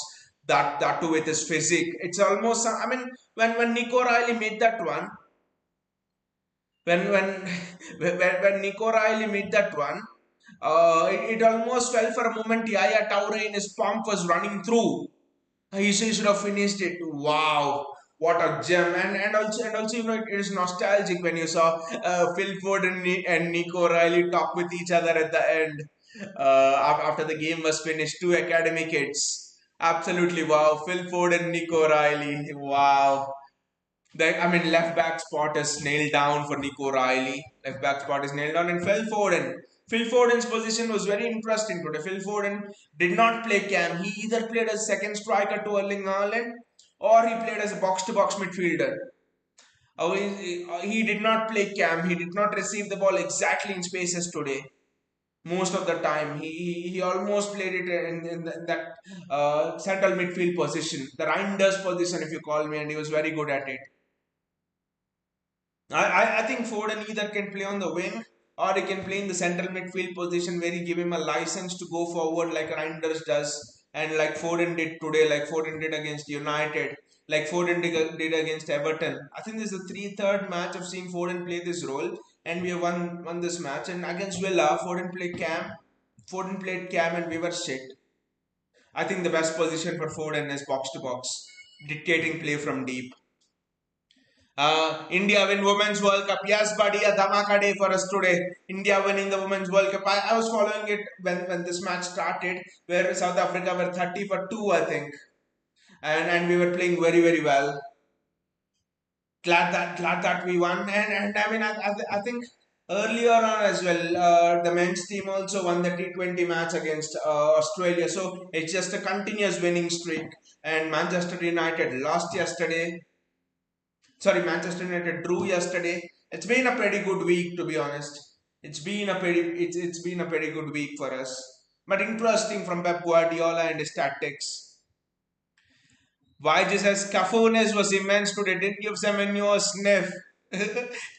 That too with his physique. It's almost. I mean, when Nico Riley made that one, when when Nico Riley made that one, it almost felt for a moment Yaya Toure in his pomp was running through. He should have finished it. Wow, what a gem! And also, it is nostalgic when you saw Phil Ford and Nico Riley talk with each other at the end after the game was finished. Two academy kids. Absolutely wow. Phil Ford and Nico Riley. Wow. Left back spot is nailed down for Nico Riley. Left back spot is nailed down, and Phil Foden. Phil Foden's position was very interesting today. Phil Foden did not play Cam. He either played as second striker to Erling Haaland, or he played as a box-to-box midfielder. He did not play Cam. He did not receive the ball exactly in spaces today. Most of the time, he almost played it in that central midfield position, the Reinders position, if you call me, and he was very good at it. I think Foden either can play on the wing, or he can play in the central midfield position where he give him a license to go forward like Reinders does, and like Foden did today, like Foden did against United, like Foden did against Everton. I think this is the third match of seeing Foden play this role, and we have won this match. And against Villa, Foden played Cam, and we were shit. I think the best position for Foden is box to box, dictating play from deep. India win Women's World Cup. Yes, buddy, a dhamaka day for us today. India winning the Women's World Cup. I was following it when this match started, where South Africa were 30 for 2, I think. And we were playing very, very well. Glad that we won. And I think earlier on as well, the men's team also won the T20 match against Australia. So it's just a continuous winning streak. And Manchester United lost yesterday. Sorry, Manchester United drew yesterday. It's been a pretty good week, to be honest. It's been a pretty good week for us. But interesting from Pep Guardiola and his tactics. Why says Cafunes was immense today. Didn't give Semenyo a sniff.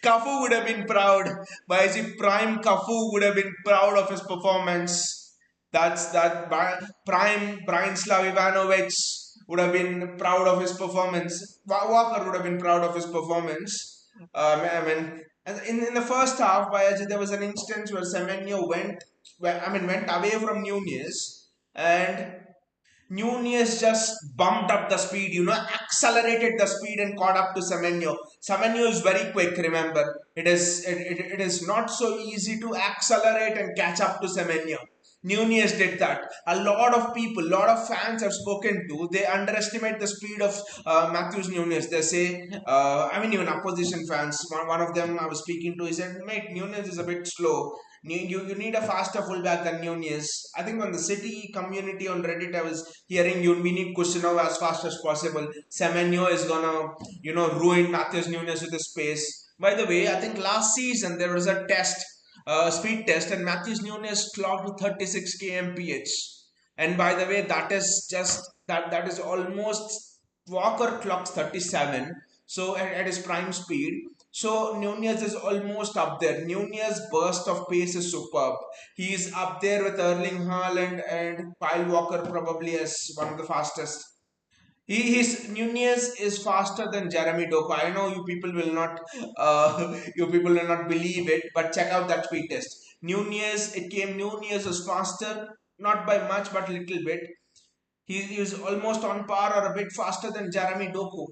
Cafu would have been proud. Why is he prime Cafu would have been proud of his performance. Prime Branislav Ivanovic would have been proud of his performance. Walker would have been proud of his performance. I mean, in the first half, there was an instance where Semenyo went away from Nunez, and Nunez just bumped up the speed, accelerated the speed and caught up to Semenyo. Semenyo is very quick, remember. It is not so easy to accelerate and catch up to Semenyo. Nunez did that. A lot of people, a lot of fans I've spoken to, they underestimate the speed of Matthews Nunez. They say, even opposition fans, one of them I was speaking to, he said, mate, Nunez is a bit slow. You need a faster fullback than Nunez. I think on the City community on Reddit, I was hearing we need Kushnerov as fast as possible. Semenyo is gonna, ruin Matheus Nunes with his pace. By the way, I think last season there was a speed test, and Matheus Nunes clocked 36 kmph. And by the way, that is almost Walker clocks 37. So at his prime speed. So Nunez is almost up there. Nunez burst of pace is superb. He is up there with Erling Haaland and Kyle Walker probably as one of the fastest. His Nunez is faster than Jeremy Doku. I know you people will not believe it, but check out that speed test. Nunez was faster, not by much, but little bit. He is almost on par or a bit faster than Jeremy Doku.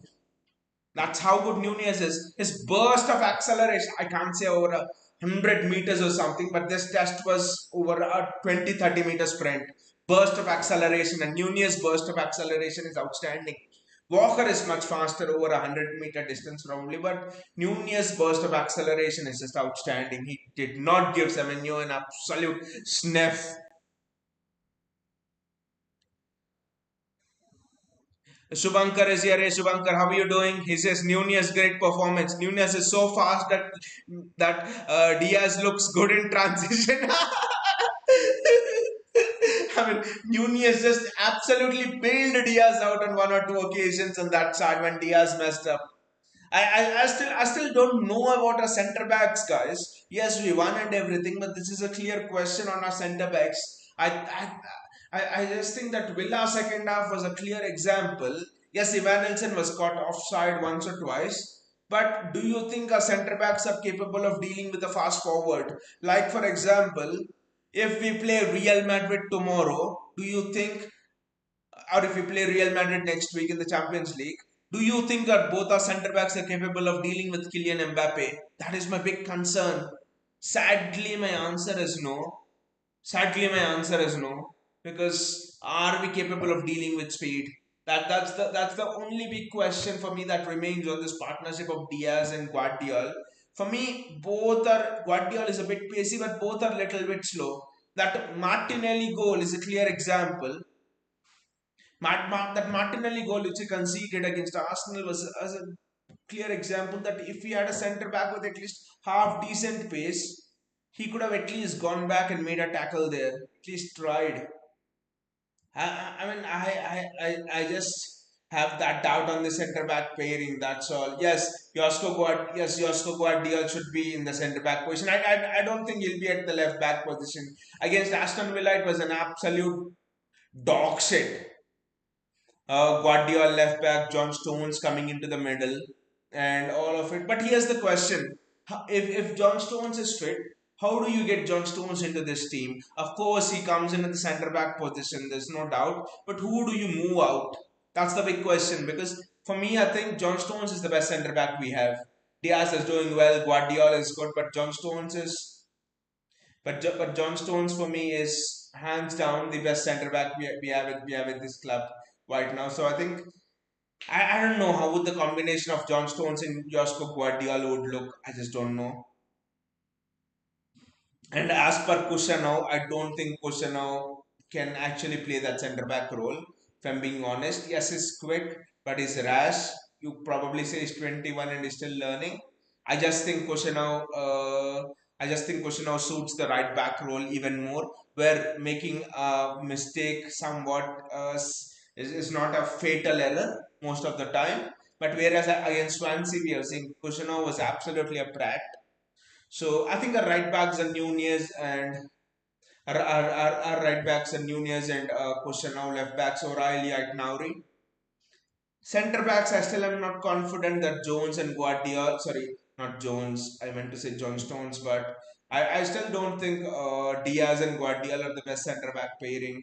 That's how good Nunez is. His burst of acceleration, I can't say over 100 meters or something, but this test was over a 20-30 meter sprint. Burst of acceleration, and Nunez burst of acceleration is outstanding. Walker is much faster over a 100-meter distance probably, but Nunez burst of acceleration is just outstanding. He did not give Semenyo an absolute sniff. Shubhankar is here. Hey, Shubhankar, how are you doing? He says Nunez great performance. Nunez is so fast that Diaz looks good in transition. I mean, Nunez just absolutely bailed Diaz out on one or two occasions on that side when Diaz messed up. I still don't know about our centre backs, guys. Yes, we won and everything, but this is a clear question on our centre backs. I just think that Villa second half was a clear example. Yes, Ivan Nelson was caught offside once or twice, but do you think our centre backs are capable of dealing with a fast forward? Like for example, if we play Real Madrid tomorrow, do you think, or if we play Real Madrid next week in the Champions League, do you think that both our centre backs are capable of dealing with Kylian Mbappe? That is my big concern. Sadly, my answer is no. Sadly, my answer is no. Because are we capable of dealing with speed? That's the only big question for me that remains on this partnership of Diaz and Guardiola. For me, both are Guardiola is a bit pacey, but both are a little bit slow. That Martinelli goal is a clear example. That Martinelli goal which he conceded against Arsenal was as a clear example that if he had a centre back with at least half decent pace, he could have at least gone back and made a tackle there. At least tried. I just have that doubt on the centre back pairing. That's all. Josko Guardiola should be in the centre back position. I don't think he'll be at the left back position. Against Aston Villa, it was an absolute dog shit. Guardiola left back, John Stones coming into the middle, and all of it. But here's the question: if John Stones is fit, how do you get John Stones into this team? Of course, he comes into the centre back position. There's no doubt. But who do you move out? That's the big question. Because for me, I think John Stones is the best centre back we have. Diaz is doing well. Guardiola is good, but John Stones for me is hands down the best centre back we have in this club right now. So I think I don't know how would the combination of John Stones and Josko Guardiola would look. I just don't know. And as per Kushanov, I don't think Kushanov can actually play that centre back role. If I'm being honest, yes, he's quick, but he's rash. You probably say he's 21 and he's still learning. I just think Kushanov, suits the right back role even more, where making a mistake somewhat is not a fatal error most of the time. But whereas against Swansea, we are seeing Kushanov was absolutely a prat. So I think the right backs are Nunez and Our right backs are Nunez and Kusha, now left backs O'Reilly at Nauri. Centre backs, I still am not confident that Jones and Guardiola, sorry, not Jones, I meant to say John Stones, but I still don't think Diaz and Guardiola are the best centre back pairing.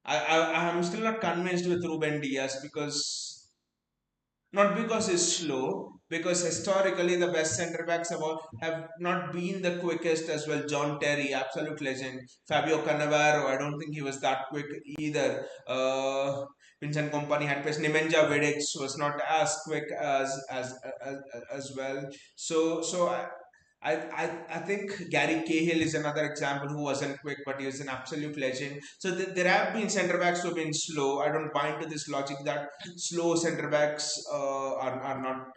I'm still not convinced with Ruben Diaz because not because he's slow, because historically the best centre backs have not been the quickest as well. John Terry, absolute legend. Fabio Cannavaro, I don't think he was that quick either. Vincent Company had pace. Nemanja Vidic was not as quick as as well. I think Gary Cahill is another example who wasn't quick, but he was an absolute legend. So there have been centre backs who have been slow. I don't buy into this logic that slow centre backs are not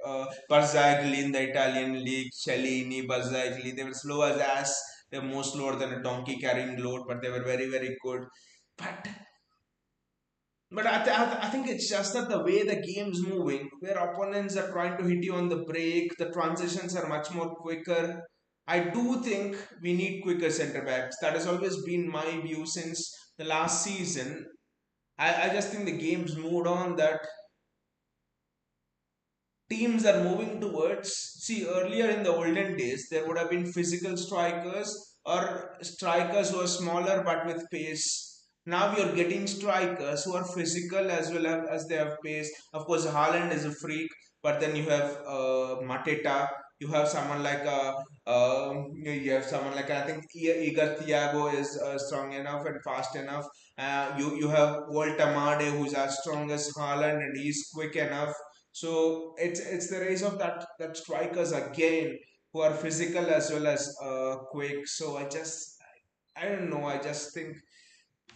Barzagli in the Italian league, Cellini, Barzagli. They were slow as ass. They're more slower than a donkey carrying load, but they were very good. But I think it's just that the way the game's moving, where opponents are trying to hit you on the break, the transitions are much more quicker. I do think we need quicker centre backs. That has always been my view since the last season. I just think the game's moved on that teams are moving towards. See, earlier in the olden days, there would have been physical strikers or strikers who are smaller but with pace. Now you're getting strikers who are physical as well as they have pace. Of course, Haaland is a freak, but then you have Mateta. You have someone like you have someone like I think Igor Thiago is strong enough and fast enough. You have Walter Made who's as strong as Haaland and he's quick enough. So it's the race of that strikers again who are physical as well as quick. So I don't know. I just think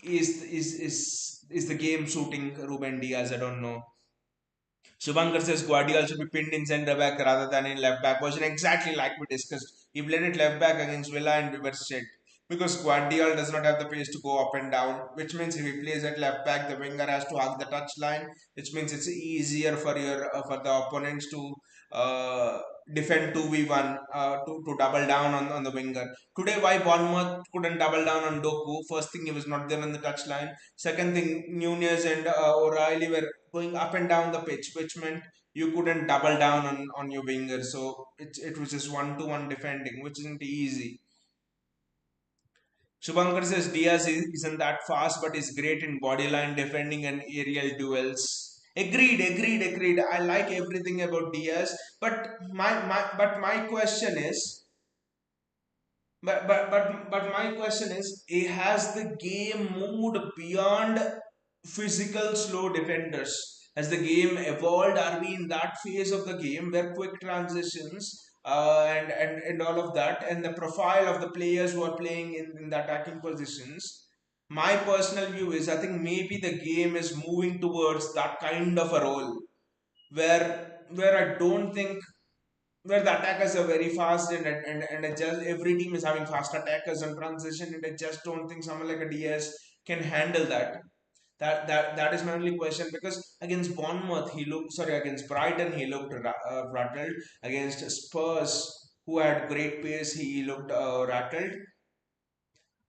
is the game suiting Ruben Diaz? I don't know. Subankar says Guardiola should be pinned in centre back rather than in left back position. Exactly like we discussed. He played it left back against Villa and we were shit. Because Guardiola does not have the pace to go up and down, which means if he plays at left back, the winger has to hug the touch line, which means it's easier for for the opponents to uh, defend 2v1 to double down on the winger. Today, why Bournemouth couldn't double down on Doku? First thing, he was not there on the touch line. Second thing, Nunez and O'Reilly were going up and down the pitch, which meant you couldn't double down on your winger. So it was just 1-to-1 defending, which isn't easy. Shubhankar says Diaz isn't that fast, but is great in bodyline defending and aerial duels. Agreed. I like everything about Diaz, but my question is, but my question is, has the game moved beyond physical slow defenders? Has the game evolved? Are we in that phase of the game where quick transitions and all of that and the profile of the players who are playing in the attacking positions? My personal view is I think maybe the game is moving towards that kind of a role where I don't think where the attackers are very fast and it just every team is having fast attackers on transition and I just don't think someone like a DS can handle that. That is my only question because against Bournemouth he looked sorry against Brighton he looked rattled against Spurs who had great pace he looked rattled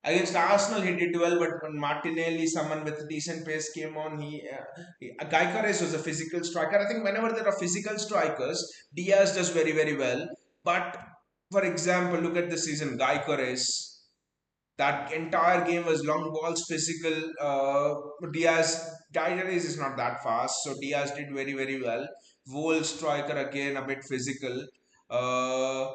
against Arsenal he did well but when Martinelli someone with decent pace came on Gyökeres was a physical striker. I think whenever there are physical strikers, Diaz does very well. But for example, look at the season, Gyökeres. That entire game was long balls, physical. Gyökeres is not that fast, so Diaz did very well. Vol striker again a bit physical. Uh,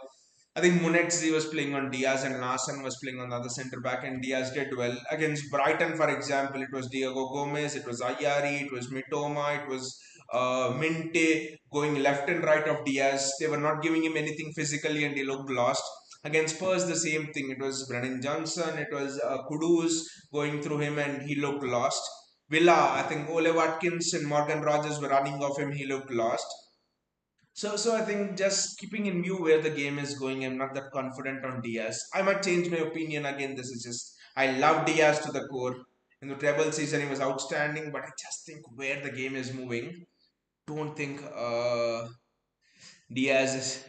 I think Munetzi was playing on Diaz and Larson was playing on the other centre back, and Diaz did well. Against Brighton, for example, it was Diego Gomez, it was Ayari, it was Mitoma, it was Minte going left and right of Diaz. They were not giving him anything physically, and he looked lost. Against Spurs, the same thing. It was Brennan Johnson, it was Kudus going through him, and he looked lost. Villa, I think Ole Watkins and Morgan Rogers were running off him, he looked lost. So I think just keeping in view where the game is going, I'm not that confident on Diaz. I might change my opinion again. This is just I love Diaz to the core. In the treble season, he was outstanding, but I just think where the game is moving, don't think Diaz is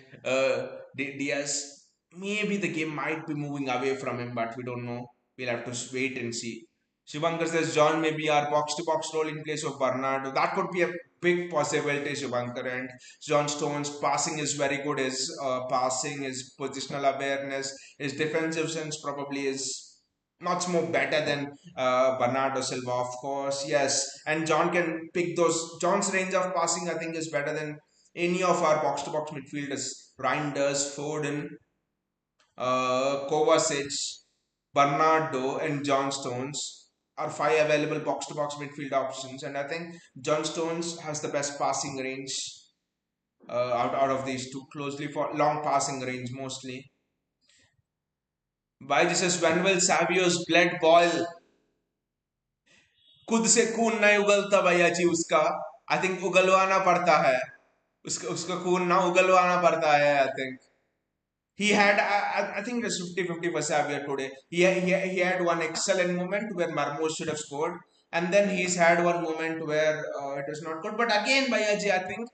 Diaz. Maybe the game might be moving away from him, but we don't know. We'll have to wait and see. Shubhankar says John may be our box to box role in place of Bernardo. That could be a big possibility, Shubhankar. And John Stones' passing is very good. His passing, his positional awareness, his defensive sense probably is much more better than Bernardo Silva, of course. Yes, and John can pick those. John's range of passing, I think, is better than any of our box to box midfielders. Reinders, Foden, Kovacic, Bernardo, and John Stones are five available box to box midfield options, and I think John Stones has the best passing range out of these two, closely for long passing range mostly. By this is when will Savio's blood boil? खुद से खून नहीं उगलता भैया जी उसका. I think उगलवाना पड़ता है. उसका खून ना उगलवाना पड़ता है. I think he had I think it was 50-50 for Xavier today. He had one excellent moment where Marmos should have scored, and then he's had one moment where it was not good. But again, Bayaji, I think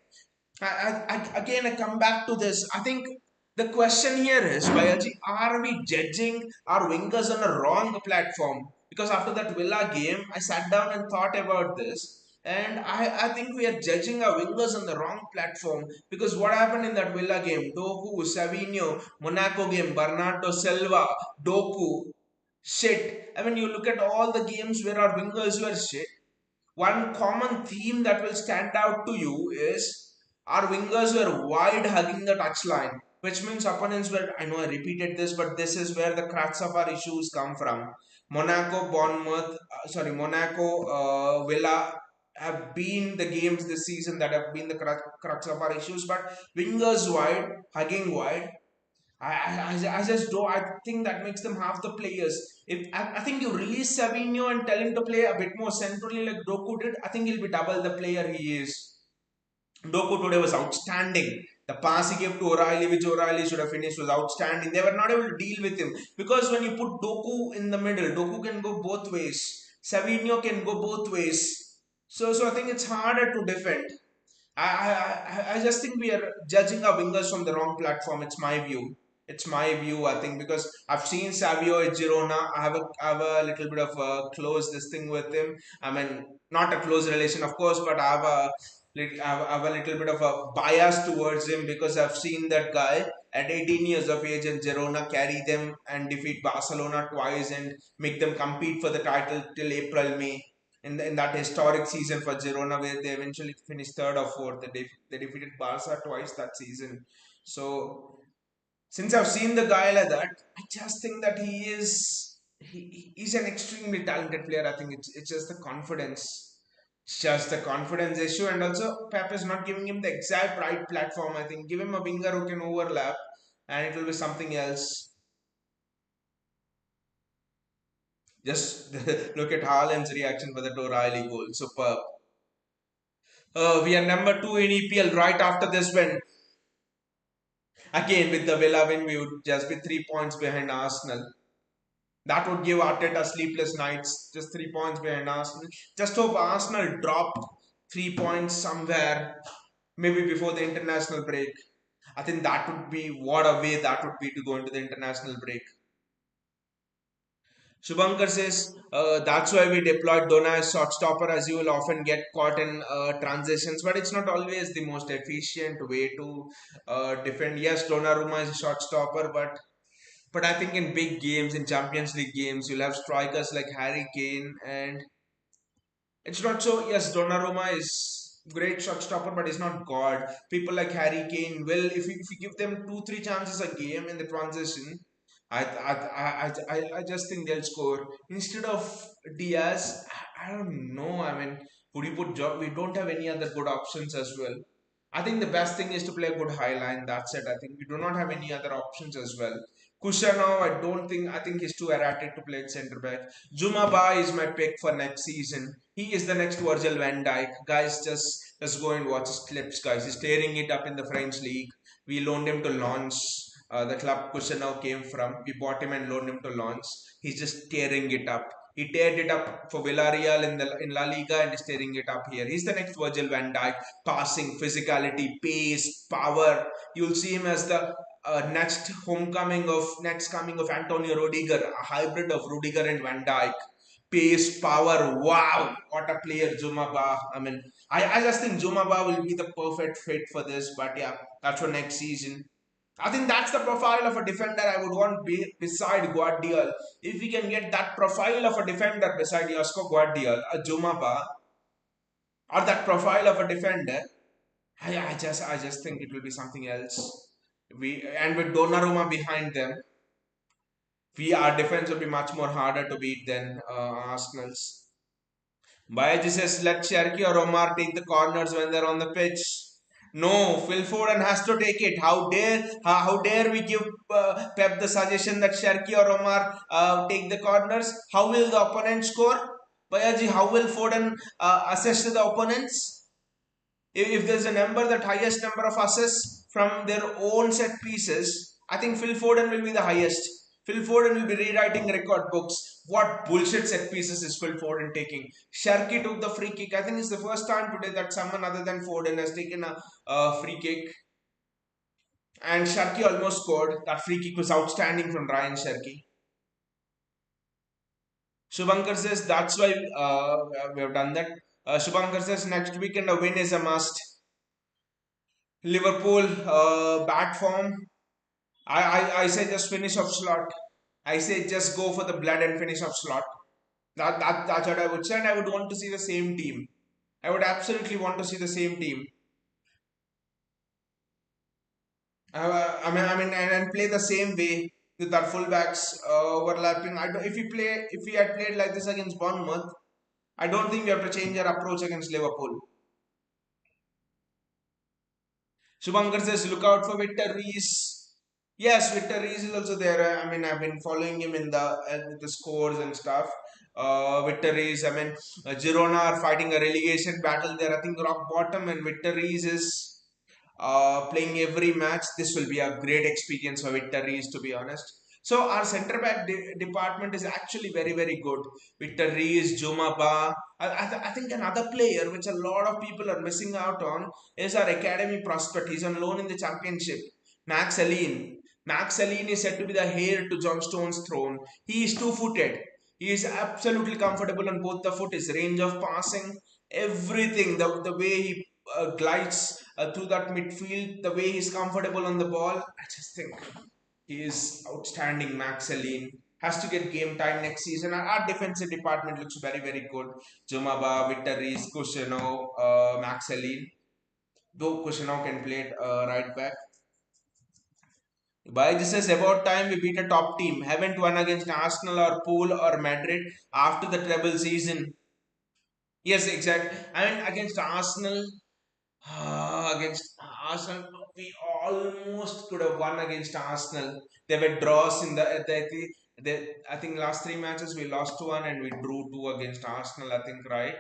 again I come back to this. I think the question here is, Bayaji, are we judging our wingers on a wrong platform? Because after that Villa game, I sat down and thought about this. And I think we are judging our wingers on the wrong platform, because what happened in that Villa game? Doku, Savinho, Monaco game, Bernardo Silva, Doku, shit. I mean, you look at all the games where our wingers were shit. One common theme that will stand out to you is our wingers were wide hugging the touchline, which means opponents were. I know I repeated this, but this is where the crux of our issues come from. Monaco, Bournemouth, Monaco, Villa have been the games this season that have been the crux of our issues. But wingers wide, hugging wide, I just don't. I think that makes them half the players. If I think you release Savinho and tell him to play a bit more centrally like Doku did, I think he'll be double the player he is. Doku today was outstanding. The pass he gave to O'Reilly, which O'Reilly should have finished, was outstanding. They were not able to deal with him, because when you put Doku in the middle, Doku can go both ways. Savinho can go both ways. So I think it's harder to defend. I just think we are judging our wingers from the wrong platform. It's my view. It's my view, I think, because I've seen Savio at Girona. I have a little bit of a close this thing with him. I mean, not a close relation, of course, but I have a little bit of a bias towards him, because I've seen that guy at 18 years of age in Girona carry them and defeat Barcelona twice and make them compete for the title till April, May in that historic season for Girona, where they eventually finished third or fourth. They defeated Barca twice that season. So since I've seen the guy like that, I just think that he's an extremely talented player. I think it's just the confidence. It's just the confidence issue, and also Pep is not giving him the exact right platform. I think give him a winger who can overlap, and it will be something else. Just look at Haaland's reaction for the O'Reilly goal. Superb. We are number two in EPL right after this win. Again, with the Villa win, we would just be 3 points behind Arsenal. That would give Arteta sleepless nights. Just 3 points behind Arsenal. Just hope Arsenal dropped 3 points somewhere, maybe before the international break. I think that would be what a way that would be to go into the international break. Shubhankar says that's why we deployed Dona as shot stopper, as you will often get caught in transitions, but it's not always the most efficient way to defend. Yes, Donnarumma is a shot stopper, but I think in big games, in Champions League games, you'll have strikers like Harry Kane, and it's not so. Yes, Donnarumma is great shot stopper, but he's not God. People like Harry Kane will, if you give them 2-3 chances a game in the transition, I just think they'll score instead of Diaz. I don't know. I mean, would you put job? We don't have any other good options as well. I think the best thing is to play a good high line. That's it. I think we do not have any other options as well. Kushanov, I don't think. I think he's too erratic to play at centre back. Juma Ba is my pick for next season. He is the next Virgil van Dijk. Guys, just go and watch his clips, guys. He's tearing it up in the French league. We loaned him to Lens. The club Kushanov came from. We bought him and loaned him to Lens. He's just tearing it up. He teared it up for Villarreal in La Liga, and is tearing it up here. He's the next Virgil van Dijk. Passing, physicality, pace, power. You'll see him as the next coming of Antonio Rudiger, a hybrid of Rudiger and Van Dijk. Pace, power, wow, what a player Jumaba. I mean, I just think Jumaba will be the perfect fit for this, but yeah, that's for next season. I think that's the profile of a defender I would want beside Guardiola. If we can get that profile of a defender beside Josko Guardiola, a Jumaba, or that profile of a defender, I just think it will be something else. And with Donnarumma behind them, our defense will be much more harder to beat than Arsenal's. Bayaji says, let Cherki or Omar take the corners when they're on the pitch. No, Phil Foden has to take it. How dare we give Pep the suggestion that Cherki or Omar take the corners? How will the opponent score? Bayaji, how will Foden assess the opponents? If there's a number, that highest number of assists from their own set pieces, I think Phil Foden will be the highest. Phil Foden will be rewriting record books. What bullshit set pieces is Phil Foden taking? Sharky took the free kick. I think it's the first time today that someone other than Foden has taken a free kick. And Sharky almost scored. That free kick was outstanding from Ryan Sharky. Shubhankar says that's why we have done that. Shubhankar says next weekend a win is a must. Liverpool, bad form. I say just finish off slot. I say just go for the blood and finish off slot. That's what I would say, and I would want to see the same team. I would absolutely want to see the same team. And play the same way with our fullbacks overlapping. If we had played like this against Bournemouth, I don't think we have to change our approach against Liverpool. Shubhankar says, look out for Victor Rees. Yes, Victor Rees is also there. I've been following him in the scores and stuff. Victor Rees, Girona are fighting a relegation battle there. I think rock bottom, and Victor Rees is playing every match. This will be a great experience for Victor Rees, to be honest. So our centre back department is actually very very good. Victor Rees, Juma Ba. I think another player which a lot of people are missing out on is our academy prospect. He's on loan in the championship. Max Aline. Max Aline is said to be the heir to John Stones' throne. He is two-footed. He is absolutely comfortable on both the foot. His range of passing, everything, the way he glides through that midfield, the way he's comfortable on the ball. I just think he is outstanding. Max Aline has to get game time next season. Our defensive department looks very, very good. Jumaba, Victor Rees, Kushino, Max Aline. Though Kushino can play it right back. By this is about time we beat a top team. Haven't won against Arsenal or Pool or Madrid after the treble season. Yes, exactly. Against Arsenal, against Arsenal, we almost could have won against Arsenal. There were draws in I think last three matches we lost one and we drew two against Arsenal. I think, right?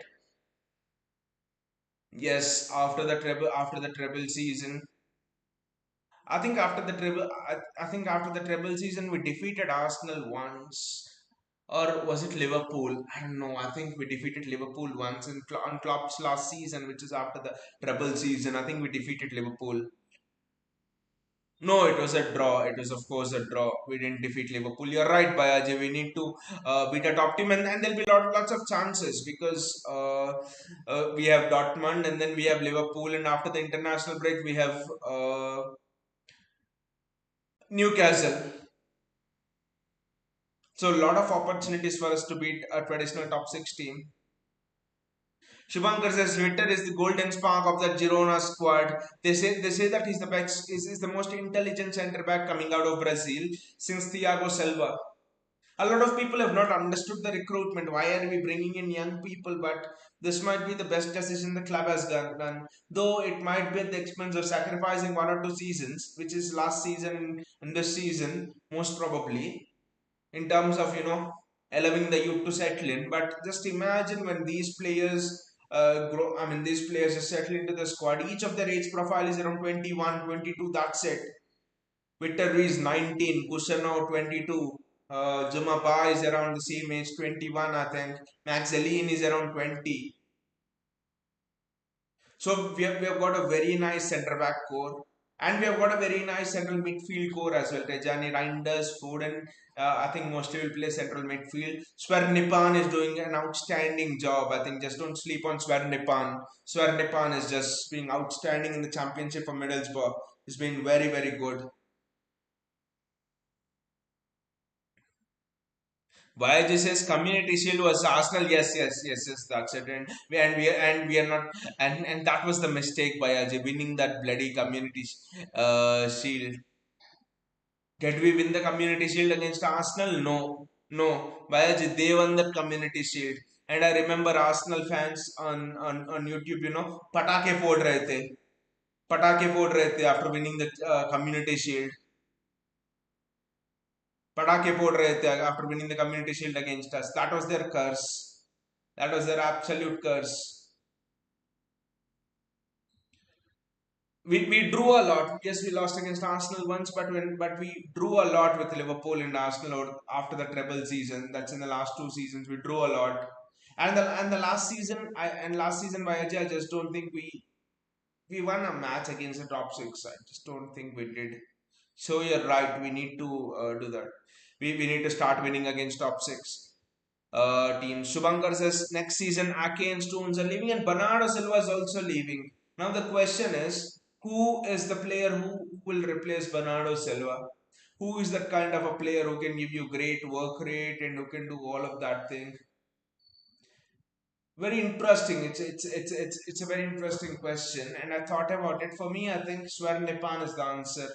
Yes, after the treble season. I think after the treble season we defeated Arsenal once, or was it Liverpool? I don't know. I think we defeated Liverpool once on Klopp's last season, which is after the treble season. I think we defeated Liverpool. No, it was a draw. It was, of course, a draw. We didn't defeat Liverpool. You're right, Bayaji. We need to beat a top team, and there'll be lots of chances because we have Dortmund, and then we have Liverpool, and after the international break, we have Newcastle. So, a lot of opportunities for us to beat a traditional top six team. Shubhankar says Victor is the golden spark of the Girona squad. They say that he's the best, is the most intelligent centre back coming out of Brazil since Thiago Silva. A lot of people have not understood the recruitment. Why are we bringing in young people? But this might be the best decision the club has done. Though it might be at the expense of sacrificing one or two seasons, which is last season and this season, most probably, in terms of allowing the youth to settle in. But just imagine when these players grow. These players just settle into the squad. Each of their age profile is around 21, 22. That's it. Victor is 19, Kusano 22. Jumapa is around the same age, 21, I think. Max Aline is around 20. So we have got a very nice centre back core. And we have got a very nice central midfield core as well. Tejani Reinders, Foden, I think mostly will play central midfield. Svernipan is doing an outstanding job. I think just don't sleep on Svernipan. Svernipan is just being outstanding in the championship for Middlesbrough. He's been very, very good. Why says Community Shield was Arsenal? Yes, yes, yes, yes. That's it. And we are not. And that was the mistake by Ajay winning that bloody Community Shield. Did we win the Community Shield against Arsenal? No, no. By Ajay, they won that Community Shield. And I remember Arsenal fans on YouTube, पटाखे फोड़ रहे थे, पटाखे फोड़ रहे थे after winning the Community Shield. पटाखे फोड़ रहे थे after winning the Community Shield against us. That was their curse. That was their absolute curse. We drew a lot. Yes, we lost against Arsenal once, but we drew a lot with Liverpool and Arsenal after the treble season. That's in the last two seasons. We drew a lot, and the last season, last season by Ajay, I just don't think we won a match against the top six. I just don't think we did. So you're right. We need to do that. We need to start winning against top six teams. Shubhankar says next season Ake and Stones are leaving and Bernardo Silva is also leaving. Now the question is, who is the player who will replace Bernardo Silva? Who is that kind of a player who can give you great work rate and who can do all of that thing? Very interesting. It's a very interesting question, and I thought about it. For me, I think Swer Nipan is the answer.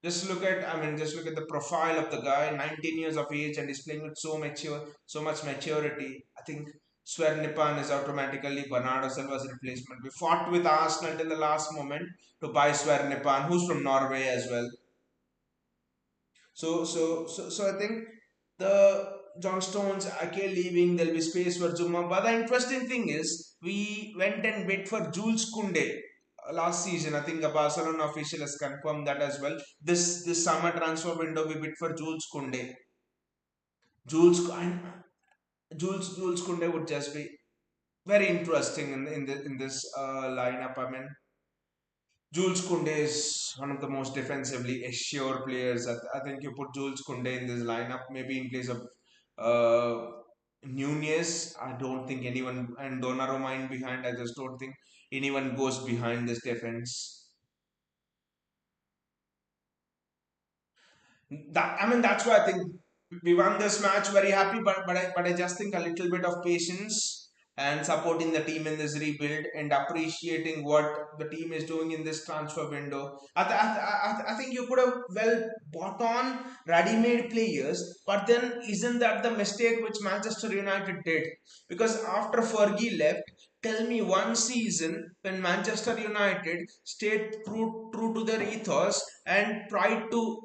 Just look at the profile of the guy, 19 years of age, and he's playing with so much maturity. I think Sver Nipan is automatically Bernardo Silva's replacement. We fought with Arsenal till the last moment to buy Sver Nipan, who's from Norway as well. So I think the John Stones Ake leaving, there'll be space for Zuma. But the interesting thing is, we went and bid for Jules Koundé last season. I think the Barcelona official has confirmed that as well. This summer transfer window, we bid for Jules Koundé. Jules and Jules Koundé would just be very interesting in this lineup. I mean, Jules Koundé is one of the most defensively assured players. I think you put Jules Koundé in this lineup, maybe in place of Nunez. I don't think anyone, and Donnarumma in behind. I just don't think anyone goes behind this defense. That's why I think we won this match very happy, but I just think a little bit of patience and supporting the team in this rebuild and appreciating what the team is doing in this transfer window. I think you could have well bought on ready-made players, but then isn't that the mistake which Manchester United did? Because after Fergie left, tell me one season when Manchester United stayed true to their ethos and tried to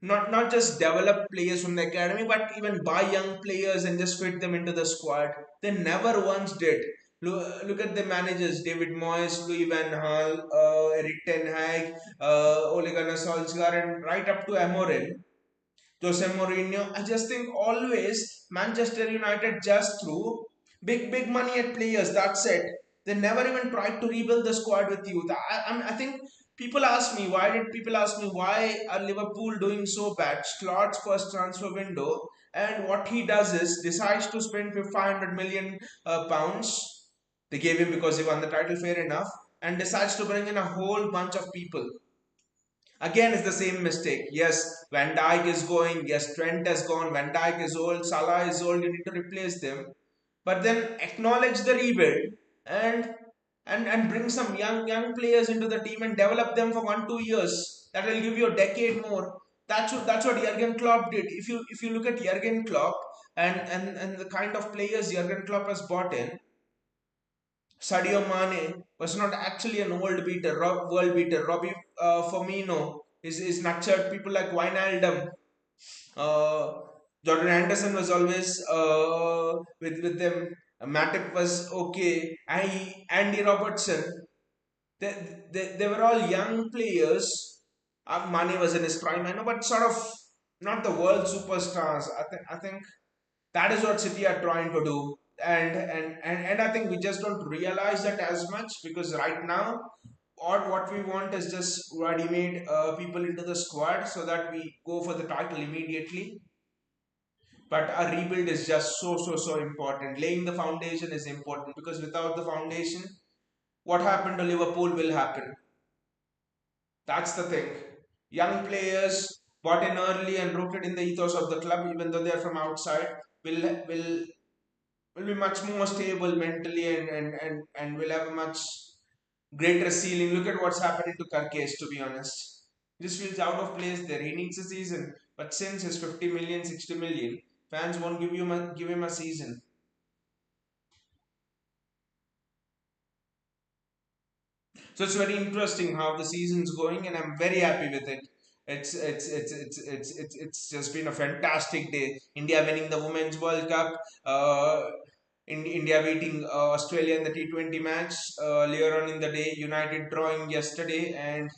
not just develop players from the academy, but even buy young players and just fit them into the squad. They never once did. Look at the managers: David Moyes, Louis Van Gaal, Eric Ten Hag, Ole Gunnar Solskjaer, and right up to Amorim, Jose Mourinho. I just think always Manchester United just threw big money at players. That's it. They never even tried to rebuild the squad with youth. I think people ask me why did people ask me why are Liverpool doing so bad? Slots first transfer window, and what he does is decides to spend 500 million pounds. They gave him because he won the title, fair enough, and decides to bring in a whole bunch of people. Again, it's the same mistake. Yes, Van Dijk is going. Yes, Trent has gone. Van Dijk is old. Salah is old. You need to replace them. But then acknowledge the rebuild and and bring some young players into the team and develop them for 1 2 years. That will give you a decade more. That's what Jurgen Klopp did. If you look at Jurgen Klopp and the kind of players Jurgen Klopp has bought in, Sadio Mane was not actually an world beater. Robbie Firmino is nurtured people like Wijnaldum. Uh, Jordan Anderson was always with them. Matip was okay. Andy Robertson. They were all young players. Mane was in his prime, I know, but sort of not the world superstars. I think that is what City are trying to do. And I think we just don't realize that as much because right now or what we want is just ready-made people into the squad so that we go for the title immediately. But a rebuild is just so important. Laying the foundation is important because without the foundation, what happened to Liverpool will happen. That's the thing. Young players bought in early and rooted in the ethos of the club, even though they're from outside, will be much more stable mentally and will have a much greater ceiling. Look at what's happening to Karkesh, to be honest. He just feels out of place there. He needs a season. But since his 50 million, 60 million, fans won't give him a season. So it's very interesting how the season's going, and I'm very happy with it. It's just been a fantastic day. India winning the Women's World Cup. In India beating Australia in the T20 match earlier on in the day. United drawing yesterday, and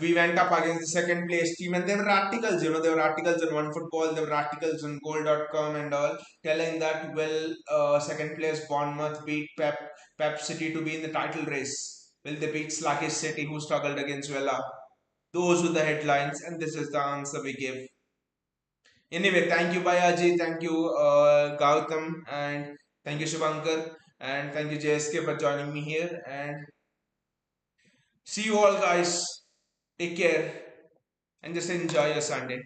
we went up against the second place team, and there were articles, there were articles on OneFootball, there were articles on goal.com and all, telling that, will second place Bournemouth beat Pep City to be in the title race? Will they beat sluggish City who struggled against Villa? Those were the headlines, and this is the answer we give. Anyway, thank you Bayaji, thank you Gautam, and thank you Shivankar, and thank you JSK for joining me here, and see you all guys. Take care and just enjoy your Sunday.